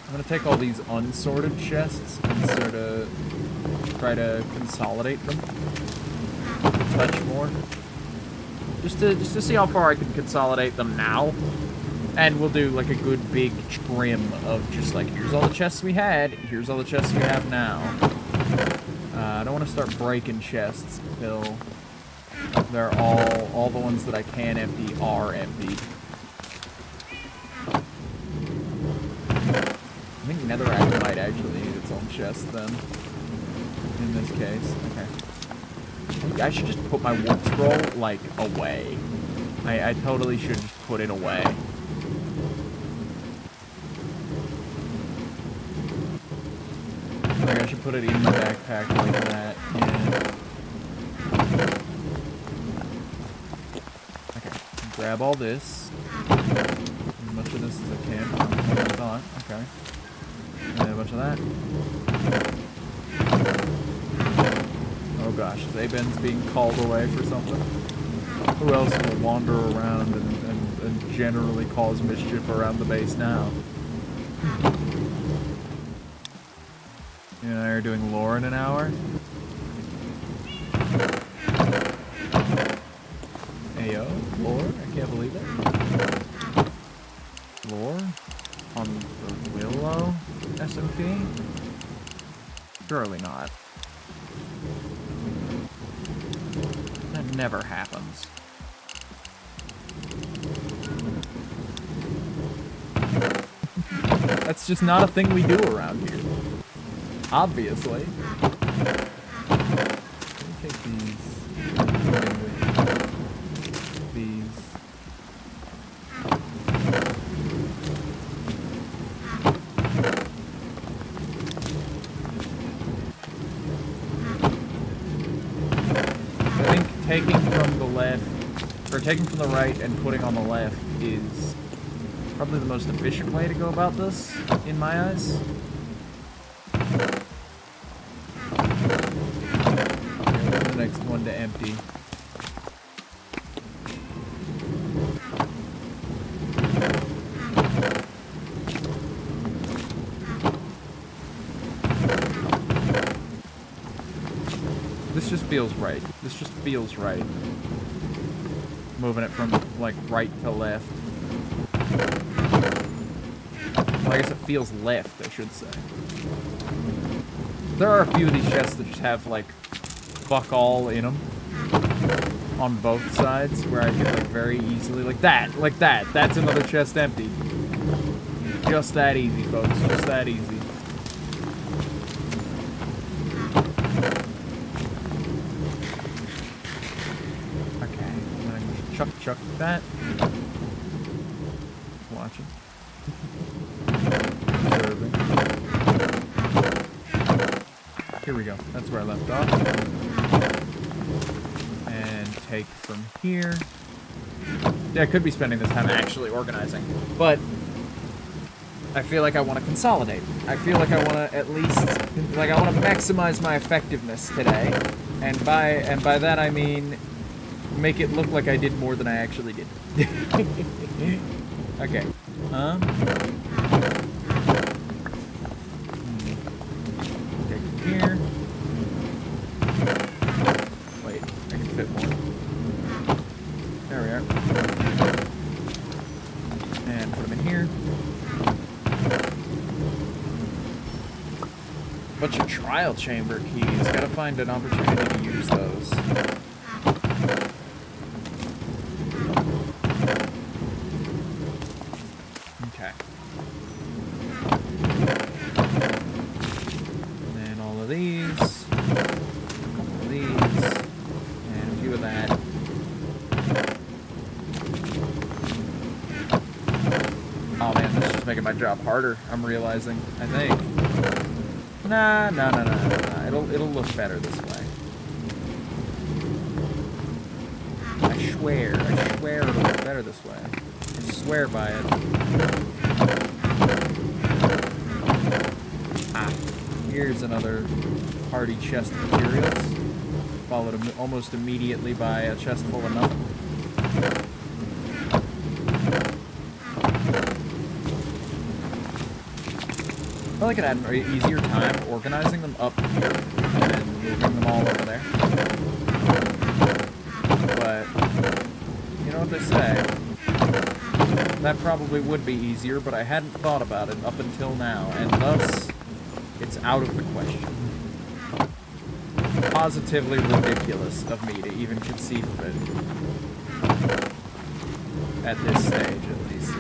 I'm gonna take all these unsorted chests and sort of try to consolidate them a touch more, just to see how far I can consolidate them now, and we'll do like a good big trim of just like, here's all the chests we had, here's all the chests we have now. I don't want to start breaking chests until they're all the ones that I can empty are emptied. I think netherrack might actually need its own chest then. In this case, okay. I should just put my warp scroll, like, away. I totally should just put it away. Like, I should put it in my backpack like that, yeah. Okay, grab all this. As much of this as I can. I thought, okay. And then a bunch of that. Oh gosh, Zaben's being called away for something. Who else will wander around and generally cause mischief around the base now? You and I are doing lore in an hour? Ayo, lore? I can't believe it. Lore? On the WillowSMP? Surely not. That never happens. That's just not a thing we do around here. Obviously. Let me take these. These. taking from the left, or taking from the right and putting on the left is probably the most efficient way to go about this, in my eyes. The next one to empty. This just feels right. This just feels right. Moving it from, like, right to left. Well, I guess it feels left, I should say. There are a few of these chests that just have, like, fuck all in them. On both sides, where I could, like, very easily... Like that! Like that! That's another chest empty. Just that easy, folks. Just that easy. Chuck that. Watching. Here we go. That's where I left off. And take from here. Yeah, I could be spending this time actually organizing, but I feel like I want to consolidate. I feel like I want to at least, like, I want to maximize my effectiveness today, and by that I mean make it look like I did more than I actually did. Okay. Take from here. Wait, I can fit more. There we are. And put them in here. Bunch of trial chamber keys. Gotta find an opportunity to use those. My job harder, I'm realizing, I think. Nah. It'll look better this way. I swear it'll look better this way. I swear by it. Ah, here's another hardy chest of materials. Followed almost immediately by a chest full of nothing. I feel like it had an easier time organizing them up here and then moving them all over there. But, you know what they say, that probably would be easier, but I hadn't thought about it up until now, and thus, it's out of the question. Positively ridiculous of me to even conceive of it. At this stage, at least.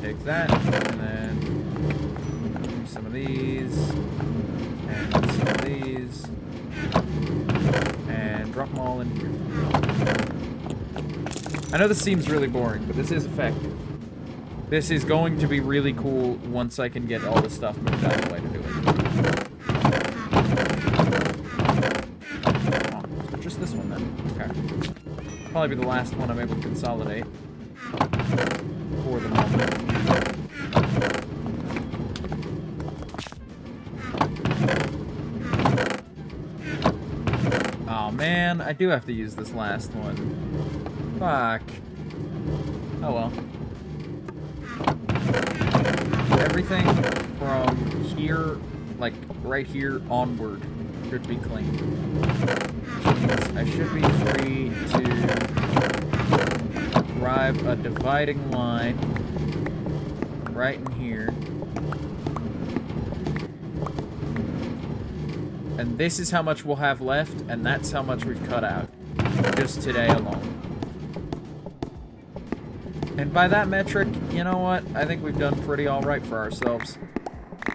Take that, and then do some of these, and some of these, and drop them all in here. I know this seems really boring, but this is effective. This is going to be really cool once I can get all this stuff moved out of the way to do it. Oh, so just this one then. Okay. Probably be the last one I'm able to consolidate. For the moment. Oh man, I do have to use this last one. Fuck. Oh well. Everything from here, like right here onward, should be clean. Which means I should be free to drive a dividing line right in here. And this is how much we'll have left, and that's how much we've cut out. Just today alone. And by that metric, you know what? I think we've done pretty alright for ourselves.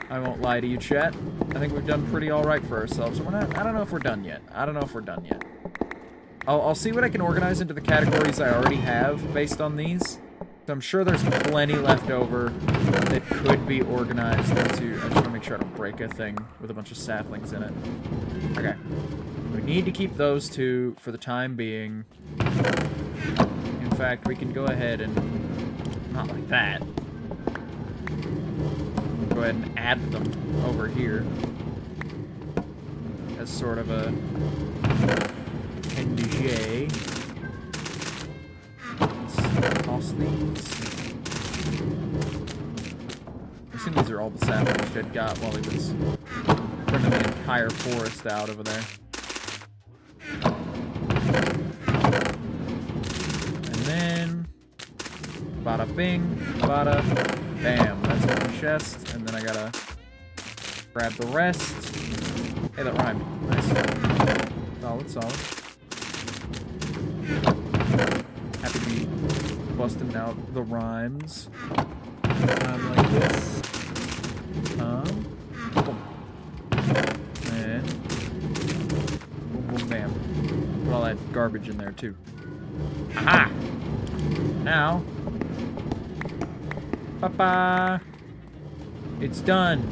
I won't lie to you, chat. I think we've done pretty alright for ourselves. I don't know if we're done yet. I'll see what I can organize into the categories I already have based on these. So I'm sure there's plenty left over that could be organized into... I just want to make sure I don't break a thing with a bunch of saplings in it. Okay. We need to keep those two for the time being. In fact, we can go ahead and... Not like that. Go ahead and add them over here. As sort of a... NJ. Let's toss these. I assume these are all the saplings Jed got while he was bringing the entire forest out over there. And then, bada bing, bada bam. That's one chest, and then I gotta grab the rest. Hey, that rhymed. Nice. Solid, solid. Happy to be busting out the rhymes. Like this. Boom. And boom, boom, bam. Put all that garbage in there too. Aha! Now, pa-pa! It's done.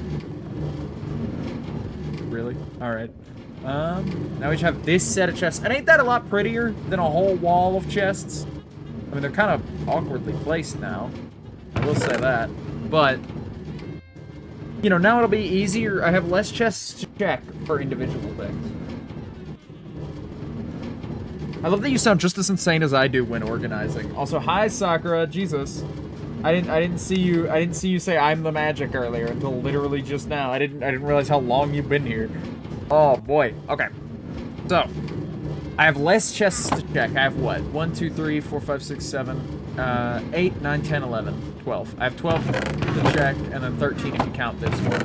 Really? All right. Now we just have this set of chests. And ain't that a lot prettier than a whole wall of chests? I mean, they're kind of awkwardly placed now. I will say that. But, you know, now it'll be easier. I have less chests to check for individual things. I love that you sound just as insane as I do when organizing. Also, hi Sakura, Jesus. I didn't see you say I'm the magic earlier until literally just now. I didn't realize how long you've been here. Oh boy. Okay. So, I have less chests to check. I have what? 1, 2, 3, 4, 5, 6, 7, 8, 9, 10, 11, 12. I have 12 to check, and then 13 if you count this one.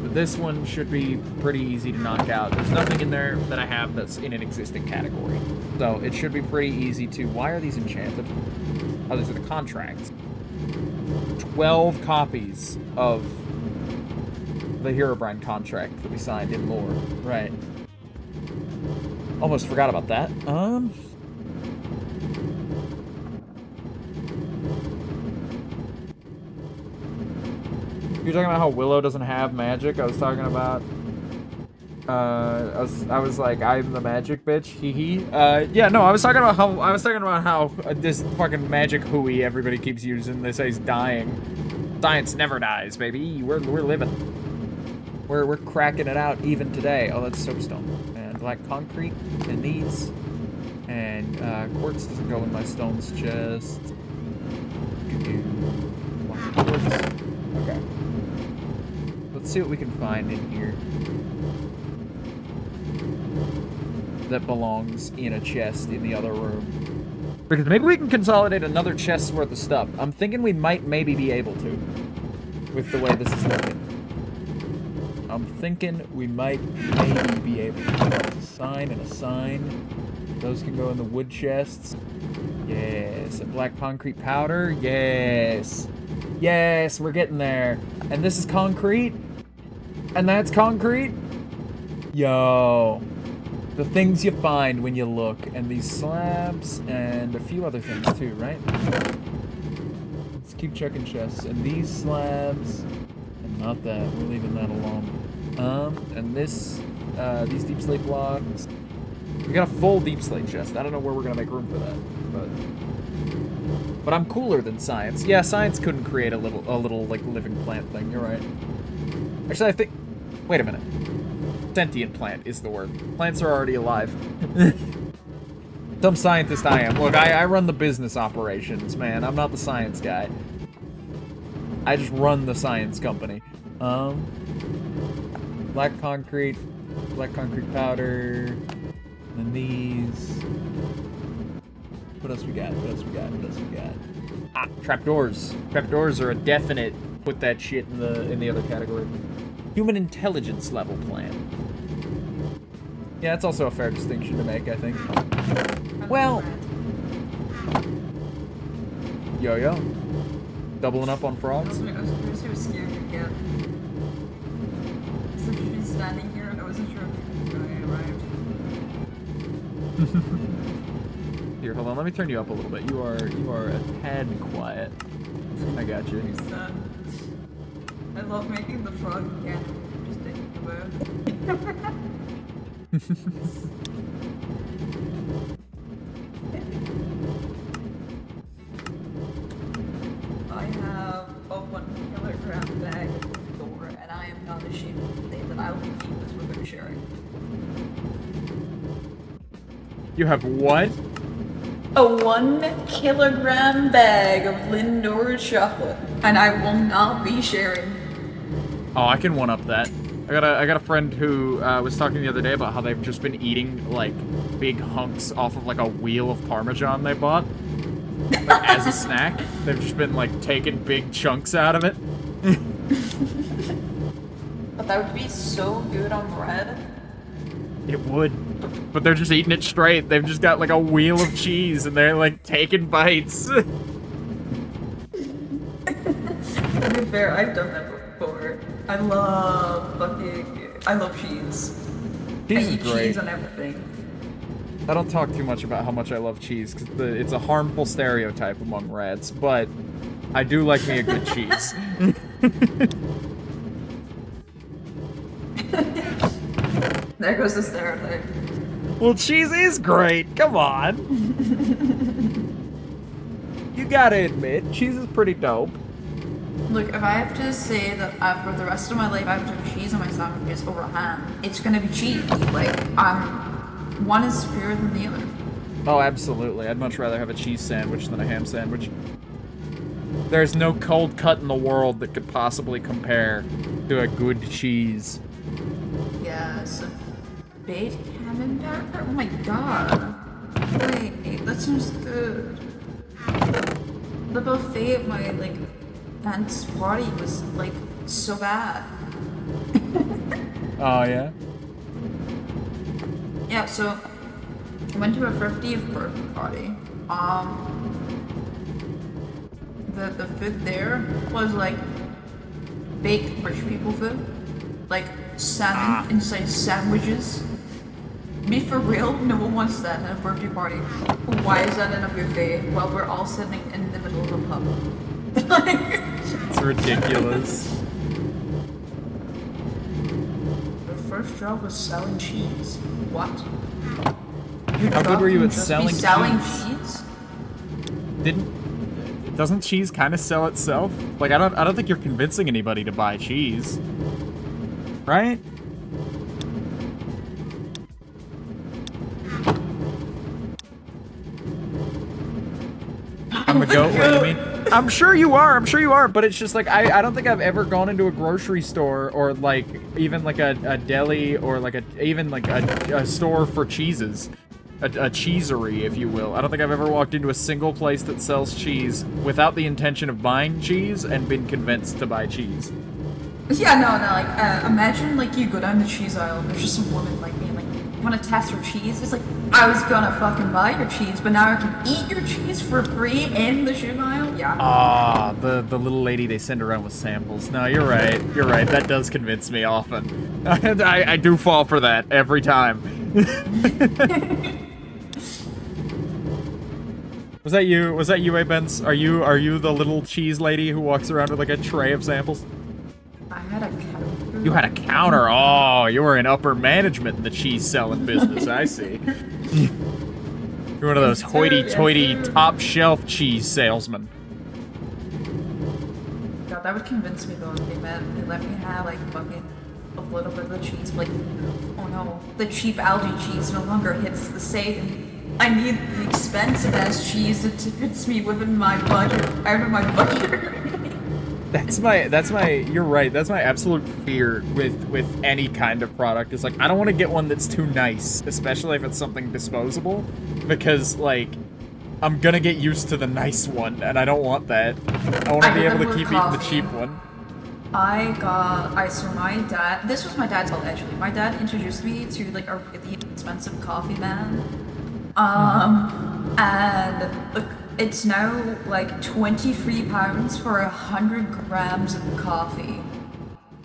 But this one should be pretty easy to knock out. There's nothing in there that I have that's in an existing category. So it should be pretty easy to... Why are these enchanted? Oh, these are the contracts. 12 copies of the Herobrine contract that we signed in lore. Right. Almost forgot about that. You're talking about how Willow doesn't have magic? I was talking about... I was like, I'm the magic bitch, hee hee. Yeah, no, I was talking about how this fucking magic hooey everybody keeps using. They say he's dying. Science never dies, baby. We're living. We're cracking it out even today. Oh, that's soapstone and black concrete and these and quartz doesn't go in my stones chest. Quartz. Okay. Let's see what we can find in here that belongs in a chest in the other room. Because maybe we can consolidate another chest's worth of stuff. I'm thinking we might maybe be able to, with the way this is looking. I'm thinking we might maybe be able to. A sign and a sign. Those can go in the wood chests. Yes. And black concrete powder. Yes. Yes, we're getting there. And this is concrete. And that's concrete. Yo. The things you find when you look. And these slabs and a few other things too, right? Let's keep checking chests. And these slabs. And not that. We're leaving that alone. And this, these deep slate blocks. We got a full deep slate chest. I don't know where we're gonna make room for that, but I'm cooler than science. Yeah, science couldn't create a little like living plant thing. You're right. Actually, I think. Wait a minute. Sentient plant is the word. Plants are already alive. Some scientist I am. Look, I run the business operations, man. I'm not the science guy. I just run the science company. Black concrete powder, and these. What else we got? Ah, trapdoors. Trapdoors are a definite. Put that shit in the other category. Human intelligence level plant. Yeah, that's also a fair distinction to make, I think. Well, yo, doubling up on frogs. I was scared to get. So she'd been standing here and I wasn't sure if I arrived. Here, hold on. Let me turn you up a little bit. You are a tad quiet. I got you. I love making the frog again. Just thinking about. I have a 1 kilogram bag of door, and I am not ashamed to say that I will keep this with her sharing. You have what? A 1 kilogram bag of Lindor chocolate, and I will not be sharing. Oh, I can one up that. I got a friend who was talking the other day about how they've just been eating like big hunks off of like a wheel of Parmesan they bought like, as a snack. They've just been like taking big chunks out of it. But that would be so good on bread. It would, but they're just eating it straight. They've just got like a wheel of cheese and they're like taking bites. To be fair, I've done that before. I love cheese. Cheese I is eat great. cheese on everything. I don't talk too much about how much I love cheese because it's a harmful stereotype among rats, but I do like me a good cheese. There goes the stereotype. Well, cheese is great. Come on. You gotta admit, cheese is pretty dope. Look, if I have to say that for the rest of my life I have to have cheese on my sandwiches over ham, it's gonna be cheese. Like, one is superior than the other. Oh, absolutely. I'd much rather have a cheese sandwich than a ham sandwich. There's no cold cut in the world that could possibly compare to a good cheese. Yes. Baked camembert? Oh my god. Wait, that sounds good. The buffet at my, like, aunt's party was, like, so bad. Oh, yeah? Yeah, so I went to a 50th birthday party. The food there was like baked rich people food, like salmon inside sandwiches. Be for real, no one wants that at a birthday party. Why is that in a buffet while we're all sitting in the middle of a pub? Like, It's ridiculous. your first job was selling cheese. What? How good were you at selling cheese? Doesn't cheese kind of sell itself? Like, I don't think you're convincing anybody to buy cheese. Right? I'm a goat, wait, I mean, I'm sure you are, but it's just like, I don't think I've ever gone into a grocery store or like, even like a deli or like even like a store for cheeses. A cheesery, if you will. I don't think I've ever walked into a single place that sells cheese without the intention of buying cheese and been convinced to buy cheese. Yeah, no, like, imagine, like, you go down the cheese aisle and there's just some woman, like, being like, you want to test your cheese? It's like, I was gonna fucking buy your cheese, but now I can eat your cheese for free in the shoe aisle? Yeah. Ah, the little lady they send around with samples. No, you're right, that does convince me often. I do fall for that every time. Was that you, A-Benz? Are you the little cheese lady who walks around with like a tray of samples? I had a counter. You had a counter. Oh, you were in upper management in the cheese selling business. I see. You're one of those hoity-toity top shelf cheese salesmen. God, that would convince me though. They let me have like fucking a little bit of the cheese. Like, oh no, the cheap algae cheese no longer hits the same. I need the expensive ass cheese that fits me within my budget, out of my budget. That's my, you're right, that's my absolute fear with any kind of product. It's like, I don't want to get one that's too nice, especially if it's something disposable, because, like, I'm gonna get used to the nice one, and I don't want that. I want to be able to keep eating the cheap one. So my dad, this was my dad's fault actually. My dad introduced me to, like, a really expensive coffee man. And look, it's now like £23 for 100 grams of coffee.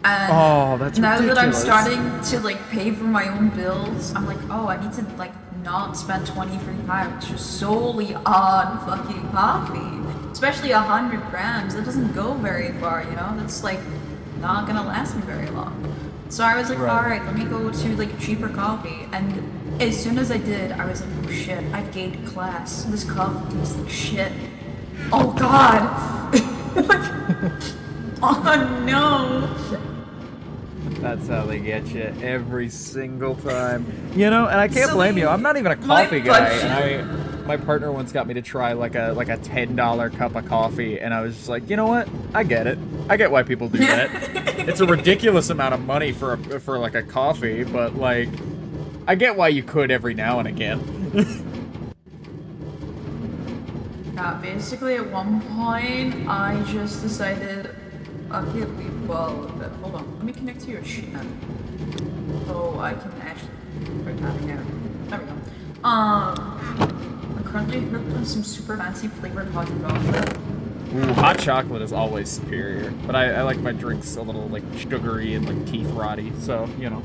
And oh, that's now ridiculous. that I'm starting to like pay for my own bills, I'm like, oh, I need to like not spend 20 free pounds just solely on fucking coffee. Especially 100 grams, that doesn't go very far, you know? That's like not gonna last me very long. So I was like, alright, let me go to like cheaper coffee. And as soon as I did, I was like, oh shit, I've gained class. This coffee tastes like shit. Oh god! Oh no! That's how they get you every single time. You know, and I can't blame you. I'm not even a coffee guy, and my partner once got me to try like a $10 cup of coffee, and I was just like, you know what? I get it. I get why people do that. It's a ridiculous amount of money for like a coffee, but like, I get why you could every now and again. Basically at one point, I just decided, okay, well, hold on, let me connect to your chat. So I can actually start tapping out. There we go. I'm currently hooked on some super fancy flavored hot chocolate. Ooh, hot chocolate is always superior, but I like my drinks a little like sugary and like teeth rotty, so you know,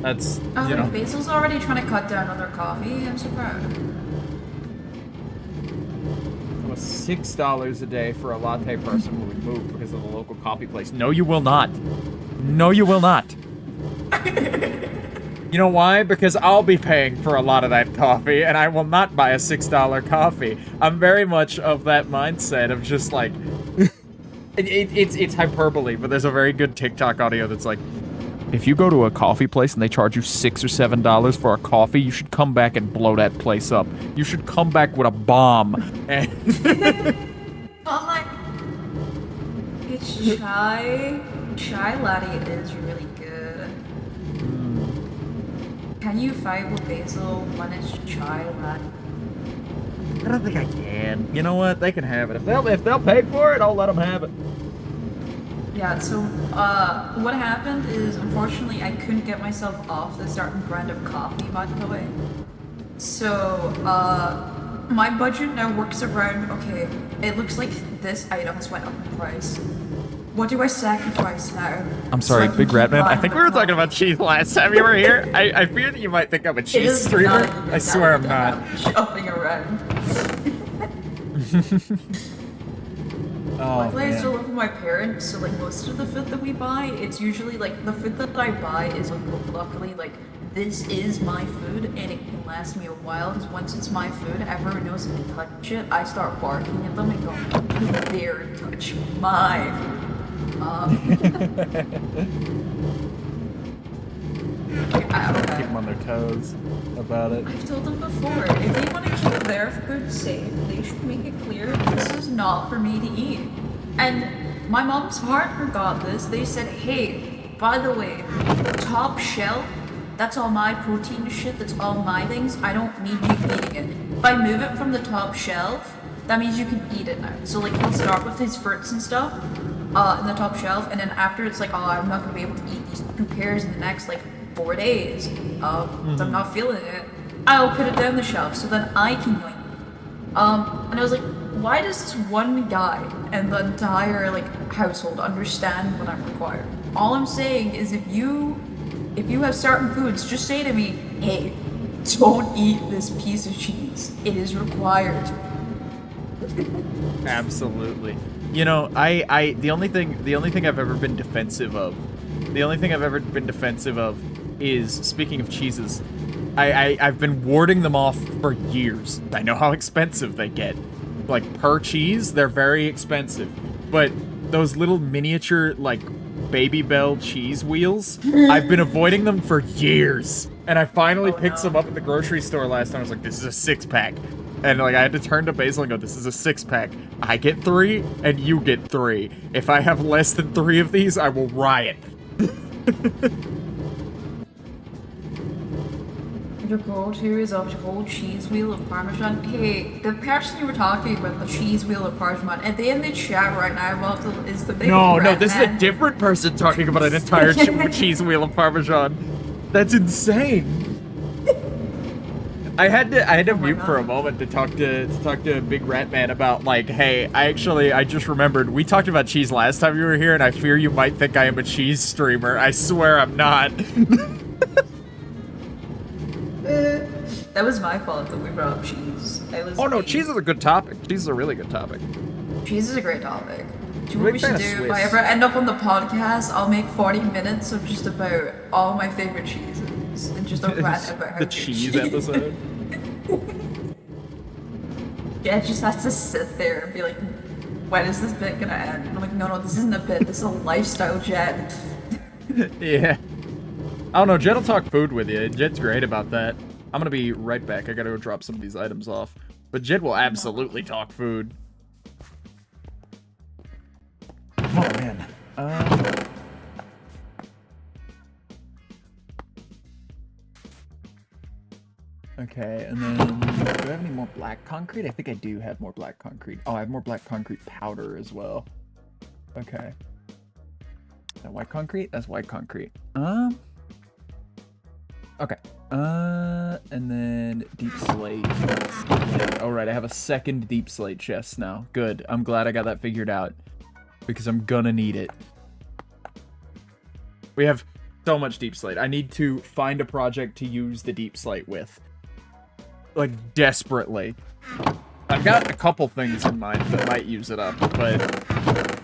that's you know. Basil's already trying to cut down on their coffee. I'm so proud. $6 a day for a latte person will be moved because of the local coffee place. No, you will not. No, you will not. You know why? Because I'll be paying for a lot of that coffee, and I will not buy a $6 coffee. I'm very much of that mindset of just like... it's hyperbole, but there's a very good TikTok audio that's like, if you go to a coffee place and they charge you $6 or $7 for a coffee, you should come back and blow that place up. You should come back with a bomb. And But like, it's chai latte is really good. Can you fight with basil when it's chai latte? I don't think I can. You know what? They can have it. If they'll pay for it, I'll let them have it. Yeah, so what happened is, unfortunately, I couldn't get myself off the certain brand of coffee, by the way. So, my budget now works around, okay, it looks like this item has went up in price. What do I sacrifice now? I'm sorry, so Big Rat Man. I think we were talking about cheese last time you were here. I fear that you might think I'm a cheese streamer. I swear I'm not. Shopping around. Luckily, I still live with my parents, so like most of the food that we buy, it's usually like the food that I buy is like luckily like this is my food and it can last me a while because once it's my food, everyone knows if they touch it, I start barking at them and going, "You dare touch my food." Keep them on their toes about it. I've told them before, if they want to keep their food safe, they should make it clear this is not for me to eat. And my mom's partner got this. They said, hey, by the way, top shelf, that's all my protein shit, that's all my things. I don't need you eating it. If I move it from the top shelf, that means you can eat it now. So like he'll start with his fruits and stuff in the top shelf, and then after it's like, oh, I'm not gonna be able to eat these 2 pairs in the next like 4 days. So I'm not feeling it. I'll put it down the shelf so then I can like. And I was like, why does this one guy and the entire like household understand what I'm required? All I'm saying is if you have certain foods, just say to me, hey, don't eat this piece of cheese. It is required. Absolutely. You know, the only thing I've ever been defensive of, is, speaking of cheeses, I've been warding them off for years. I know how expensive they get. Like, per cheese, they're very expensive. But those little miniature, like, Baby Bell cheese wheels, I've been avoiding them for years. And I finally picked some up at the grocery store last time. I was like, this is a 6-pack. And like I had to turn to Basil and go, this is a 6-pack. I get 3, and you get 3. If I have less than 3 of these, I will riot. Your go-to is a whole cheese wheel of Parmesan. Hey, the person you were talking about, the cheese wheel of Parmesan, at the end of the chat right now is the big No, this is a different person talking about an entire cheese wheel of Parmesan. That's insane. I had to mute for a moment to talk to Big Rat Man about like, hey, I just remembered we talked about cheese last time you were here, and I fear you might think I am a cheese streamer. I swear I'm not. That That was my fault that we brought up cheese. Oh no, cheese is a good topic. Cheese is a really good topic. Cheese is a great topic. Do you know Big what we fan should of do? If I Swiss. ever end up on the podcast, I'll make 40 minutes of just about all my favorite cheeses and just a rant about how The good cheese episode. Yeah, it just has to sit there and be like, when is this bit gonna end? And I'm like, no, this isn't a bit. This is a lifestyle, Jet. Yeah. I don't know, Jet will talk food with you. Jet's great about that. I'm gonna be right back. I gotta go drop some of these items off. But Jet will absolutely talk food. Oh, man. Okay, and then do I have any more black concrete? I think I do have more black concrete. Oh, I have more black concrete powder as well. Okay. Is that white concrete? That's white concrete. Okay. And then deep slate. All right, I have a second deep slate chest now. Good. I'm glad I got that figured out because I'm gonna need it. We have so much deep slate. I need to find a project to use the deep slate with. Like, desperately. I've got a couple things in mind that might use it up, but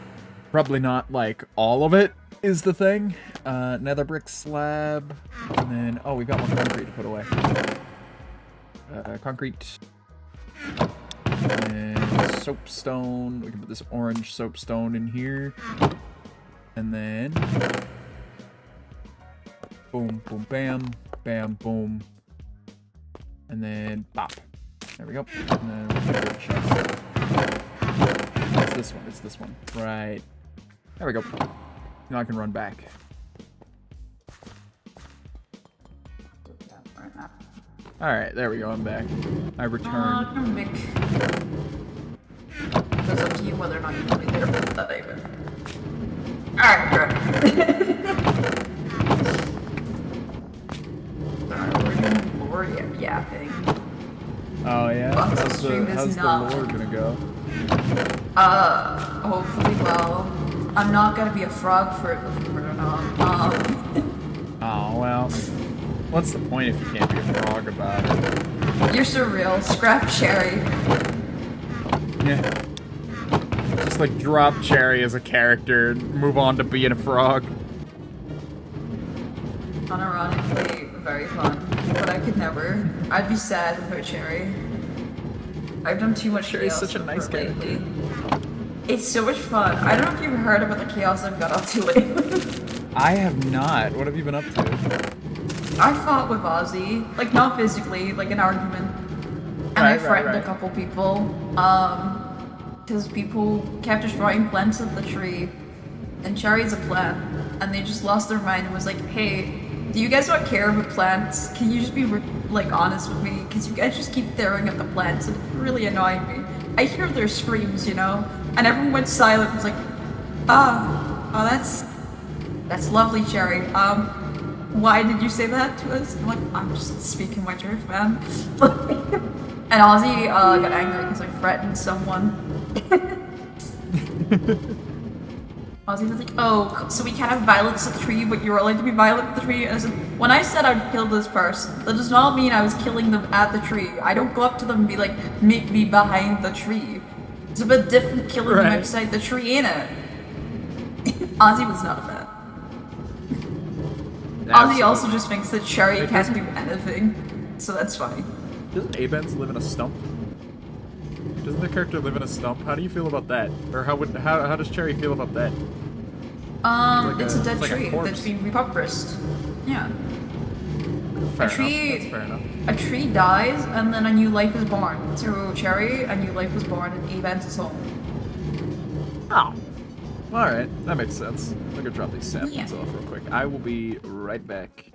probably not, like, all of it is the thing. Nether brick slab, and then, oh, we've got more concrete to put away. Concrete. And soapstone. We can put this orange soapstone in here. And then, boom, boom, bam, bam, boom. And then, bop. There we go. And then, chest. It's this one. It's this one. Right. There we go. Now I can run back. Alright, there we go. I'm back. I returned. It's up to you whether or not you want me there for that even. Alright, good. We're yapping. Oh yeah? How's the lore gonna go? Hopefully well. I'm not gonna be a frog for it, believe it or not. Oh, well. What's the point if you can't be a frog about it? You're surreal. Scrap Cherry. Yeah. Just like drop Cherry as a character and move on to being a frog. Unironically, very fun. But I could never. I'd be sad without Cherry. I've done too much Cherry's chaos such a nice lately. It's so much fun. I don't know if you've heard about the chaos I've got up to lately. I have not. What have you been up to? I fought with Ozzy. Like, not physically, like an argument. And I threatened a couple people. Because people kept destroying plants of the tree. And Cherry's a plant. And they just lost their mind and was like, hey, do you guys not care about plants? Can you just be, like, honest with me? Because you guys just keep staring at the plants and it's really annoying me. I hear their screams, you know? And everyone went silent and was like, oh, that's lovely, Cherry. Why did you say that to us? I'm like, I'm just speaking my truth, man. And Ozzy got angry because I threatened someone. Ozzy was like, oh, so we can't have violence at the tree, but you're allowed to be violent with the tree? And I said, when I said I'd kill this person, that does not mean I was killing them at the tree. I don't go up to them and be like, meet me behind the tree. It's a bit different killing them outside the tree, innit? Ozzy was not a fan. Ozzy also just thinks that Cherry can't do anything, so that's funny. Doesn't Abens live in a stump? Doesn't the character live in a stump? How do you feel about that? Or how does Cherry feel about that? It's a dead tree that's being repurposed. Yeah. Fair enough. That's fair enough. A tree dies, and then a new life is born. To Cherry, a new life was born, and Abens is home. Oh. Alright, that makes sense. I'm gonna drop these saplings off real quick. I will be right back.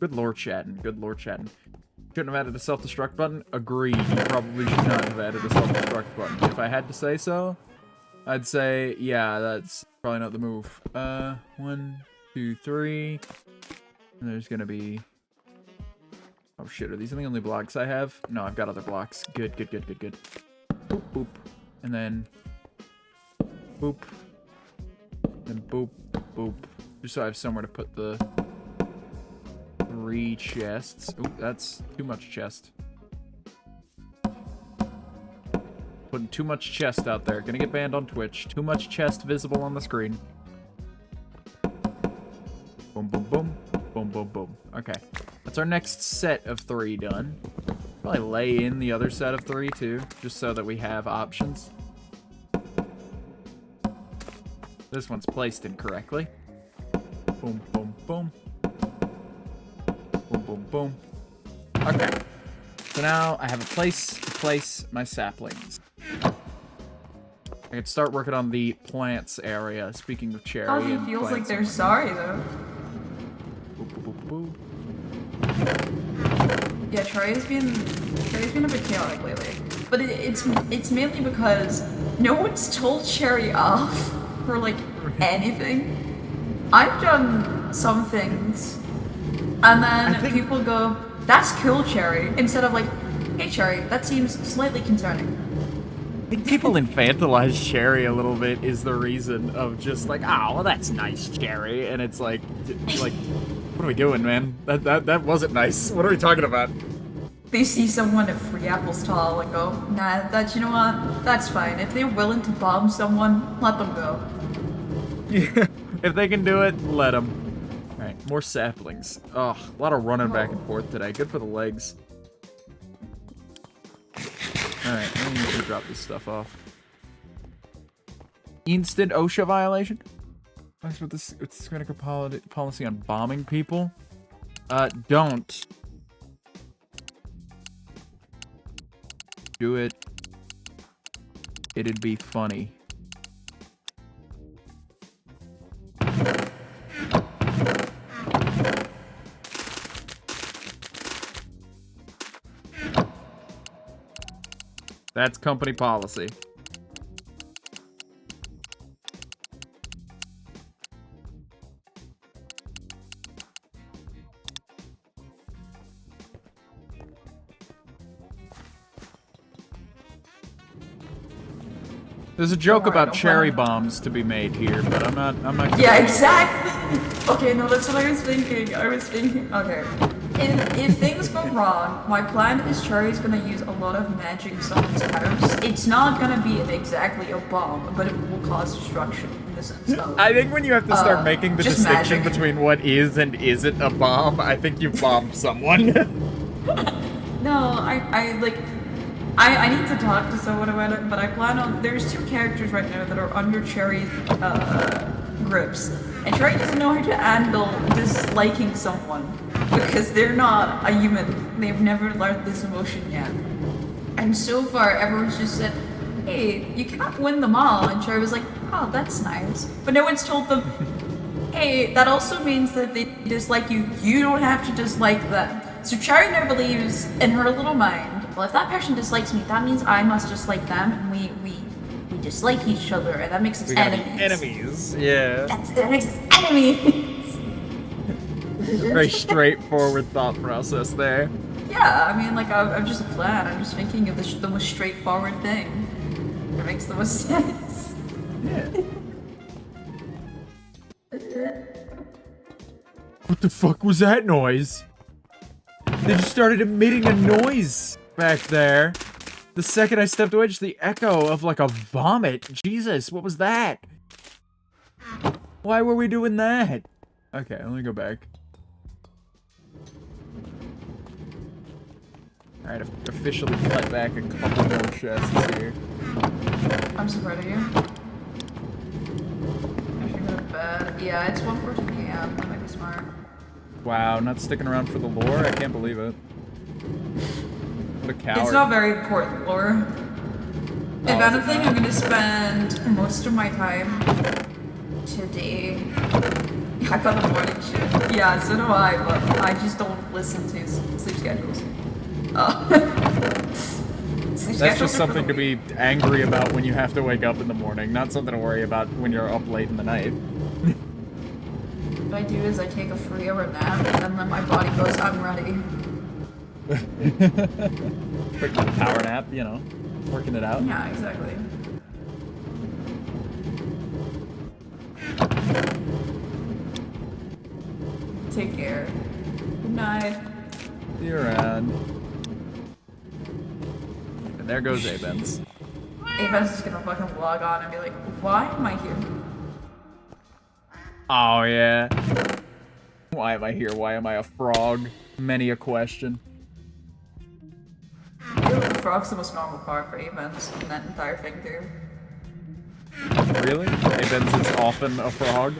Good lore chatting, good lore chatting. Shouldn't have added a self-destruct button? Agreed, you probably should not have added a self-destruct button. If I had to say so, I'd say, yeah, that's probably not the move. 1, 2, 3. And there's gonna be... Oh shit, are these the only blocks I have? No, I've got other blocks. Good, good, good, good, good. Boop, boop. And then boop, then boop, boop. Just so I have somewhere to put the 3 chests. Ooh, that's too much chest. Putting too much chest out there. Gonna get banned on Twitch. Too much chest visible on the screen. Boom, boom, boom. Boom, boom, boom. Okay. That's our next set of 3 done. Probably lay in the other set of 3 too, just so that we have options. This one's placed incorrectly. Boom, boom, boom. Boom, boom, boom. Okay. So now I have a place to place my saplings. I can start working on the plants area, speaking of cherry. Ozzy feels like they're sorry, though. Boop, boop, boop, boop. Yeah, Cherry's been a bit chaotic lately. But it's mainly because no one's told Cherry off for, like, anything. I've done some things, and then people go, "That's cool, Cherry," instead of like, "Hey, Cherry, that seems slightly concerning." I think people infantilize Cherry a little bit is the reason of just like, oh, well, that's nice, Cherry, and it's like, what are we doing, man? That wasn't nice. What are we talking about? They see someone at Free Apple stall and go, "Nah, you know what? That's fine. If they're willing to bomb someone, let them go." Yeah, if they can do it, let them. All right, more saplings. Oh, a lot of running back and forth today. Good for the legs. Alright, I need to drop this stuff off. Instant OSHA violation? Thanks for this. It's going to policy on bombing people. Don't. Do it. It'd be funny. That's company policy. There's a joke about cherry bombs to be made here, but I'm not. Yeah, exactly. Okay, no, that's what I was thinking. Okay. If things go wrong, my plan is Cherry's gonna use a lot of magic in someone's house. It's not gonna be exactly a bomb, but it will cause destruction in the sense of... I think when you have to start making the distinction between what is and isn't a bomb, I think you've bombed someone. No, I need to talk to someone about it, but I plan on... There's 2 characters right now that are under Cherry's grips, and Cherry doesn't know how to handle disliking someone. Because they're not a human. They've never learned this emotion yet. And so far, everyone's just said, "Hey, you can't win them all." And Cherry was like, "Oh, that's nice." But no one's told them, "Hey, that also means that they dislike you. You don't have to dislike them." So Cherry now believes in her little mind, well, if that person dislikes me, that means I must dislike them, and we dislike each other, and that makes us enemies. Enemies, yeah. That makes us enemies. Very straightforward thought process there. Yeah, I mean, like, I'm just a plan. I'm just thinking of the most straightforward thing. That makes the most sense. Yeah. What the fuck was that noise? They just started emitting a noise back there. The second I stepped away, just the echo of, like, a vomit. Jesus, what was that? Why were we doing that? Okay, let me go back. Alright, officially cut back a couple more chests here. I'm so proud of you. I should go to bed. Yeah, it's 1:14 a.m. That might be smart. Wow, not sticking around for the lore? I can't believe it. What a coward. It's not very important lore. If anything, I'm gonna spend most of my time today. I got the morning shift. Yeah, so do I, but I just don't listen to sleep schedules. That's just something to be angry about when you have to wake up in the morning, not something to worry about when you're up late in the night. What I do is I take a 3-hour nap, and then my body goes, "I'm ready." Quick little power nap, you know, working it out. Yeah, exactly. Take care. Good night. there goes Avens. Avens is gonna fucking log on and be like, why am I here? Oh, yeah. Why am I here? Why am I a frog? Many a question. The frog's the most normal part for Avens in that entire thing, too. Really? Avens is often a frog?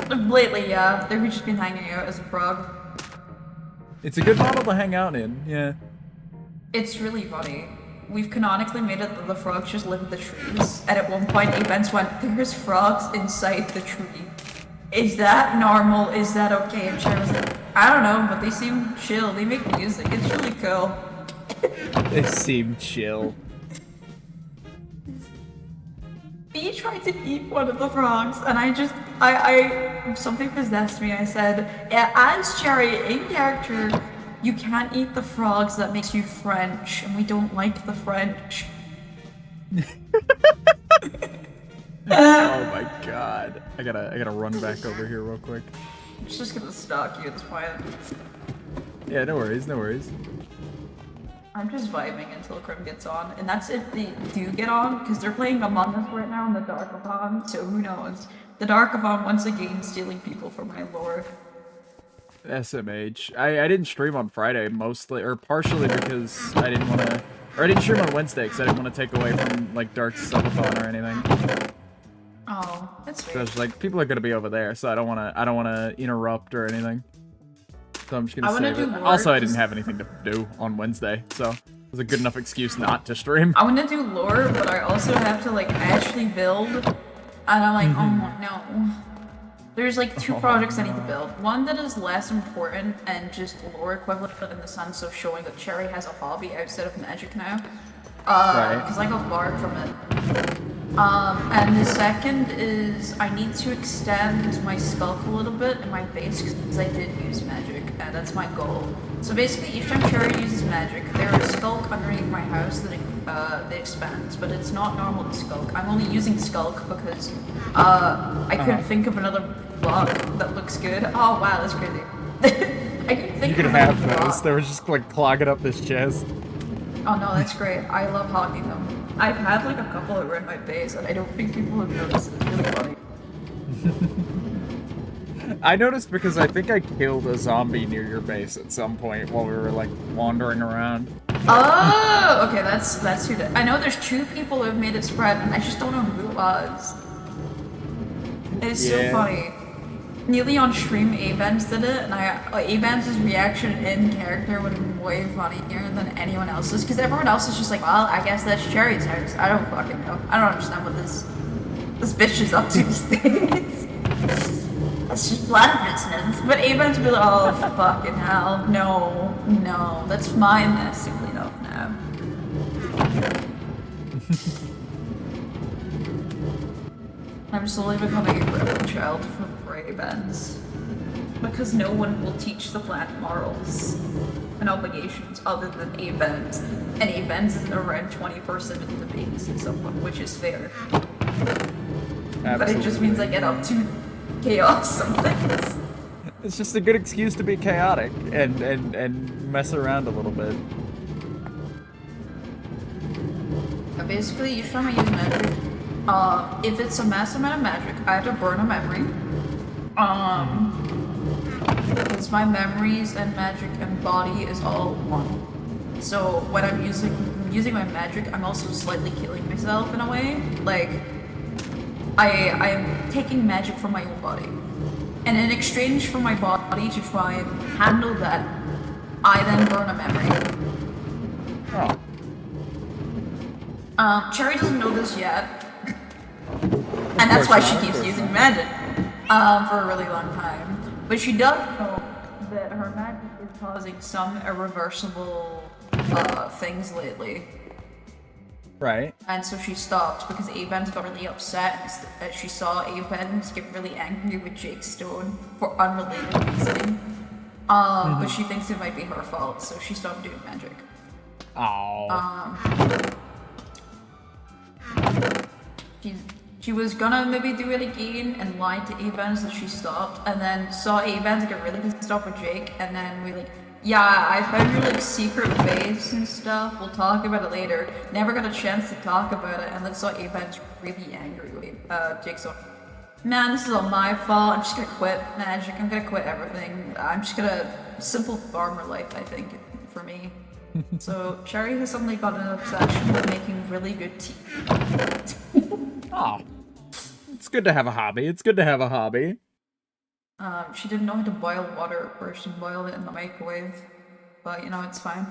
Lately, yeah. They've just been hanging out as a frog. It's a good model to hang out in, yeah. It's really funny. We've canonically made it that the frogs just live in the trees, and at one point Avens went, there's frogs inside the tree. Is that normal? Is that okay? And Cher was like, I don't know, but they seem chill. They make music. It's really cool. They seem chill. He tried to eat one of the frogs, and something possessed me. I said, yeah, as Cherry, in character, you can't eat the frogs, that makes you French, and we don't like the French. Oh my god. I gotta run back over here real quick. I'm just gonna stalk you at this point. Yeah, no worries, no worries. I'm just vibing until Crim gets on, and that's if they do get on, because they're playing Among Us right now in the Darkathon, so who knows. The Darkathon once again stealing people from my lore. SMH. I didn't stream on Friday, mostly, or partially because I didn't want to, or I didn't stream on Wednesday because I didn't want to take away from, like, Dark's subathon or anything. Oh, that's fair. Because, like, people are going to be over there, so I don't want to interrupt or anything. So I'm just going to save it. Also, I didn't have anything to do on Wednesday, so it was a good enough excuse not to stream. I want to do lore, but I also have to, like, actually build, and I'm like, oh no. There's like two projects I need to build. One that is less important and just lore equivalent in the sense of showing that Cherry has a hobby outside of magic now. Because I got barred from it. And the second is I need to extend my skulk a little bit in my base because I did use magic, and that's my goal. So basically, each time Cherry uses magic, there is skulk underneath my house that expands, but it's not normal to skulk. I'm only using skulk because I couldn't think of another block that looks good. Oh wow, that's crazy. I couldn't think of another block. You could have those. They were just like clogging up his chest. Oh no, that's great. I love hogging them. I've had like a couple that were in my base, and I don't think people have noticed. It's really funny. I noticed because I think I killed a zombie near your base at some point while we were like wandering around. Oh, okay, that's who I know there's two people who have made it spread, and I just don't know who it was. It's so funny. Nearly on stream, Avens did it, and Avens' reaction in character would have been way funnier than anyone else's, because everyone else is just like, well, I guess that's Cherry's house. I don't fucking know. I don't understand what this bitch is up to these days. That's just blood business. But Avens would be like, oh, fucking hell. No, that's my mess. Simply don't know. I'm slowly becoming a rebel child from Avens. Because no one will teach the planet morals and obligations other than Avens. And Avens is around 24/7 to babysit someone, which is fair. Absolutely. But it just means I get up to chaos sometimes. It's just a good excuse to be chaotic and mess around a little bit. Basically, each time I use magic, if it's a massive amount of magic, I have to burn a memory. Because my memories and magic and body is all one. So when I'm using my magic, I'm also slightly killing myself in a way. Like, I'm taking magic from my own body. And in exchange for my body to try and handle that, I then burn a memory. Oh. Cherry doesn't know this yet. And that's why she keeps using magic for a really long time. But she does know that her magic is causing some irreversible things lately. Right. And so she stopped because Avens got really upset as she saw Avens get really angry with Jake Stone for unrelated reasoning. But she thinks it might be her fault, so she stopped doing magic. Oh. She was gonna maybe do it again and lied to Avens that she stopped, and then saw Avens get really pissed off with Jake, and then we Yeah, I found your like secret base and stuff. We'll talk about it later. Never got a chance to talk about it, and then saw Aben's really angry with Jigsaw. Man, this is all my fault. I'm just gonna quit Magic. I'm gonna quit everything. I'm just gonna simple farmer life. I think for me. So Cherry has suddenly got an obsession with making really good tea. Oh, it's good to have a hobby. It's good to have a hobby. She didn't know how to boil water at first. She boiled it in the microwave, but you know it's fine.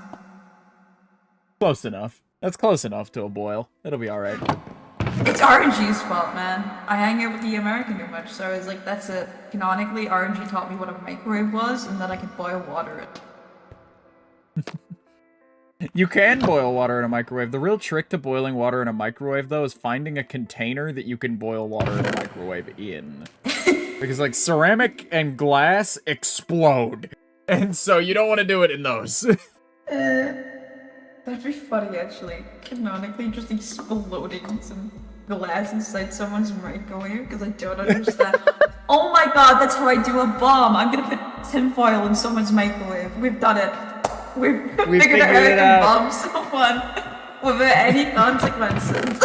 Close enough. That's close enough to a boil. It'll be all right. It's RNG's fault, man. I hang out with the American too much, so I was like, that's it. Canonically, RNG taught me what a microwave was, and that I could boil water in. You can boil water in a microwave. The real trick to boiling water in a microwave, though, is finding a container that you can boil water in a microwave in. Because, like, ceramic and glass explode. And so you don't want to do it in those. That'd be funny, actually. Canonically, just exploding some glass inside someone's microwave, because I don't understand. Oh my god, that's how I do a bomb! I'm gonna put tinfoil in someone's microwave. We've done it. We've figured out how to bomb someone without any consequences.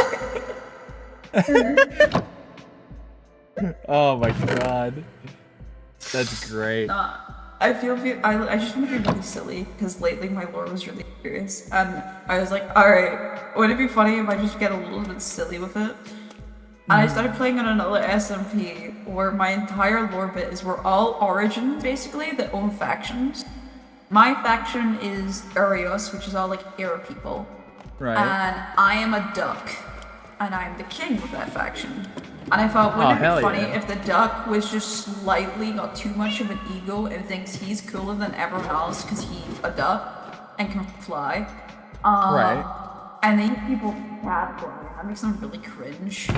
Oh my god. That's great. I just want to be really silly, because lately my lore was really serious, and I was like, alright, would it be funny if I just get a little bit silly with it? And I started playing on another SMP, where my entire lore bit is we're all origins, basically, that own factions. My faction is Arios, which is all like Air people. Right. And I am a duck, and I'm the king of that faction. And I thought, wouldn't it be funny if the duck was just slightly got too much of an ego and thinks he's cooler than everyone else because he's a duck and can fly. Right. And then people can't fly. That makes them really cringe.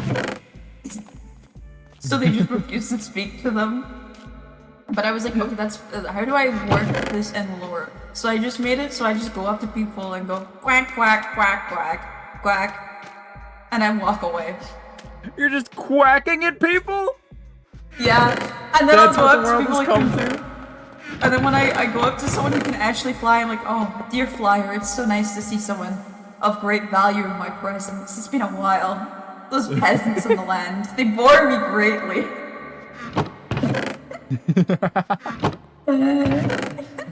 So they just refuse to speak to them. But I was like, okay, that's how do I work this in lore? So I just made it so I just go up to people and go quack quack quack quack quack, and I walk away. You're just quacking at people? Yeah, and then That's I'll go what the up to world people has like, come to. and then when I go up to someone who can actually fly, I'm like, oh, dear flyer, it's so nice to see someone of great value in my presence. It's been a while. Those peasants in the land, they bore me greatly.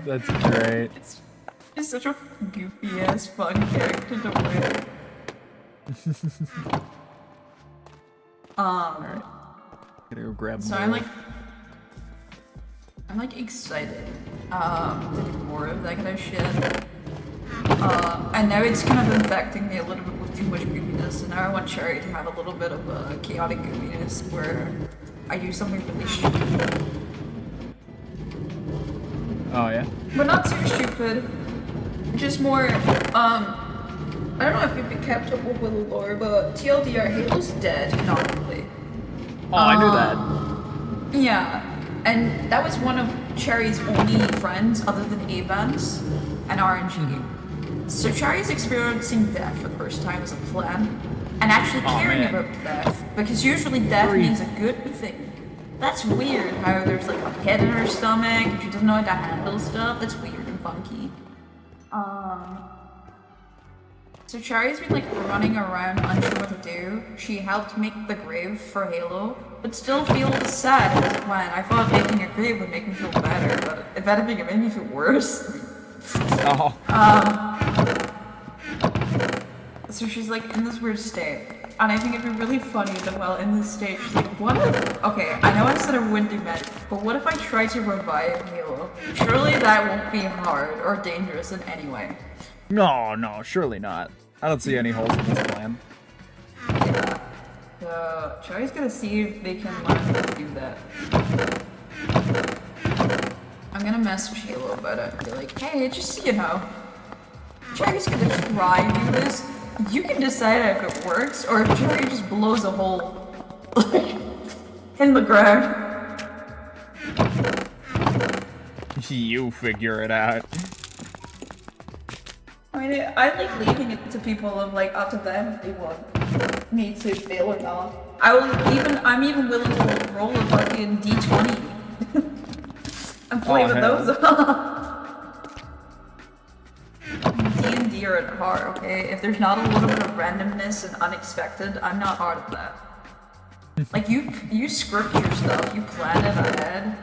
That's great. It's such a goofy ass fun character to play. Alright. Gotta go grab So more. I'm like excited to do more of that kind of shit. And now it's kind of infecting me a little bit with too much goofiness, and now I want Cherry to have a little bit of chaotic goofiness where I do something really stupid. Oh yeah? But not too stupid. Just more, I don't know if you've been kept up with Willow lore, but TLDR, Halo's dead canonically. Oh, I knew that. Yeah, and that was one of Cherry's only friends other than Avans and RNG. So Cherry's experiencing death for the first time as a clan, and actually caring about death, because usually death means a good thing. That's weird, how there's like a pit in her stomach, and she doesn't know how to handle stuff. That's weird and funky. So Cherry's been like running around unsure what to do. She helped make the grave for Halo, but still feels sad as it went. I thought making a grave would make me feel better, but if anything, it made me feel worse. Oh. So she's like in this weird state. And I think it'd be really funny that while in this state, she's like, what if, okay, I know I said I wouldn't do magic, but what if I try to revive Halo? Surely that won't be hard or dangerous in any way. No, surely not. I don't see any holes in this plan. Yeah. So, Cherry's gonna see if they can learn how to do that. I'm gonna message Halo about it and be like, hey, just so you know, Cherry's gonna try and do this. You can decide if it works, or if Cherry just blows a hole in the ground. You figure it out. I mean, I like leaving it to people of like up to them if they want me to fail or not. I'm even willing to roll a fucking D20 and play with those. linear at heart, okay? If there's not a little bit of randomness and unexpected, I'm not hard at that. Like, you script your stuff, you plan it ahead.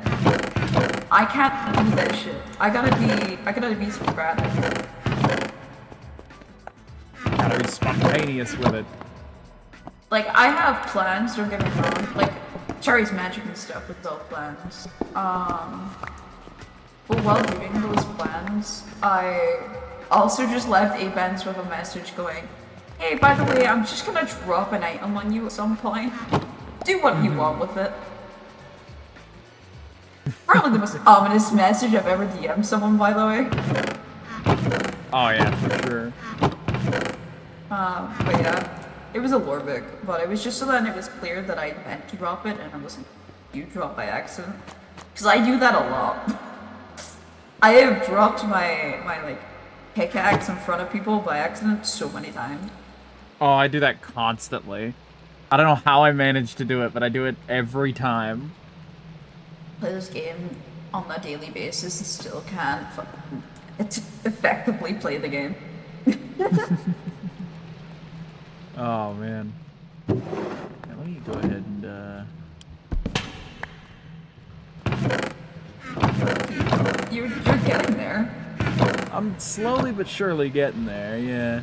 I can't do that shit. I gotta be sporadic. Gotta be spontaneous with it. Like, I have plans, don't get me wrong. Like, Cherry's magic and stuff with all plans. But while doing those plans, I also just left A-Bands with a message going, hey, by the way, I'm just gonna drop an item on you at some point. Do what you want with it. Probably the most ominous message I've ever DM'd someone, by the way. Oh yeah, for sure. But yeah, it was a Lorbeck, but it was just so that it was clear that I meant to drop it and it wasn't you drop by accident. Because I do that a lot. I have dropped my like pickaxe in front of people by accident so many times. Oh, I do that constantly. I don't know how I manage to do it, but I do it every time. Play this game on a daily basis and still can't effectively play the game. Oh man. Yeah, let me go ahead and You're getting there. I'm slowly but surely getting there, yeah.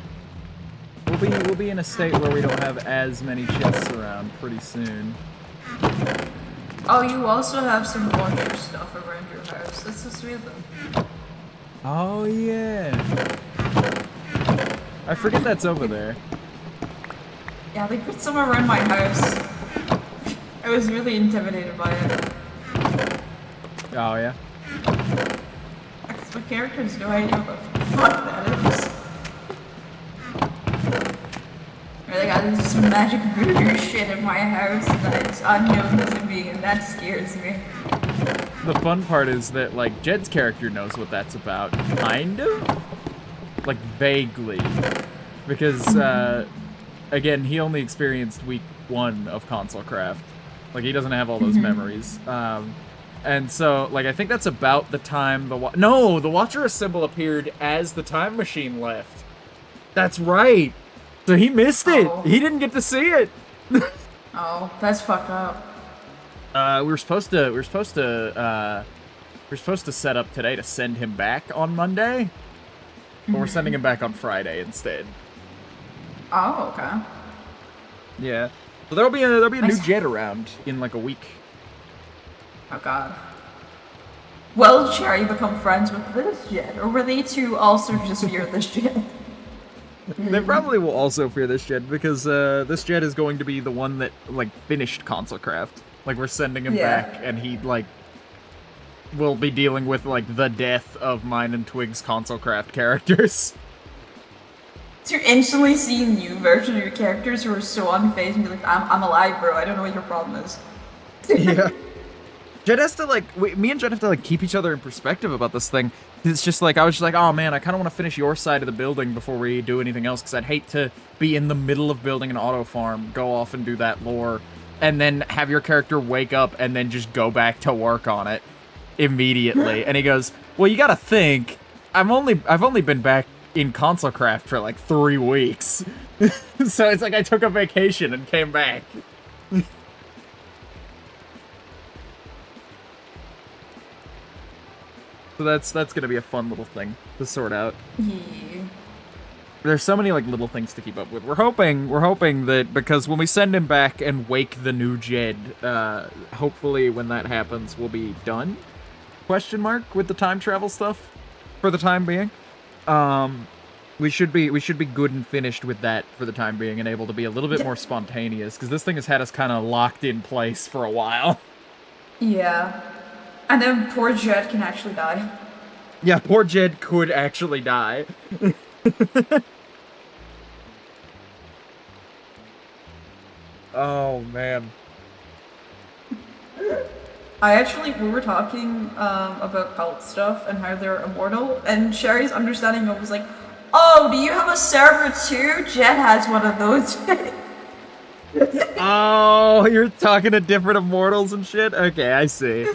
We'll be in a state where we don't have as many chests around pretty soon. Oh, you also have some launcher stuff around your house. That's so sweet of them. Oh yeah. I forget that's over there. Yeah, they put some around my house. I was really intimidated by it. Oh yeah. Because my character has no idea what the fuck that is. Or they got this magic voodoo shit in my house that's unknown to me, and that scares me. The fun part is that, like, Jed's character knows what that's about, kind of? Like, vaguely. Because, again, he only experienced week 1 of console craft. Like, he doesn't have all those memories. And so, like, I think that's about the time the Watcher symbol appeared as the time machine left. That's right! So he missed it! Oh. He didn't get to see it! Oh, that's fucked up. We were supposed to set up today to send him back on Monday, but we're sending him back on Friday instead. Oh, okay. Yeah. So there'll be a new Jed around in like a week. Oh god. Will Cherry become friends with this Jed, or were they two also just fear this Jed? They probably will also fear this Jed because this Jed is going to be the one that like finished console craft. Like we're sending him back, and he like will be dealing with like the death of mine and Twig's console craft characters. To instantly see new versions of your characters who are so unfazed and be like, I'm alive, bro. I don't know what your problem is. Yeah. Jed has to me and Jed have to like keep each other in perspective about this thing. It's just like I was just like, oh man, I kind of want to finish your side of the building before we do anything else because I'd hate to be in the middle of building an auto farm, go off and do that lore, and then have your character wake up and then just go back to work on it immediately. And he goes, well, you gotta think, I've only been back in console craft for like 3 weeks. So it's like I took a vacation and came back. So that's gonna be a fun little thing to sort out. Yeah. There's so many like little things to keep up with. We're hoping that because when we send him back and wake the new Jed, hopefully when that happens we'll be done? Question mark with the time travel stuff for the time being. We should be good and finished with that for the time being and able to be a little bit more spontaneous because this thing has had us kind of locked in place for a while. Yeah. And then poor Jed can actually die. Yeah, poor Jed could actually die. Oh, man. We were talking about cult stuff and how they're immortal, and Sherry's understanding of was like, oh, do you have a server too? Jed has one of those. Oh, you're talking to different immortals and shit? Okay, I see.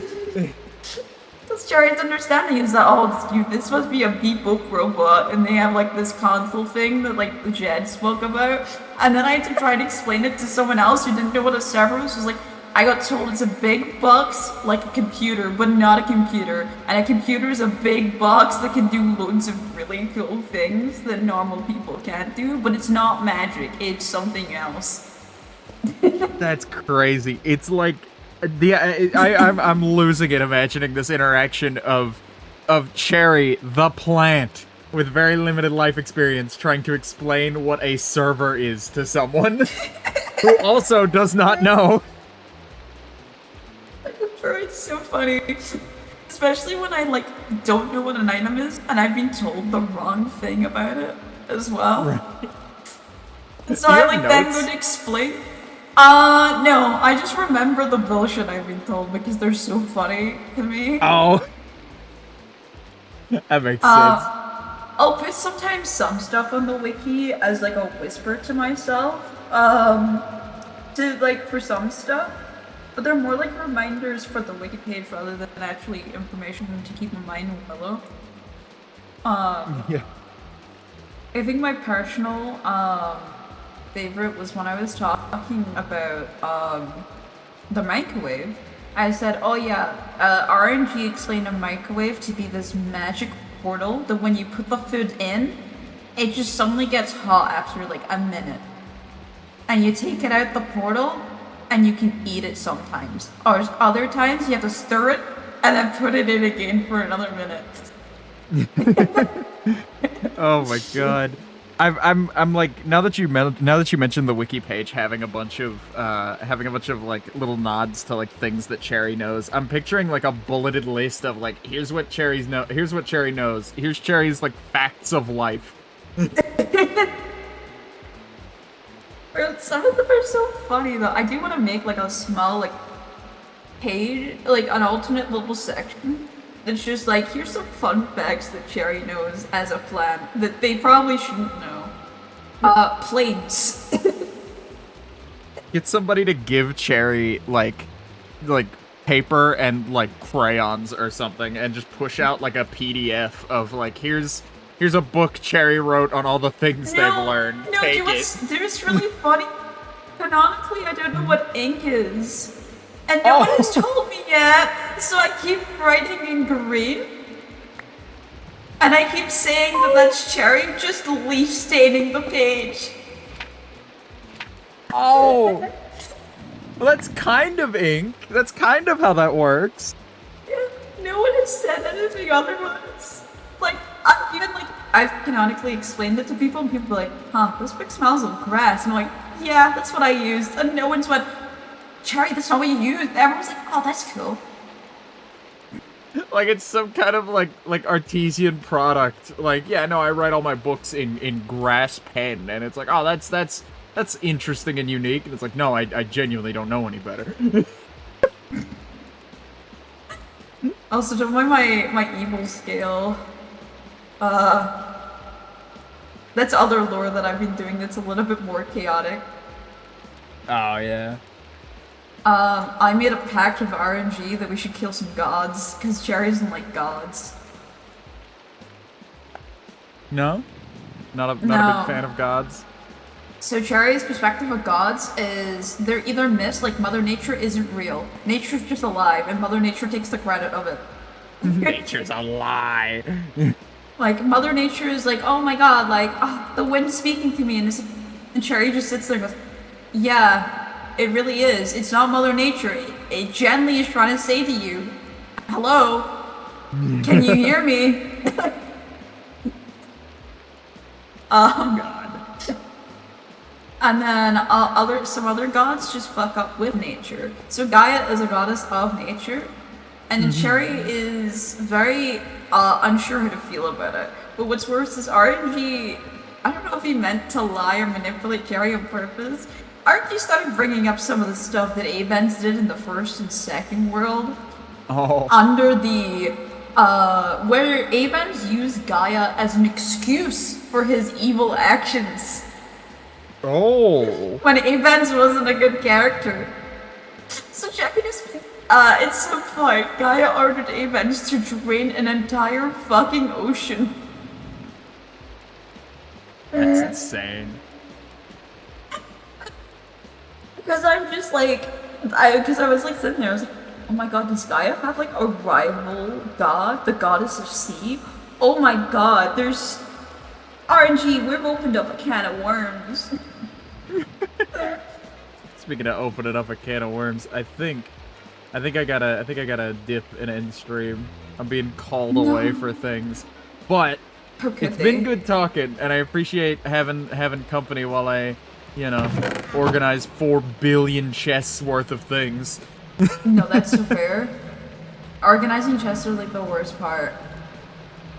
That's Cherry's understanding is that, this must be a beep boop robot, and they have like this console thing that like the Jed spoke about. And then I had to try and explain it to someone else who didn't know what a server was. Was like, I got told it's a big box like a computer, but not a computer. And a computer is a big box that can do loads of really cool things that normal people can't do, but it's not magic, it's something else. That's crazy. It's like I'm losing it imagining this interaction of Cherry the plant with very limited life experience trying to explain what a server is to someone who also does not know. It's so funny, especially when I like don't know what an item is and I've been told the wrong thing about it as well. Right. And so I like then go to explain. No, I just remember the bullshit I've been told because they're so funny to me. Oh, that makes sense. I'll put sometimes some stuff on the wiki as like a whisper to myself, to like for some stuff. But they're more like reminders for the wiki page rather than actually information to keep in mind in Willow. Yeah. I think my personal favorite was when I was talking about the microwave. I said, oh yeah, RNG explained a microwave to be this magic portal that when you put the food in, it just suddenly gets hot after like a minute. And you take it out the portal, and you can eat it sometimes. Or other times you have to stir it and then put it in again for another minute. Oh my god. I'm like now that you mentioned the wiki page having a bunch of like little nods to like things that Cherry knows. I'm picturing like a bulleted list of like here's what Cherry knows. Here's Cherry's like facts of life. Some of them are so funny though. I do want to make like a small like page, like an alternate little section that's just like, here's some fun facts that Cherry knows as a plant that they probably shouldn't know. Planes. Get somebody to give Cherry like paper and like crayons or something and just push out like a PDF of like here's a book Cherry wrote on all the things they've learned. No, Take it's really funny. Canonically, I don't know what ink is. And no one has told me yet, so I keep writing in green. And I keep saying that that's Cherry just leaf staining the page. Oh! Well, that's kind of ink. That's kind of how that works. Yeah, no one has said anything otherwise. Like, I've canonically explained it to people, and people are like, huh, this book smells of grass. And I'm like, yeah, that's what I used. And no one's went, Cherry, that's not what you used. Everyone's like, oh, that's cool. Like it's some kind of like artesian product. Like, yeah, no, I write all my books in grass pen, and it's like, oh, that's interesting and unique. And it's like, no, I genuinely don't know any better. Also, don't mind my evil scale. That's other lore that I've been doing that's a little bit more chaotic. Oh, yeah. I made a pact with RNG that we should kill some gods, because Cherry doesn't like gods. No? Not a big fan of gods? So Cherry's perspective of gods is they're either myths, like Mother Nature isn't real. Nature's just alive, and Mother Nature takes the credit of it. Nature's a lie. Like, Mother Nature is like, oh my god, like, oh, the wind's speaking to me, and Cherry just sits there and goes, yeah, it really is. It's not Mother Nature. It gently is trying to say to you, hello, can you hear me? God. And then some other gods just fuck up with nature. So Gaia is a goddess of nature, and Cherry is very unsure how to feel about it. But what's worse is RNG, I don't know if he meant to lie or manipulate Cherry on purpose. RNG started bringing up some of the stuff that Avens did in the first and second world. Oh. Under the, where Avens used Gaia as an excuse for his evil actions. Oh. When Avens wasn't a good character. So Cherry just It's so fun. Gaia ordered events to drain an entire fucking ocean. That's insane. Because I'm just like, because I was like sitting there, I was like, oh my god, does Gaia have like a rival god, the goddess of sea? Oh my god, there's RNG. We've opened up a can of worms. Speaking of opening up a can of worms, I think I gotta dip and end stream. I'm being called away for things, but it's been good talking, and I appreciate having company while I, you know, organize 4 billion chests worth of things. No, that's so fair. Organizing chests are like the worst part.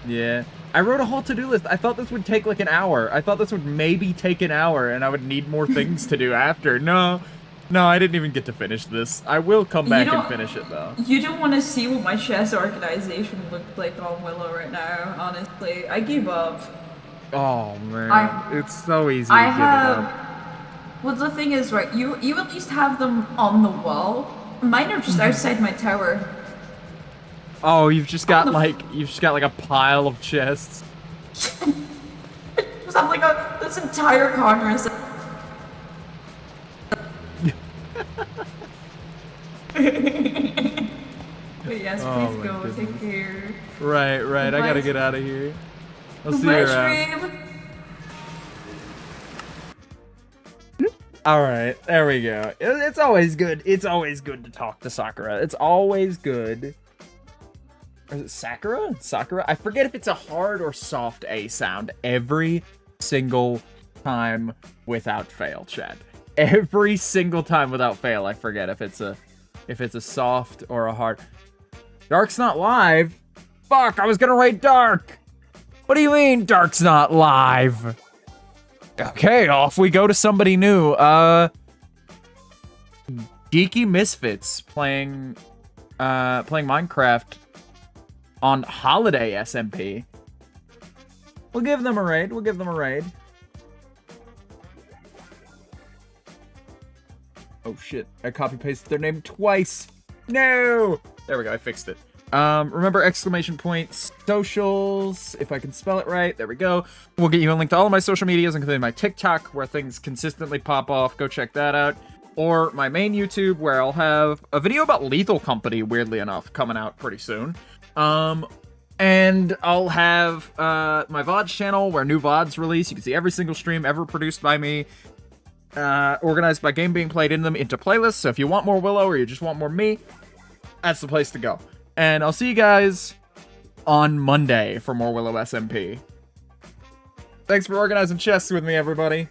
Yeah. I wrote a whole to-do list. I thought this would take like an hour. I thought this would maybe take an hour, and I would need more things to do after. No, I didn't even get to finish this. I will come back and finish it, though. You don't want to see what my chess organization looked like on Willow right now, honestly. I gave up. Oh, man. It's so easy to give it up. Well, the thing is, right, you at least have them on the wall. Mine are just outside my tower. Oh, you've just got like a pile of chests. Just have like this entire corner is. But yes, please go. Goodness. Take care. Right. I gotta get out of here. I'll see you around. All right, there we go. It's always good. It's always good to talk to Sakura. It's always good. Or is it Sakura? Sakura? I forget if it's a hard or soft A sound every single time without fail, chat. Every single time without fail, I forget if it's a soft or a hard. Dark's not live. Fuck, I was gonna write Dark. What do you mean Dark's not live? Okay, off we go to somebody new. Geeky Misfits playing Minecraft on Holiday SMP. We'll give them a raid. Oh shit, I copy-pasted their name twice. No! There we go, I fixed it. Remember exclamation point socials, if I can spell it right. There we go. We'll get you a link to all of my social medias, including my TikTok, where things consistently pop off. Go check that out. Or my main YouTube, where I'll have a video about Lethal Company, weirdly enough, coming out pretty soon. And I'll have my VODs channel, where new VODs release. You can see every single stream ever produced by me, organized by game being played in them into playlists. So if you want more Willow, or you just want more me, that's the place to go. And I'll see you guys on Monday for more WillowSMP. Thanks for organizing chests with me, everybody.